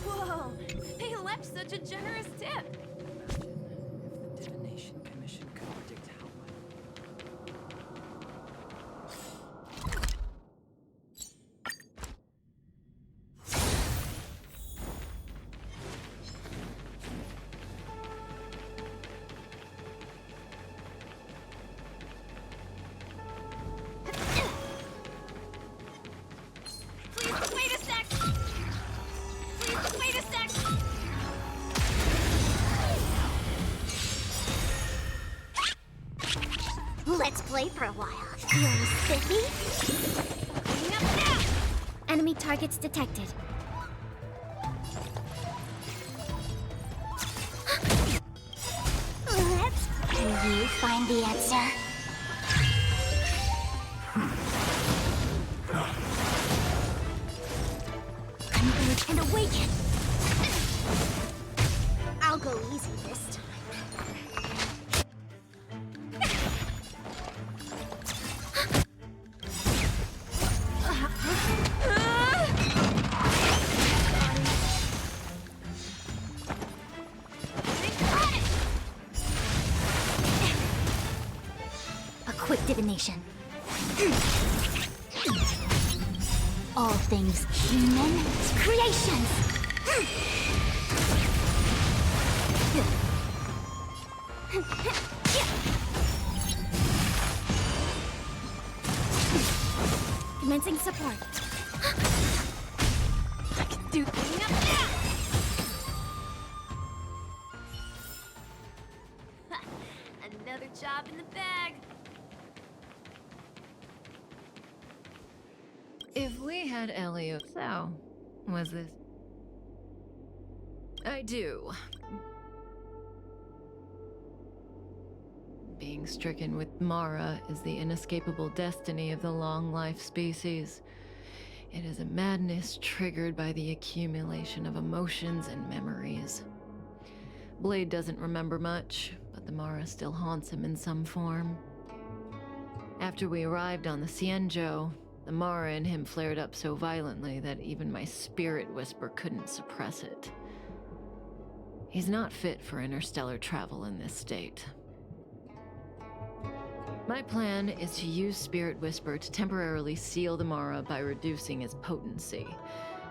Whoa! They left such a generous tip! If the Divination Commission could predict how much. Please, wait a sec! Please, wait a sec! Let's play for a while. Feeling spiffy? Enemy targets detected. Let's. Can you find the answer? Converge and awaken. I'll go easy this time. A quick divination. All things human creations. Commencing support. I can do Another job in the bag. If we had Elliot, so was this? I do. Being stricken with Mara is the inescapable destiny of the long-life species. It is a madness triggered by the accumulation of emotions and memories. Blade doesn't remember much, but the Mara still haunts him in some form. After we arrived on the Cienjo, the Mara in him flared up so violently that even my spirit whisper couldn't suppress it. He's not fit for interstellar travel in this state. My plan is to use Spirit Whisper to temporarily seal the Mara by reducing his potency.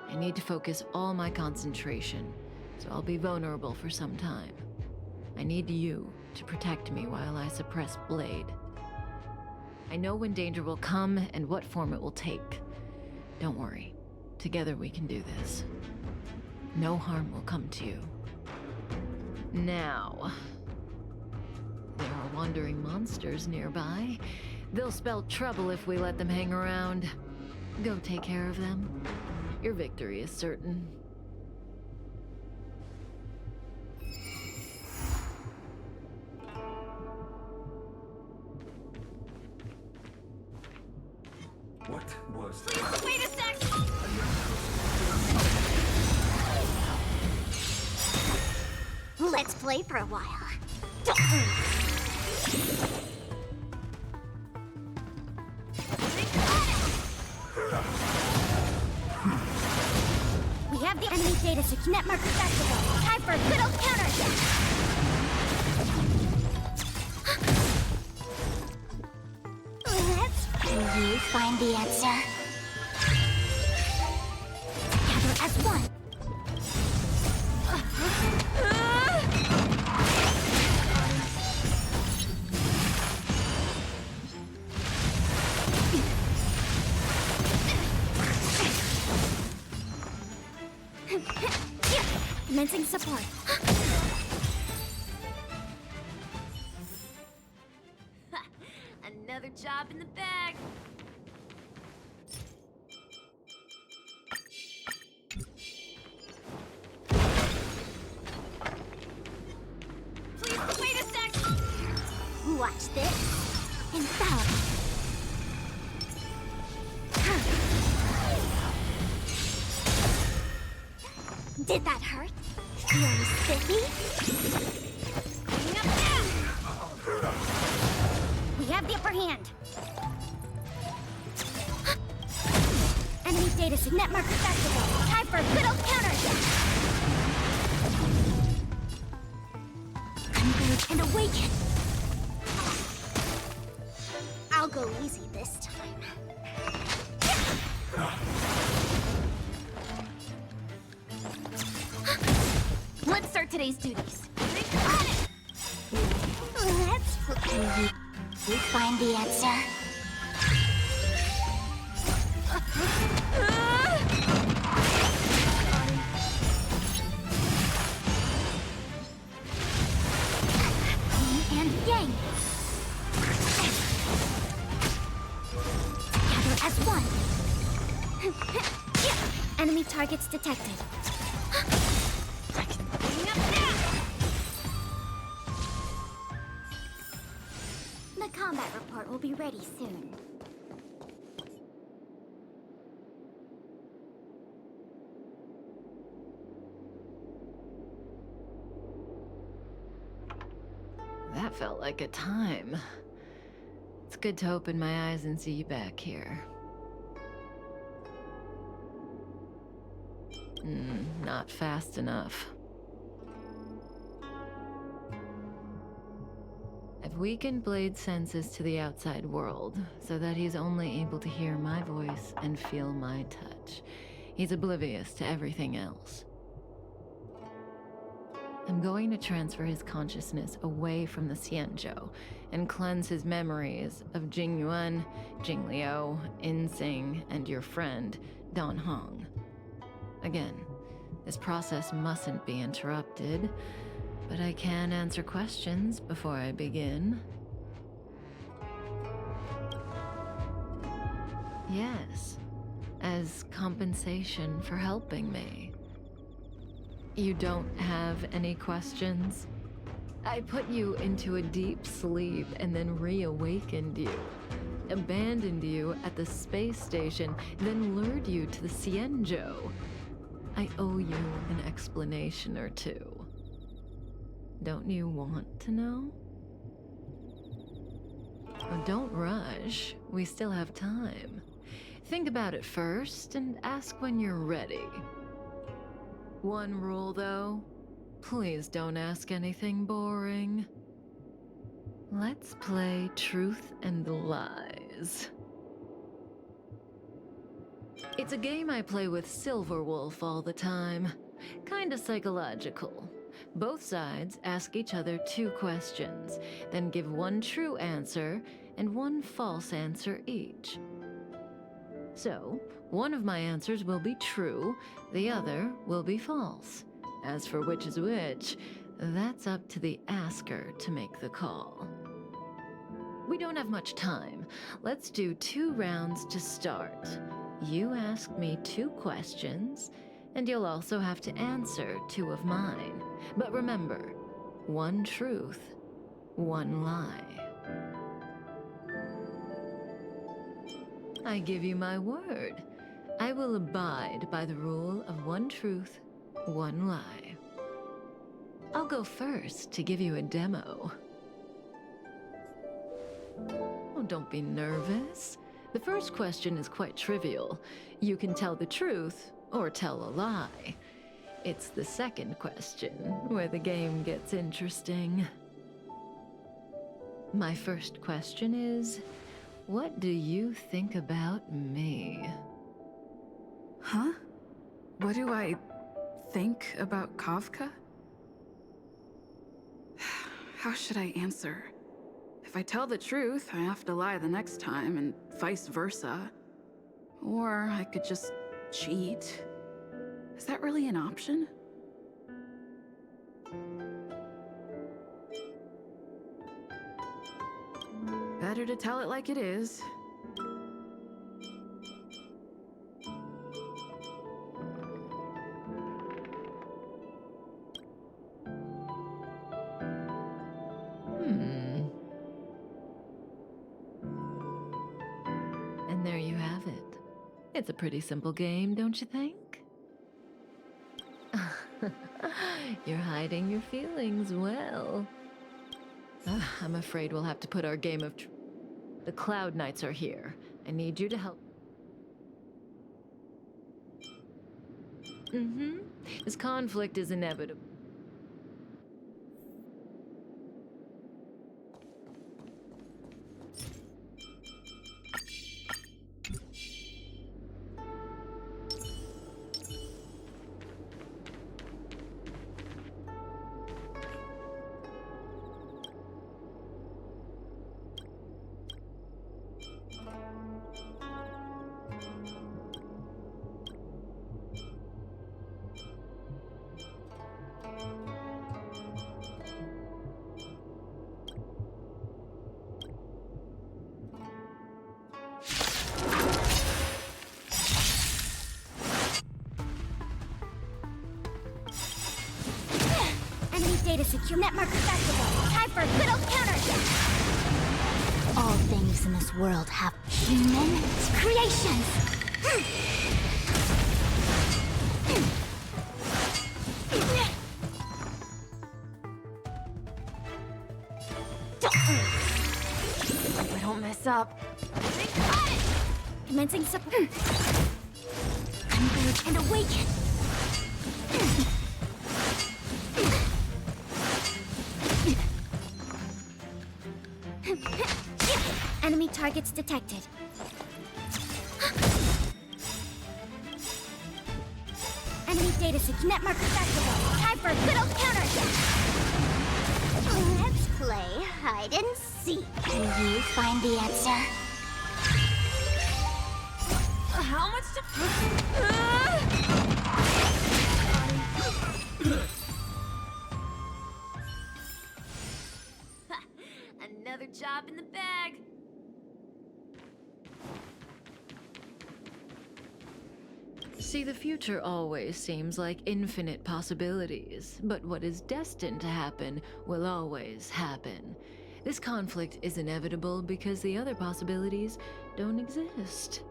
I need to focus all my concentration, so I'll be vulnerable for some time. I need you to protect me while I suppress Blade. I know when danger will come and what form it will take. Don't worry. Together we can do this. No harm will come to you. Now, there are wandering monsters nearby. They'll spell trouble if we let them hang around. Go take care of them. Your victory is certain. What was that? Wait a sec! Let's play for a while. We have the enemy data to network accessible. Time for a good old counter. Can you find the answer? Together as one. Commencing support. Another job in the bag. Please wait a sec. Watch this. Infallible. Did that hurt? Feeling spiffy? Coming up now! We have the upper hand. Enemy data signet mark accessible. Time for a good old counter. Converge and awaken. I'll go easy this time. Let's start today's duties. Let's find the answer. Yin and yang. Together as one. Enemy targets detected. The combat report will be ready soon. That felt like a time. It's good to open my eyes and see you back here. Not fast enough. I've weakened Blade's senses to the outside world, so that he's only able to hear my voice and feel my touch. He's oblivious to everything else. I'm going to transfer his consciousness away from the Cienjo and cleanse his memories of Jing Yuan, Jing Liu, Insing, and your friend, Dan Hong. Again, this process mustn't be interrupted, but I can answer questions before I begin. Yes, as compensation for helping me. You don't have any questions? I put you into a deep sleep and then reawakened you. Abandoned you at the space station, then lured you to the Cienjo. I owe you an explanation or two. Don't you want to know? Oh, don't rush. We still have time. Think about it first and ask when you're ready. One rule, though. Please don't ask anything boring. Let's play Truth and Lies. It's a game I play with Silverwolf all the time. Kinda psychological. Both sides ask each other 2 questions, then give 1 true answer and 1 false answer each. So, one of my answers will be true, the other will be false. As for which is which, that's up to the asker to make the call. We don't have much time. Let's do 2 rounds to start. You ask me 2 questions, and you'll also have to answer 2 of mine. But remember, 1 truth, 1 lie. I give you my word. I will abide by the rule of 1 truth, 1 lie. I'll go first to give you a demo. Oh, don't be nervous. The first question is quite trivial. You can tell the truth or tell a lie. It's the second question where the game gets interesting. My first question is, what do you think about me? Huh? What do I think about Kafka? How should I answer? If I tell the truth, I have to lie the next time, and vice versa. Or I could just cheat. Is that really an option? Better to tell it like it is. And there you have it. It's a pretty simple game, don't you think? You're hiding your feelings well. I'm afraid we'll have to put our game of the Cloud Knights are here. I need you to help. This conflict is inevitable. Enemy data secure. Netmark accessible. Time for a good old counter. All things in this world have human creations. I don't mess up. Commencing support. Converge and awaken. Enemy targets detected. Enemy data secure. Netmark accessible. Time for a good old counter. Let's play hide and seek. Can you find the answer? How much to... Another job in the bag. See, the future always seems like infinite possibilities, but what is destined to happen will always happen. This conflict is inevitable because the other possibilities don't exist.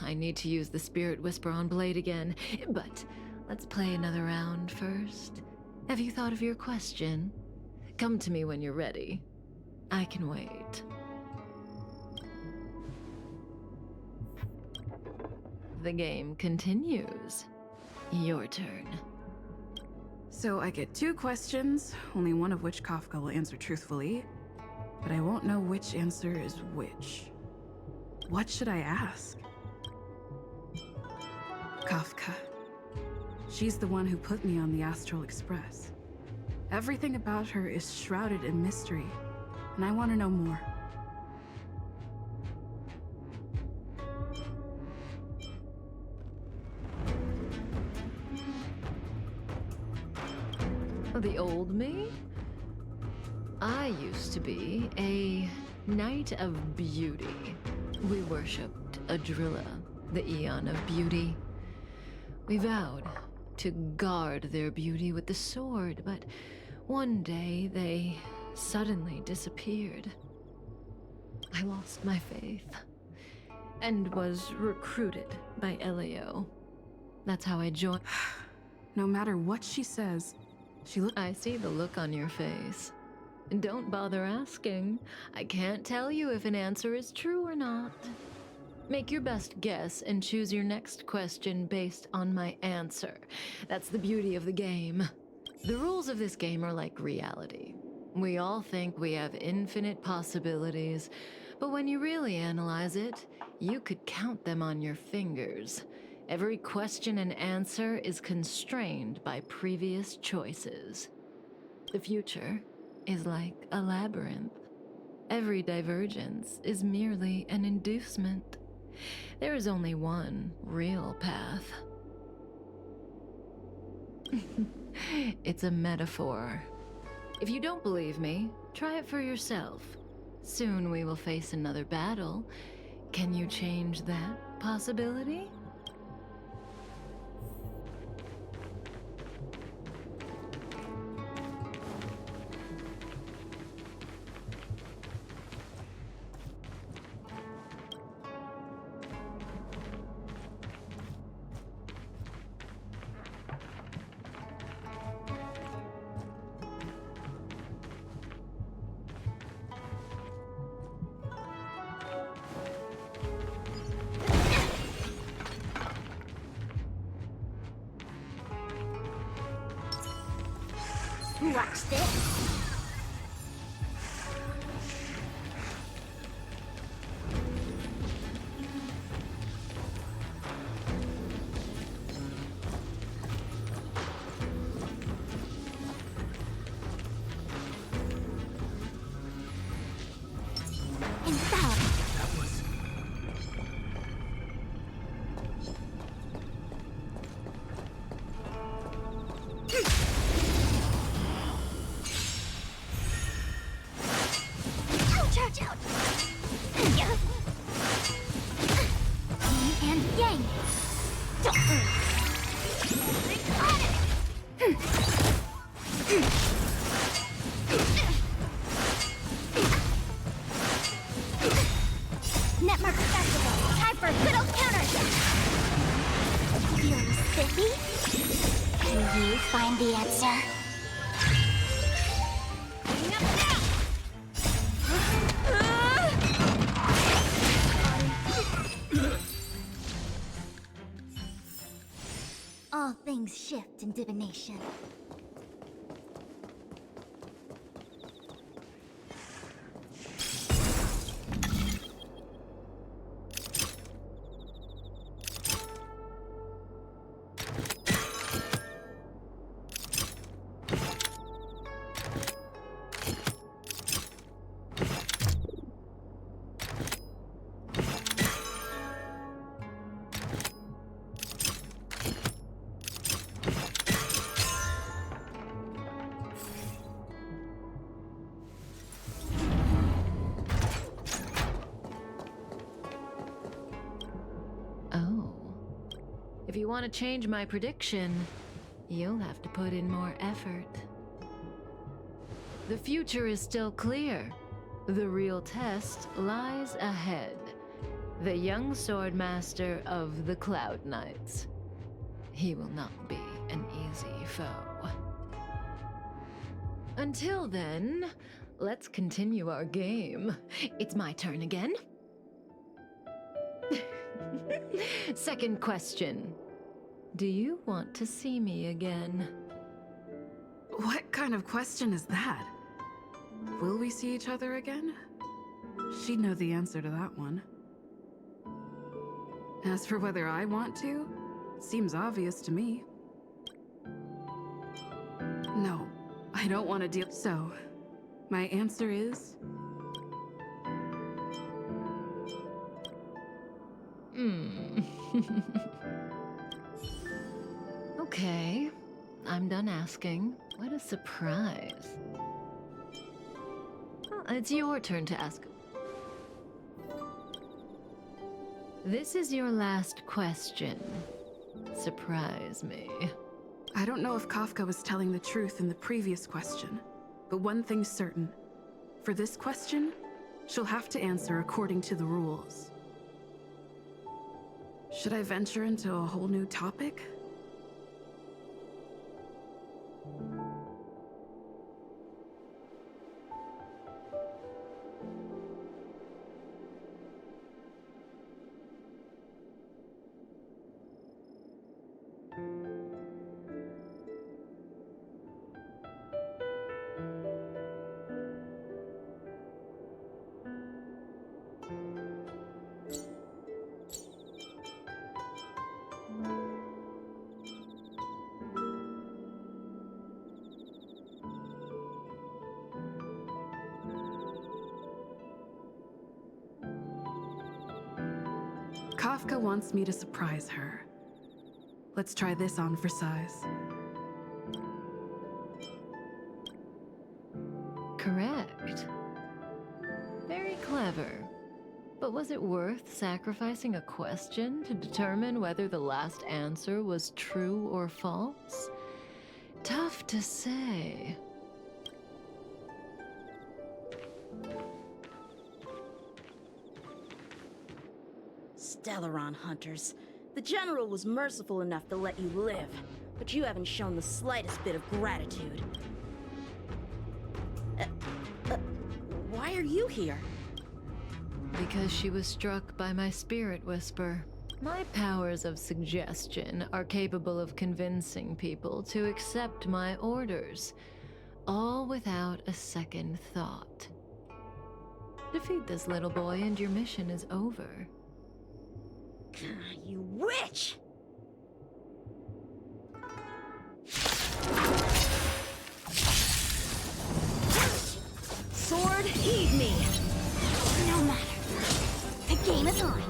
I need to use the Spirit Whisper on Blade again, but let's play another round first. Have you thought of your question? Come to me when you're ready. I can wait. The game continues. Your turn. So I get 2 questions, only one of which Kafka will answer truthfully, but I won't know which answer is which. What should I ask? Kafka. She's the one who put me on the Astral Express. Everything about her is shrouded in mystery, and I want to know more. The old me? I used to be a Knight of Beauty. We worshipped Adrilla, the Eon of Beauty. We vowed to guard their beauty with the sword, but one day they suddenly disappeared. I lost my faith and was recruited by Elio. That's how I joined. No matter what she says, I see the look on your face. Don't bother asking. I can't tell you if an answer is true or not. Make your best guess and choose your next question based on my answer. That's the beauty of the game. The rules of this game are like reality. We all think we have infinite possibilities, but when you really analyze it, you could count them on your fingers. Every question and answer is constrained by previous choices. The future is like a labyrinth. Every divergence is merely an inducement. There is only one real path. It's a metaphor. If you don't believe me, try it for yourself. Soon we will face another battle. Can you change that possibility? Watch this. Netmark Festival. Time for a good old counter. Feeling spiffy? Can you find the answer? All things shift in divination. If you want to change my prediction, you'll have to put in more effort. The future is still clear. The real test lies ahead. The young swordmaster of the Cloud Knights. He will not be an easy foe. Until then, let's continue our game. It's my turn again. Second question. Do you want to see me again? What kind of question is that? Will we see each other again? She'd know the answer to that one. As for whether I want to, seems obvious to me. No, I don't want to deal. So, my answer is... Okay, I'm done asking. What a surprise. Well, it's your turn to ask. This is your last question. Surprise me. I don't know if Kafka was telling the truth in the previous question, but one thing's certain. For this question, she'll have to answer according to the rules. Should I venture into a whole new topic? Kafka wants me to surprise her. Let's try this on for size. Correct. Very clever. But was it worth sacrificing a question to determine whether the last answer was true or false? Tough to say. Stellaron hunters. The General was merciful enough to let you live, but you haven't shown the slightest bit of gratitude. Why are you here? Because she was struck by my spirit whisper. My powers of suggestion are capable of convincing people to accept my orders, all without a second thought. Defeat this little boy and your mission is over. You witch! Sword, heed me! No matter. The game is on.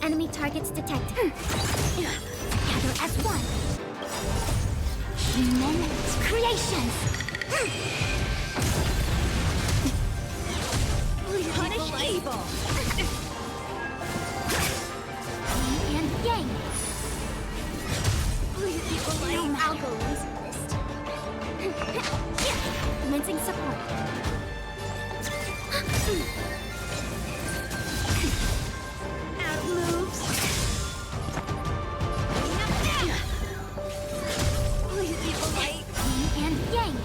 Enemy targets detected. Together as one. Human creations. Punish evil! Yin and yang. No matter. I'll go resist. Commencing support. Out of moves! Evil light! Yin and yang.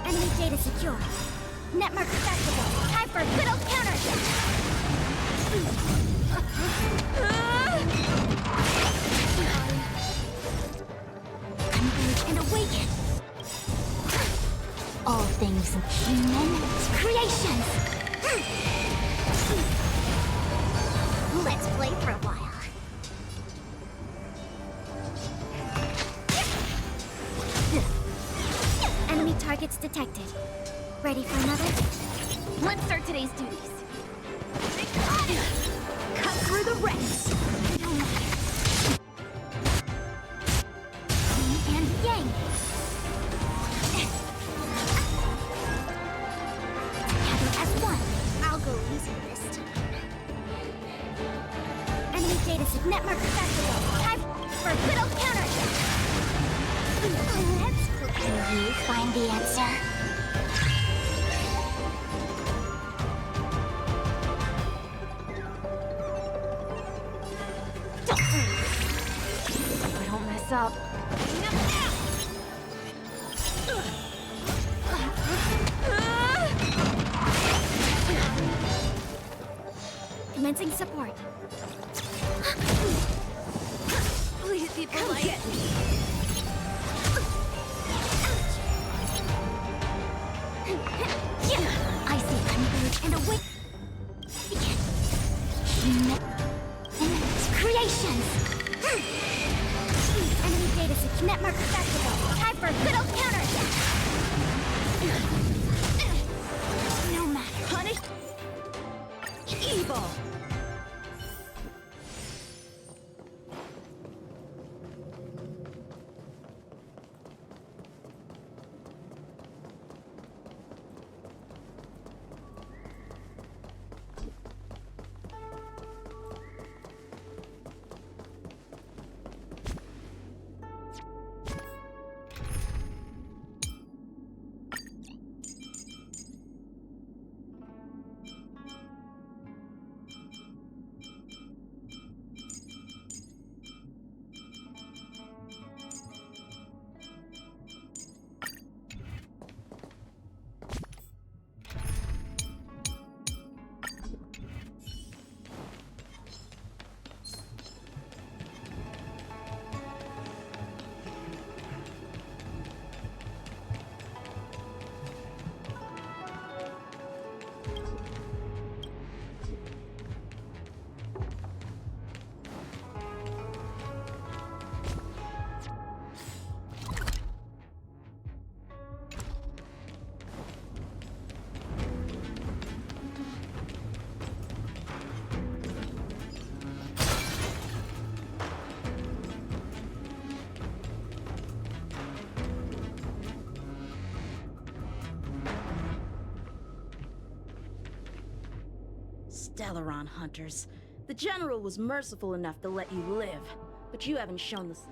Enemy data secure. Network accessible. Time for good old counter. Converge and awaken. All things human creations. Let's play for a while. Enemy targets detected. Ready for another? Let's start today's duties. Cut through the ranks! Yin and yang. Together as one. I'll go easy this time. Enemy data network accessible. Time for good old counter. Let's play. Can you find the answer? What's up? Commencing support. Please, people, come get me. I see unburied and awake. Creations. Enemy data set network accessible. Time for a good old counterattack. No matter. Punish evil. Stellaron hunters. The General was merciful enough to let you live, but you haven't shown this.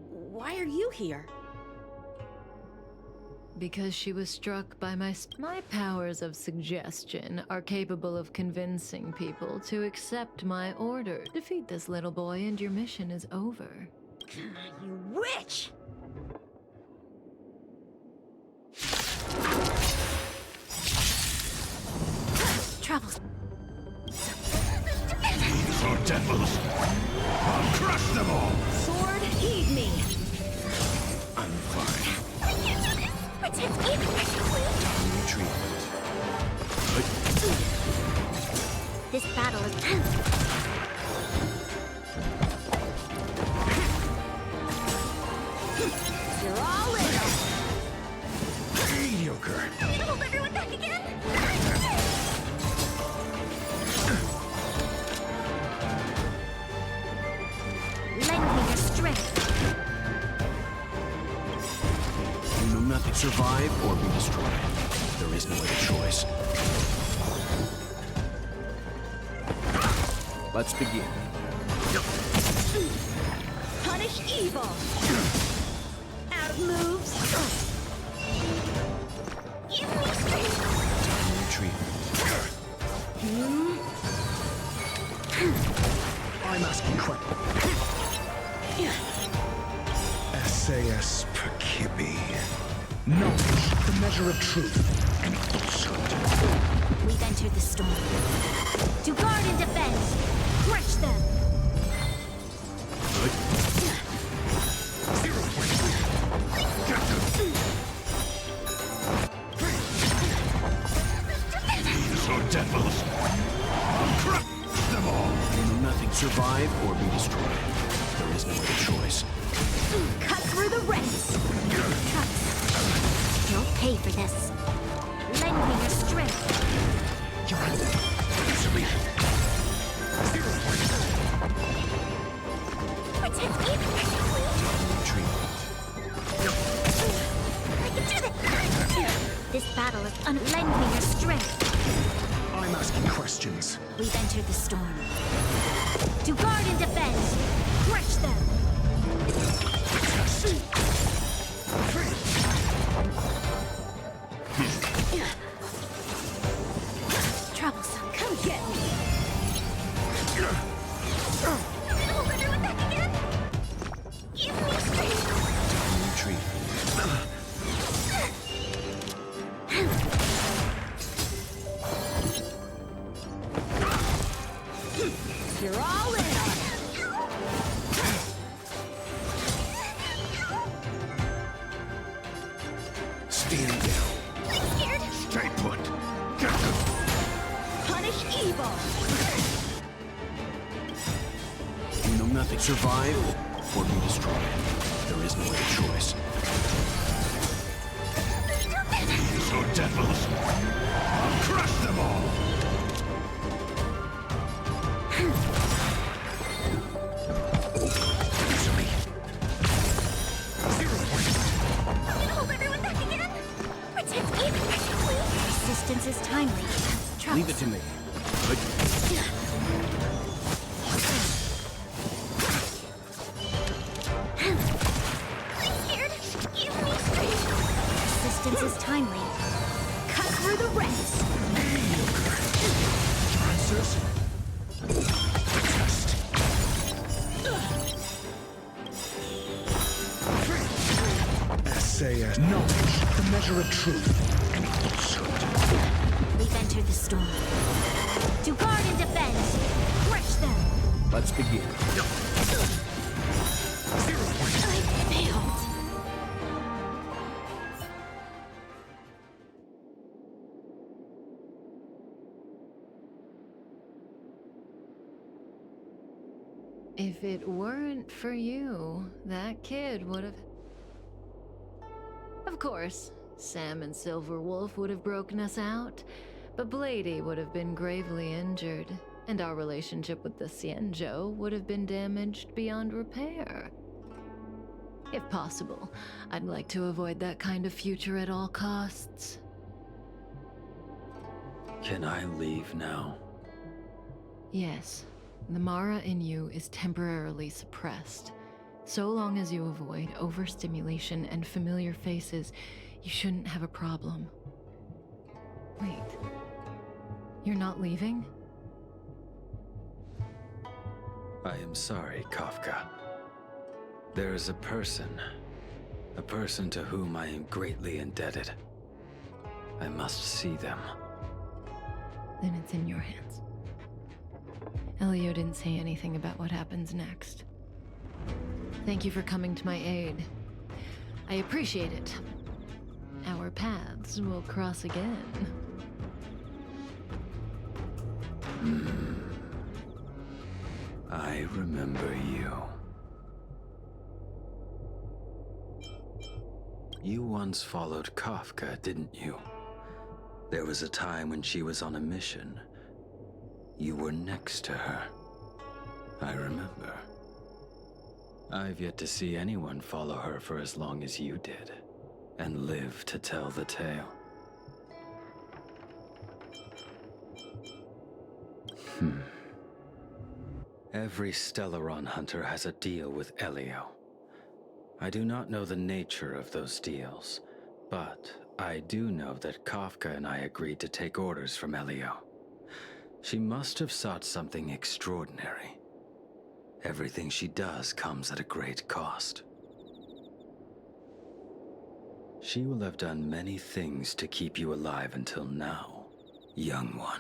Why are you here? Because she was struck by my powers of suggestion are capable of convincing people to accept my order. Defeat this little boy and your mission is over. You witch! Troubles. These are devils! I'll crush them all! Sword, heed me! I'm fine. I can't do this! Protect me, please! Treatment. This battle is... You're all in! Mediocre. I'm gonna hold everyone back again! Lend me your strength. You know nothing. Survive or be destroyed. There is no other choice. Let's begin. Punish evil! Out of moves! Give me strength! Treatment. I'm asking questions. SAS Perkibi. Knowledge, the measure of truth, and falsehood. We've entered the storm. To guard and defend! Crush them! Zero point. Get them! These are devils! I'll crush them all! You know nothing. Survive or be destroyed. There is no other choice. Cut through the ranks! You'll pay for this. Lend me your strength. You're easily. 0 point. Protect me, please. Treatment. I can do this! This battle is lend me your strength. I'm asking questions. We've entered the storm. To guard and defend! Crush them! Troublesome. Come get me! I'm gonna hold everyone nothing. Survive or be destroyed. There is no other choice. These are devils. I'll crush them all. Easily. Hold everyone back again! Protect me, please! Assistance is timely. Trust. Leave it to me. I'm scared. Give me strength. Assistance is timely. Cut through the ranks. Answers? Test. Essay as knowledge, the measure of truth, and falsehood. We've entered the storm. To guard and defend. Crush them. Let's begin. I failed. If it weren't for you, that kid would have... Of course, Sam and Silverwolf would have broken us out, but Blady would have been gravely injured, and our relationship with the Xianzhou would have been damaged beyond repair. If possible, I'd like to avoid that kind of future at all costs. Can I leave now? Yes, the Mara in you is temporarily suppressed. So long as you avoid overstimulation and familiar faces, you shouldn't have a problem. Wait. You're not leaving? I am sorry, Kafka. There is a person to whom I am greatly indebted. I must see them. Then it's in your hands. Elio didn't say anything about what happens next. Thank you for coming to my aid. I appreciate it. Our paths will cross again. I remember you. You once followed Kafka, didn't you? There was a time when she was on a mission. You were next to her. I remember. I've yet to see anyone follow her for as long as you did, and live to tell the tale. Every Stellaron hunter has a deal with Elio. I do not know the nature of those deals, but I do know that Kafka and I agreed to take orders from Elio. She must have sought something extraordinary. Everything she does comes at a great cost. She will have done many things to keep you alive until now, young one.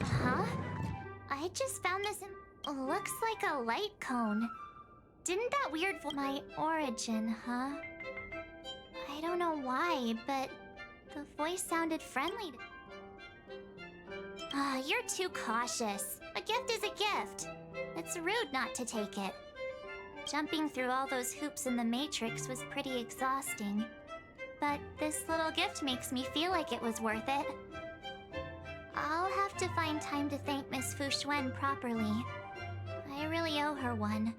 Huh? I just found this in... Looks like a light cone. Didn't that weird my origin, huh? I don't know why, but the voice sounded friendly. You're too cautious. A gift is a gift. It's rude not to take it. Jumping through all those hoops in the Matrix was pretty exhausting. But this little gift makes me feel like it was worth it. I'll have to find time to thank Miss Fu Xuan properly. I really owe her one.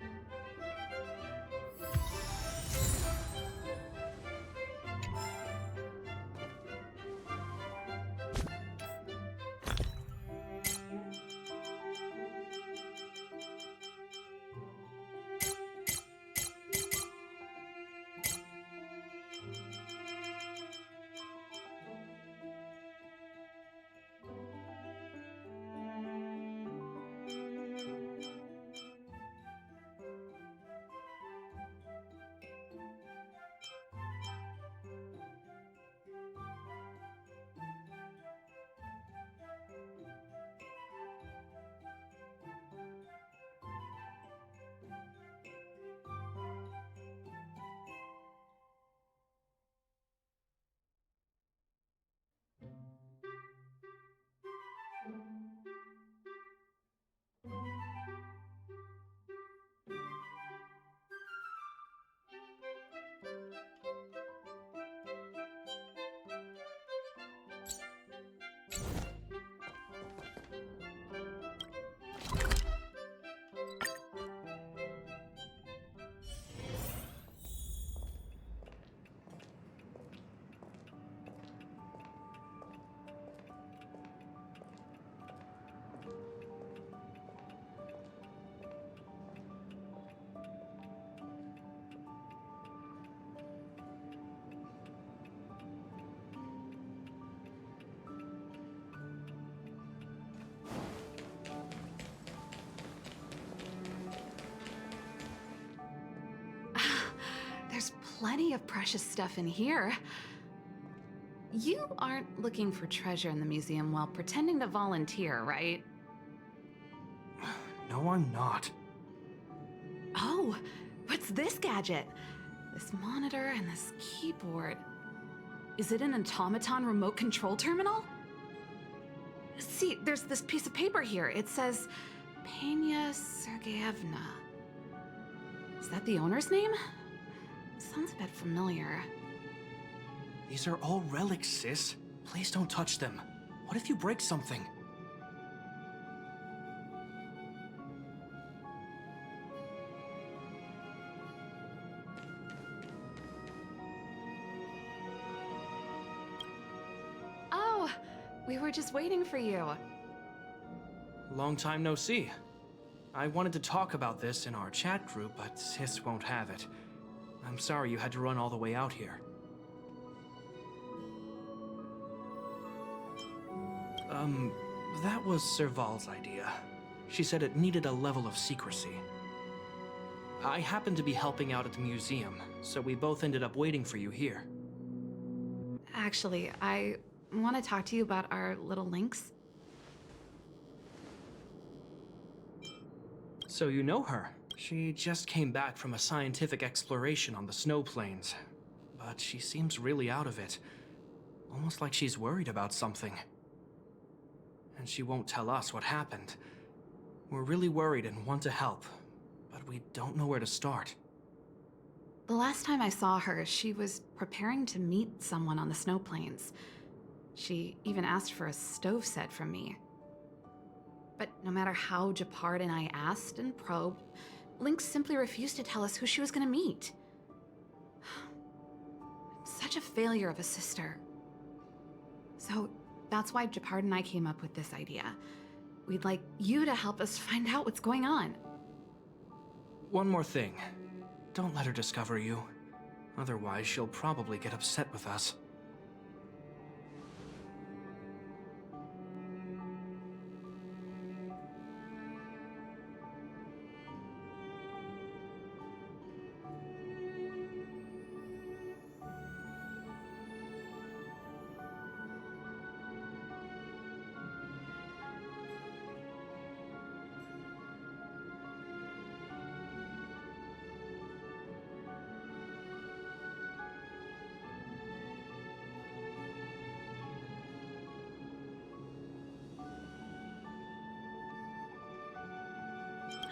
There's plenty of precious stuff in here. You aren't looking for treasure in the museum while pretending to volunteer, right? No, I'm not. Oh, what's this gadget? This monitor and this keyboard. Is it an automaton remote control terminal? See, there's this piece of paper here. It says, Pena Sergeyevna. Is that the owner's name? Sounds a bit familiar. These are all relics, sis. Please don't touch them. What if you break something? Oh, we were just waiting for you. Long time no see. I wanted to talk about this in our chat group, but sis won't have it. I'm sorry you had to run all the way out here. That was Serval's idea. She said it needed a level of secrecy. I happened to be helping out at the museum, so we both ended up waiting for you here. Actually, I want to talk to you about our little links. So you know her. She just came back from a scientific exploration on the snow plains. But she seems really out of it. Almost like she's worried about something. And she won't tell us what happened. We're really worried and want to help, but we don't know where to start. The last time I saw her, she was preparing to meet someone on the snow plains. She even asked for a stove set from me. But no matter how Japard and I asked and probed, Lynx simply refused to tell us who she was going to meet. Such a failure of a sister. So that's why Japard and I came up with this idea. We'd like you to help us find out what's going on. One more thing. don't let her discover you. Otherwise, she'll probably get upset with us.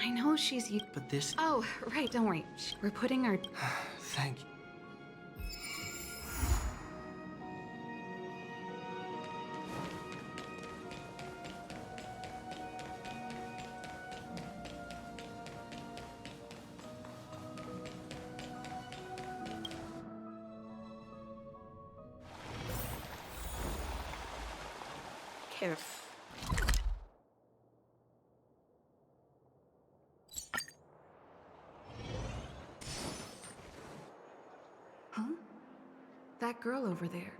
I know she's But this... Oh, right, don't worry. We're putting our... Thank you. Careful. Huh? That girl over there.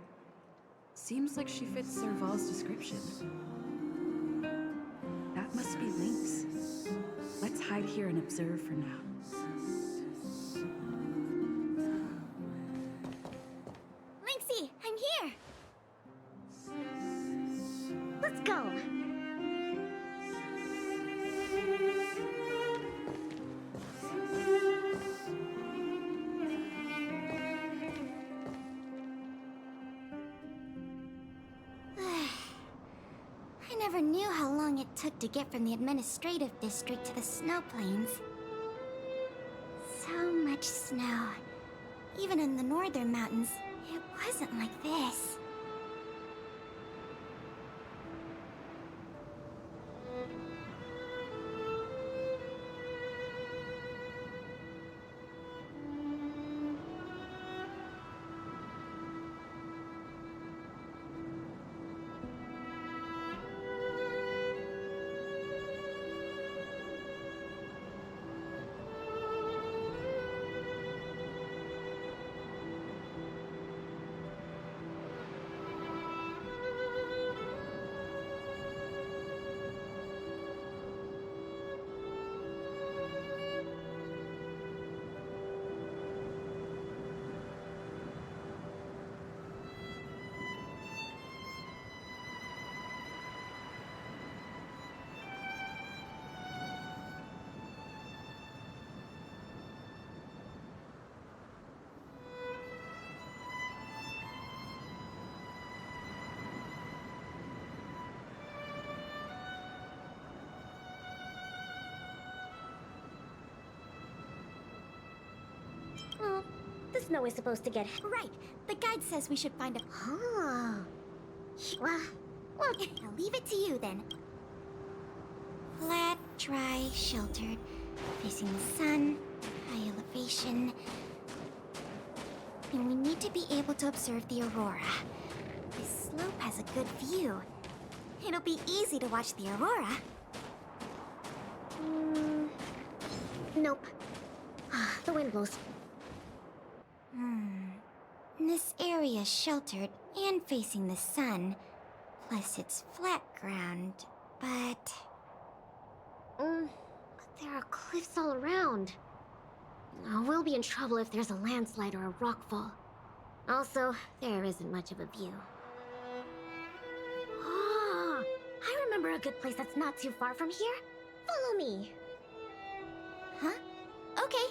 Seems like she fits Serval's description. That must be Lynx. Let's hide here and observe for now. Lynxie, I'm here! Let's go! I never knew how long it took to get from the administrative district to the snow plains. So much snow. Even in the northern mountains, it wasn't like this. Oh, the snow is supposed to get... Right. The guide says we should find a... Oh. Well, I'll leave it to you then. Flat, dry, sheltered, facing the sun, high elevation. And we need to be able to observe the aurora. This slope has a good view. It'll be easy to watch the aurora. Nope. The wind blows. This area's sheltered and facing the sun. Plus it's flat ground, but there are cliffs all around. We'll be in trouble if there's a landslide or a rockfall. Also, there isn't much of a view. Oh, I remember a good place that's not too far from here. Follow me. Huh? Okay.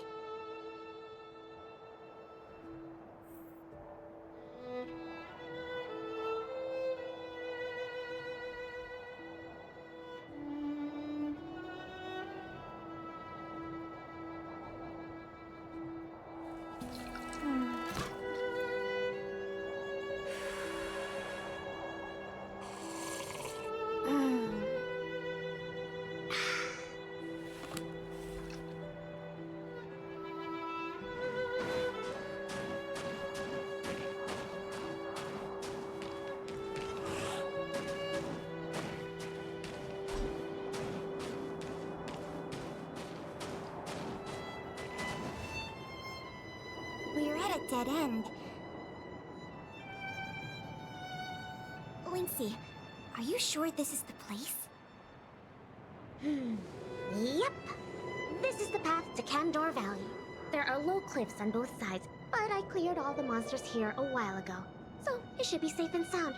at a dead end. Linksy, are you sure this is the place? Yep. This is the path to Candor Valley. There are low cliffs on both sides, but I cleared all the monsters here a while ago, so it should be safe and sound.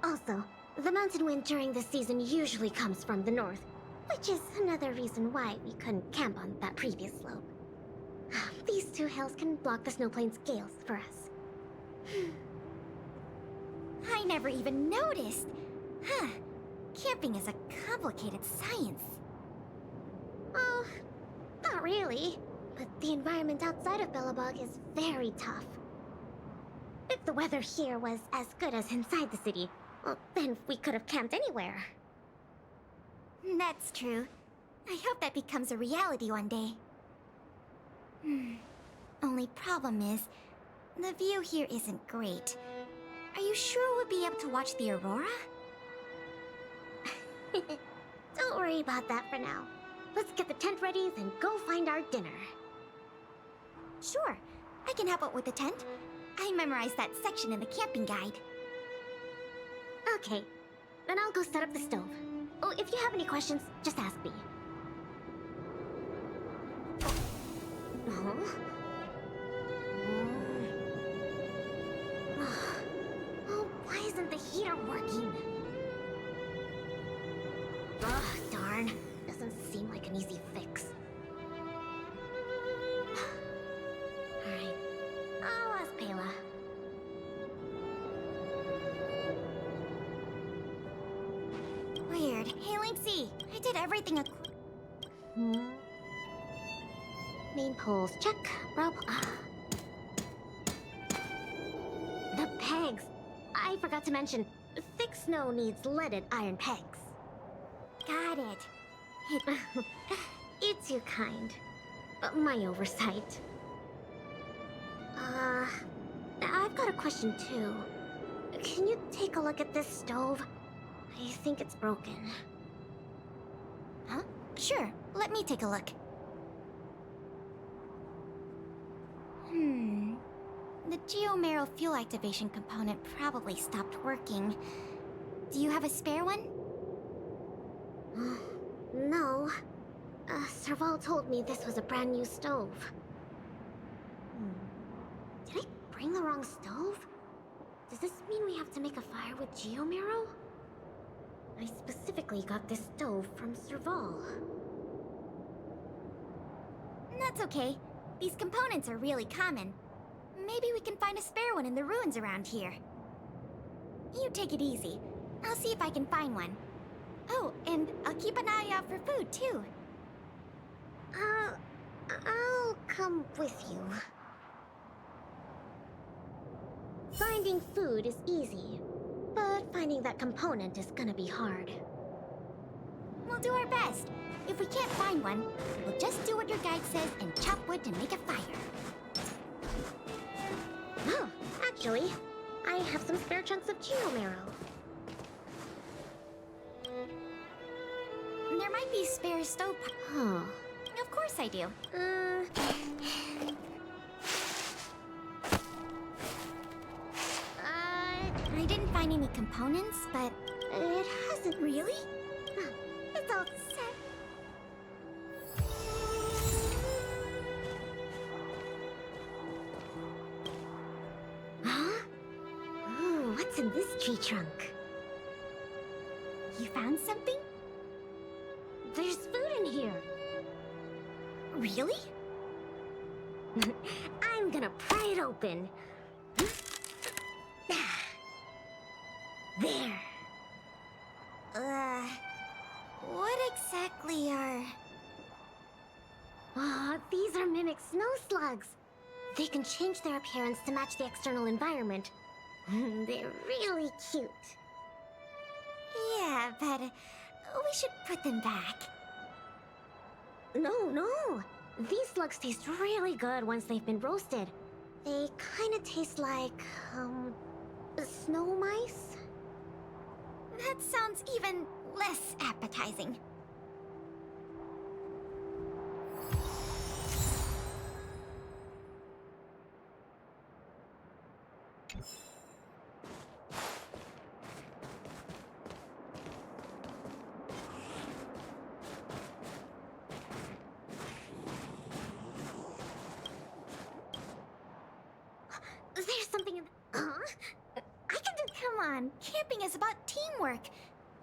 Also, the mountain wind during this season usually comes from the north, which is another reason why we couldn't camp on that previous slope. These two hills can block the snowplains' gales for us. I never even noticed. Huh. Camping is a complicated science. Oh, not really. But the environment outside of Belobog is very tough. If the weather here was as good as inside the city, well, then we could have camped anywhere. That's true. I hope that becomes a reality one day. Only problem is, the view here isn't great. Are you sure we'll be able to watch the aurora? Don't worry about that for now. Let's get the tent ready, then go find our dinner. Sure, I can help out with the tent. I memorized that section in the camping guide. Okay, then I'll go set up the stove. Oh, if you have any questions, just ask me. Oh, why isn't the heater working? Ugh, darn. Doesn't seem like an easy fix. Alright, I'll ask Pela. Weird. Hey, Linksy, I did everything Main poles, check. Rope, The pegs! I forgot to mention, thick snow needs leaded iron pegs. Got it. You're too kind. My oversight. I've got a question too. Can you take a look at this stove? I think it's broken. Huh? Sure, let me take a look. The Geomero fuel activation component probably stopped working. Do you have a spare one? No. Serval told me this was a brand new stove. Did I bring the wrong stove? Does this mean we have to make a fire with Geomero? I specifically got this stove from Serval. That's okay. These components are really common. Maybe we can find a spare one in the ruins around here. You take it easy. I'll see if I can find one. Oh, and I'll keep an eye out for food, too. I'll come with you. Finding food is easy, but finding that component is gonna be hard. We'll do our best. If we can't find one, we'll just do what your guide says and chop wood to make a fire. Oh, actually, I have some spare chunks of Geomero. There might be spare stove. Oh, of course I do. I didn't find any components, but it hasn't really. It's all set. Huh? Ooh, what's in this tree trunk? You found something? There's food in here. Really? I'm gonna pry it open. There. What exactly are... Oh, these are mimic snow slugs. They can change their appearance to match the external environment. They're really cute. Yeah, but we should put them back. No. These slugs taste really good once they've been roasted. They kind of taste like, snow mice? That sounds even less appetizing. There's something in the... I can do... Come on, camping is about teamwork.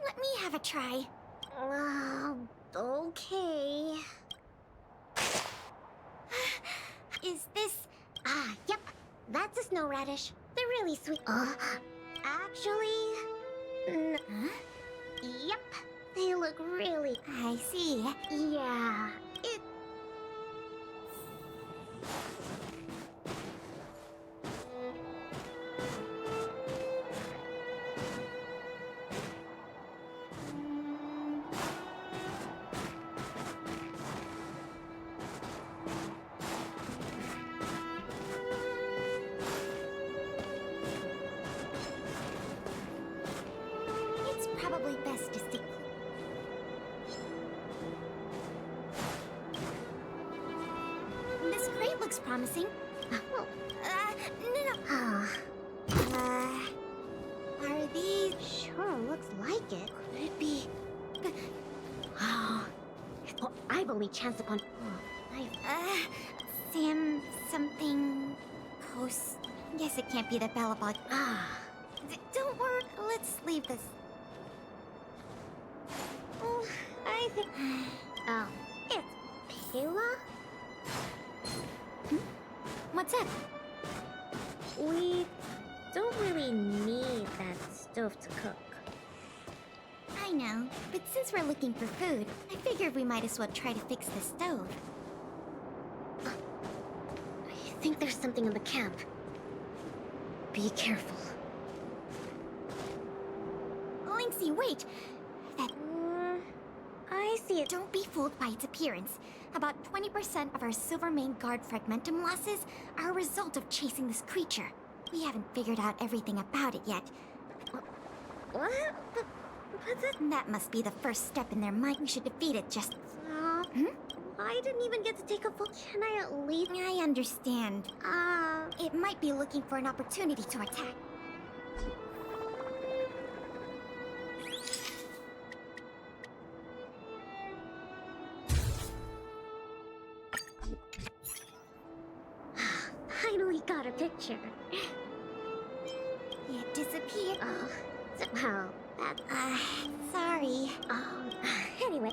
Let me have a try. Okay. Is this... Yep. That's a snow radish. They're really sweet. Actually... Yep. They look really... I see. Yeah. It... It's probably best to stick. This crate looks promising. Oh, no. Are these... Sure, looks like it. Could it be... Well, I've only chanced upon... Sam... something... Coast... Guess it can't be the Bellabog. Don't worry, let's leave this. Oh, I think... Oh, it's Pela? What's up? We don't really need that stove to cook. I know, but since we're looking for food, I figured we might as well try to fix the stove. I think there's something in the camp. Be careful. Linksy, wait! That... I see it. Don't be fooled by its appearance. About 20% of our Silvermane Guard fragmentum losses are a result of chasing this creature. We haven't figured out everything about it yet. What? But that must be the first step in their mind. We should defeat it just... I didn't even get to take a full... Can I at least... I understand. It might be looking for an opportunity to attack. Finally got a picture. It disappeared. Oh, well, that... sorry. Oh, anyway.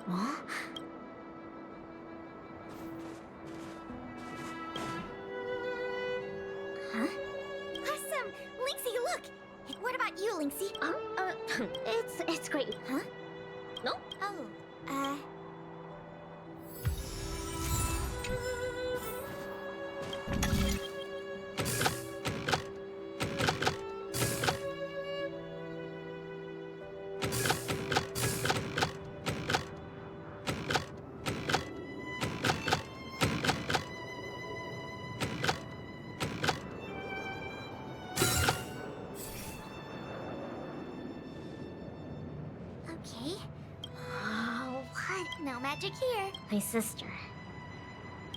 Huh? Awesome! Linksy, look! Hey, what about you, Linksy? It's great. Huh? No? Oh, okay. Oh, what? No magic here. My sister.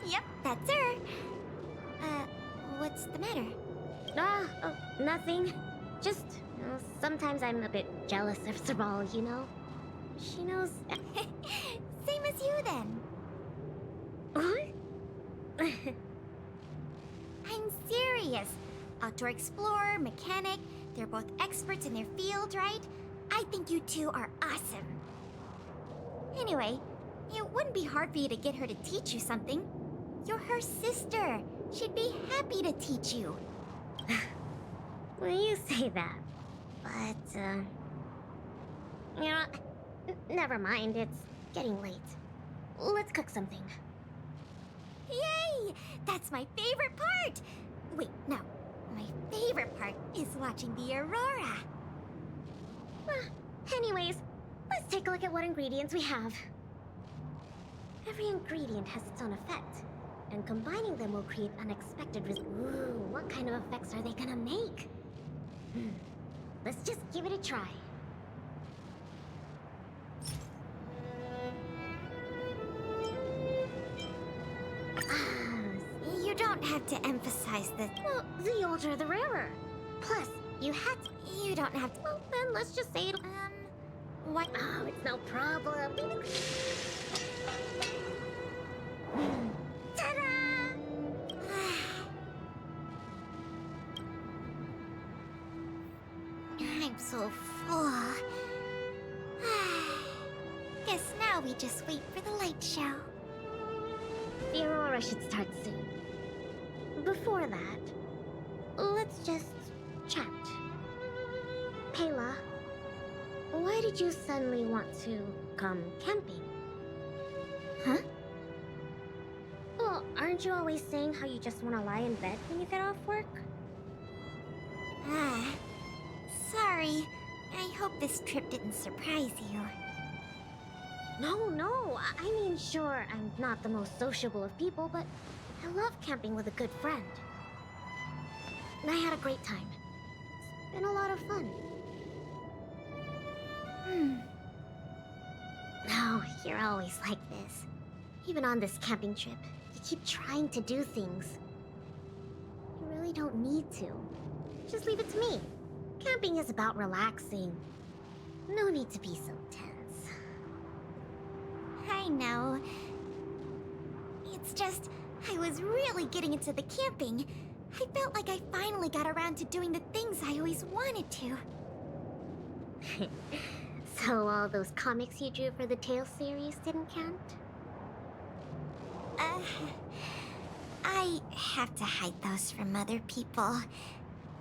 Yep, that's her. What's the matter? Oh, nothing. Just, sometimes I'm a bit jealous of Sabal, you know? She knows... Same as you, then. What? I'm serious. Outdoor explorer, mechanic, they're both experts in their field, right? I think you two are awesome. Anyway, it wouldn't be hard for you to get her to teach you something. You're her sister. She'd be happy to teach you. Well, you say that, but, you know, never mind, it's getting late. Let's cook something. Yay! That's my favorite part! Wait, no. My favorite part is watching the aurora. Anyways, let's take a look at what ingredients we have. Every ingredient has its own effect, and combining them will create unexpected Ooh, what kind of effects are they gonna make? Let's just give it a try. You don't have to emphasize this. Well, the older the rarer. Plus, you had to. You don't have to. Well, then let's just say it. What? Oh, it's no problem. Ta-da! I'm so full. Guess now we just wait for the light show. The Aurora should start soon. Before that, let's just chat. Pela, why did you suddenly want to come camping? Huh? Well, aren't you always saying how you just want to lie in bed when you get off work? Sorry. I hope this trip didn't surprise you. No. I mean, sure, I'm not the most sociable of people, but I love camping with a good friend. I had a great time. It's been a lot of fun. Oh, you're always like this. Even on this camping trip, you keep trying to do things. You really don't need to. Just leave it to me. Camping is about relaxing. No need to be so tense. I know. It's just, I was really getting into the camping. I felt like I finally got around to doing the things I always wanted to. So all those comics you drew for the Tales series didn't count? I have to hide those from other people.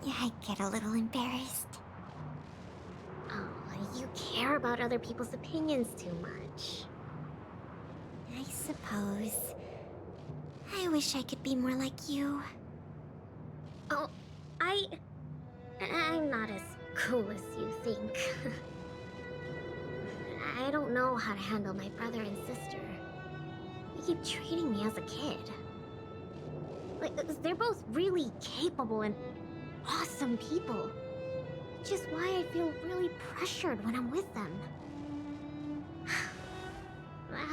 I get a little embarrassed. Oh, you care about other people's opinions too much. I suppose. I wish I could be more like you. Oh, I'm not as cool as you think. I don't know how to handle my brother and sister. They keep treating me as a kid. Like, they're both really capable and awesome people. Which is why I feel really pressured when I'm with them.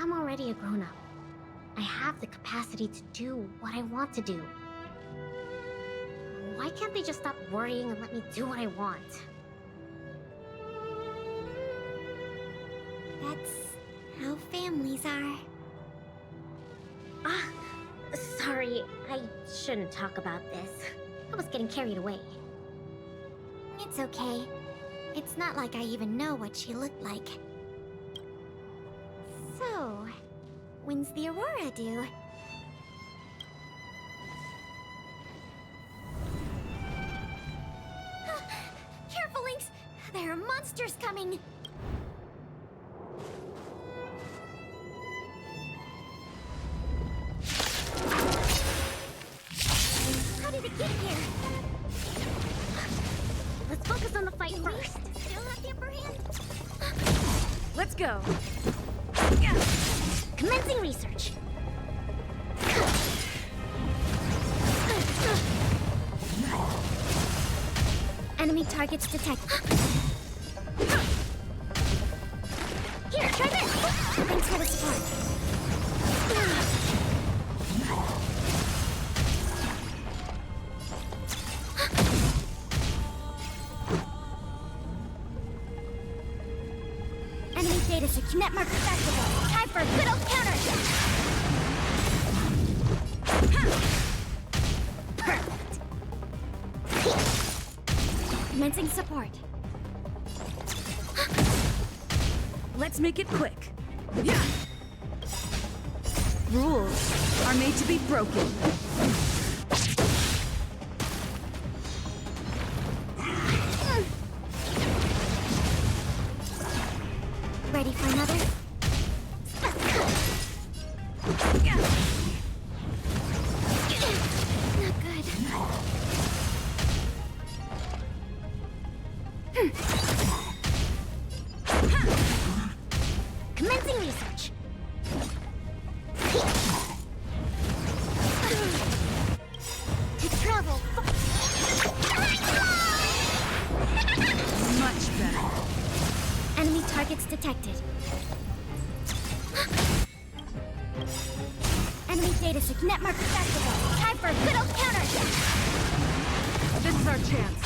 I'm already a grown-up. I have the capacity to do what I want to do. Why can't they just stop worrying and let me do what I want? That's how families are. Sorry, I shouldn't talk about this. I was getting carried away. It's okay. It's not like I even know what she looked like. So, when's the Aurora due? Careful, Lynx! There are monsters coming! How did it get here? Let's focus on the fight first. Still have the upper hand? Let's go. Commencing research. Enemy targets detected. Here, try this! Thanks for the support. Enemy data to net marker festival. Time for a good old counter! Perfect! Commencing support. Let's make it quick. Yeah. Rules are made to be broken. Ready for another? Not good. Commencing research. To travel. Much better. Enemy targets detected. Enemy data sig net marker festival. Time for a good old counter. This is our our chance.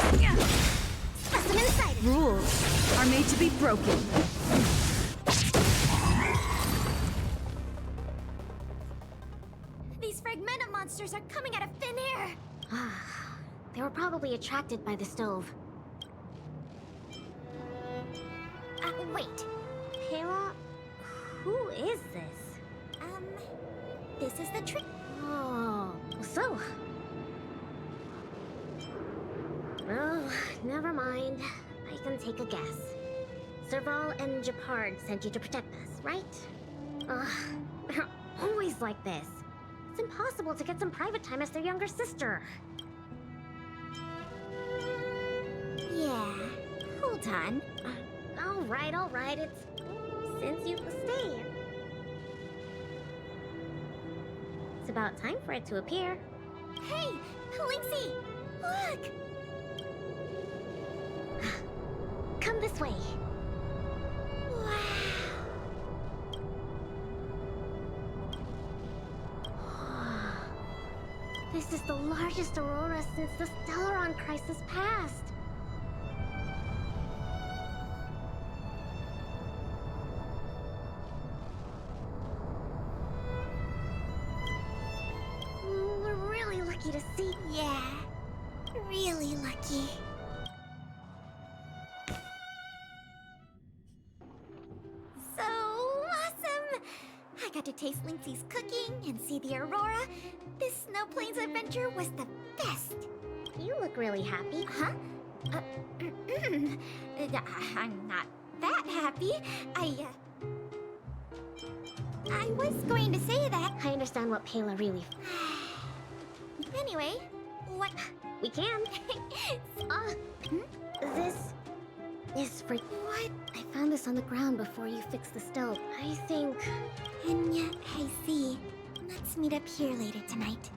Specimen sighted. Rules are made to be broken. These fragmenta monsters are coming out of thin air. They were probably attracted by the stove. Wait. Pela? Who is this? This is the trick. Oh, so. Oh, never mind. I can take a guess. Serval and Japard sent you to protect us, right? They're always like this. It's impossible to get some private time as their younger sister. Yeah, hold on. All right, it's since you've stayed. It's about time for it to appear. Hey, Linksy, look! Come this way. Wow. This is the largest aurora since the Stellaron crisis passed. We're really lucky to see. Yeah, really lucky. So awesome! I got to taste Linksy's cooking and see the aurora. This Snow Plains adventure was the best. You look really happy. Huh? I'm not that happy. I was going to say that. I understand what Pela really... Anyway, what... We can. This is for... What? I found this on the ground before you fixed the stove. I think... And yet, I see. Let's meet up here later tonight.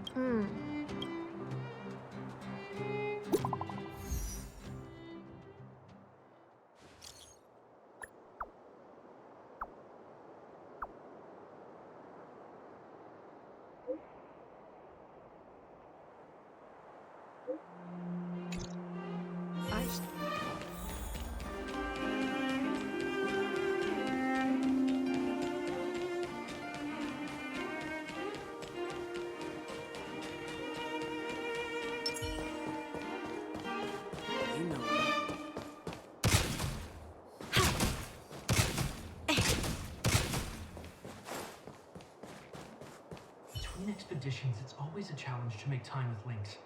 Between expeditions, it's always a challenge to make time with Lynx.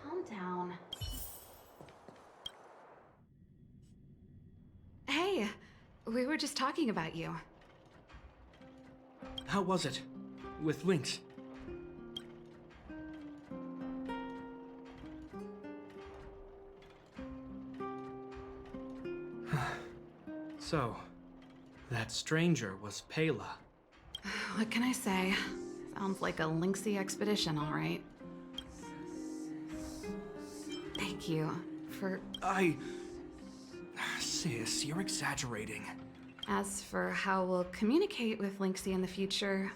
Calm down. Hey, we were just talking about you. How was it? With Lynx? So, that stranger was Pela. What can I say? Sounds like a Lynxy expedition, all right. Thank you for... Sis, you're exaggerating. As for how we'll communicate with Lynxy in the future,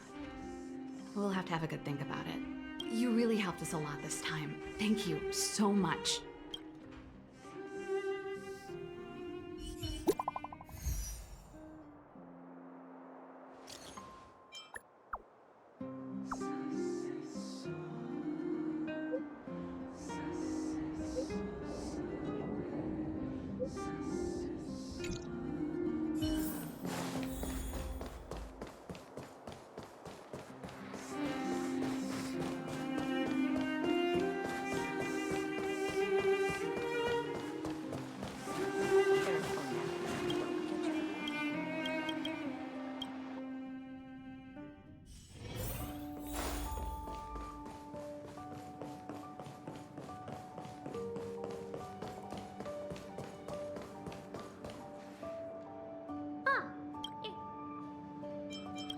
we'll have to have a good think about it. You really helped us a lot this time. Thank you so much.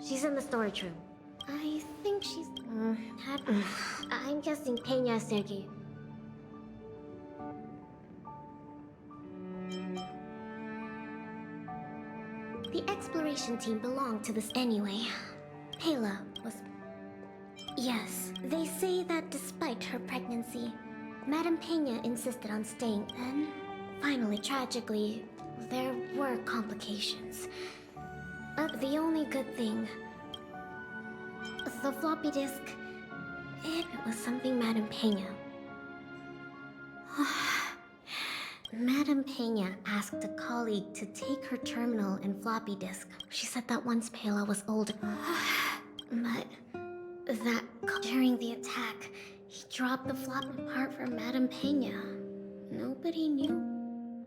She's in the storage room. I think she's... I'm guessing Peña Sergey. The exploration team belonged to this anyway. Pela was... Yes, they say that despite her pregnancy, Madame Pena insisted on staying, and finally, tragically, there were complications. But the only good thing... the floppy disk... it was something Madame Pena... Madame Pena asked a colleague to take her terminal and floppy disk. She said that once Pela was older. But... that... during the attack, he dropped the floppy part for Madame Pena. Nobody knew.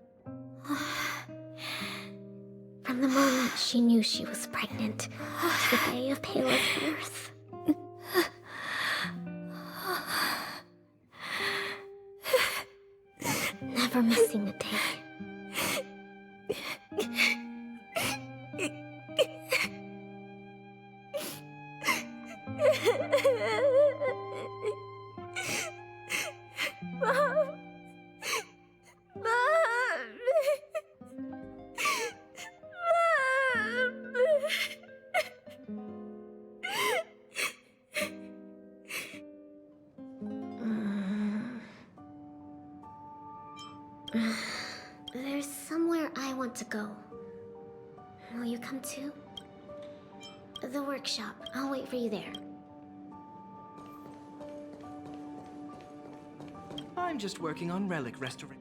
From the moment she knew she was pregnant to the day of Pela's birth. Never missing a day. Mom! There's somewhere I want to go. Will you come too? The workshop. I'll wait for you there. I'm just working on relic restoration.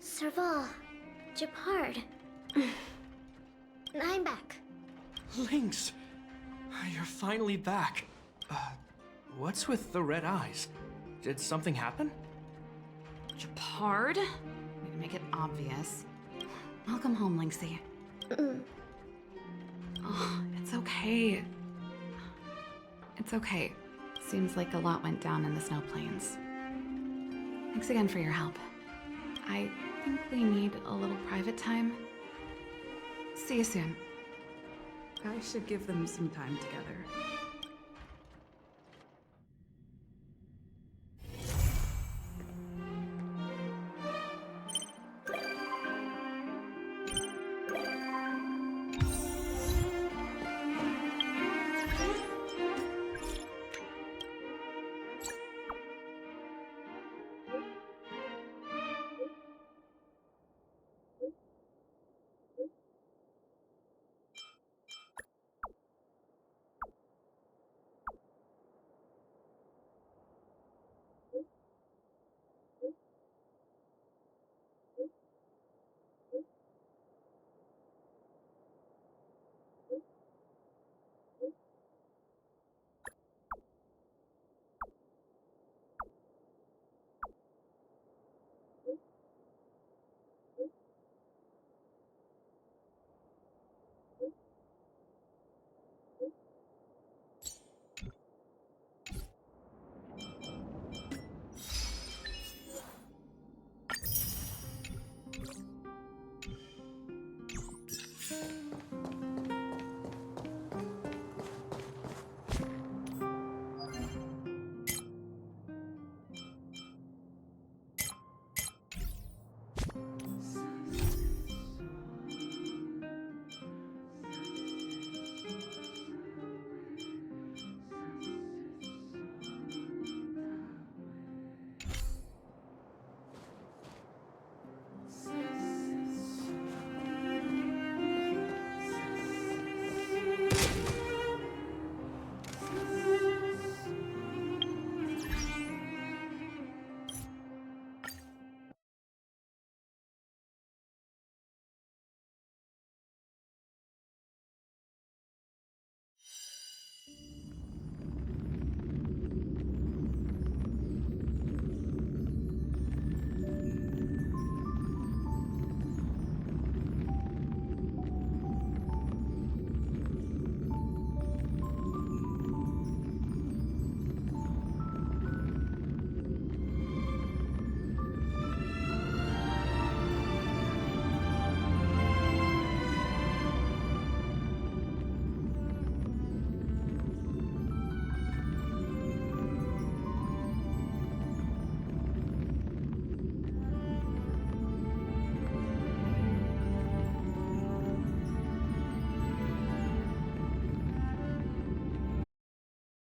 Serval, Japard. I'm back. Lynx! You're finally back. What's with the red eyes? Did something happen? Japard? Way to make it obvious. Welcome home, Lynxie. Oh, it's okay. It's okay. Seems like a lot went down in the snow plains. Thanks again for your help. I think we need a little private time. See you soon. I should give them some time together.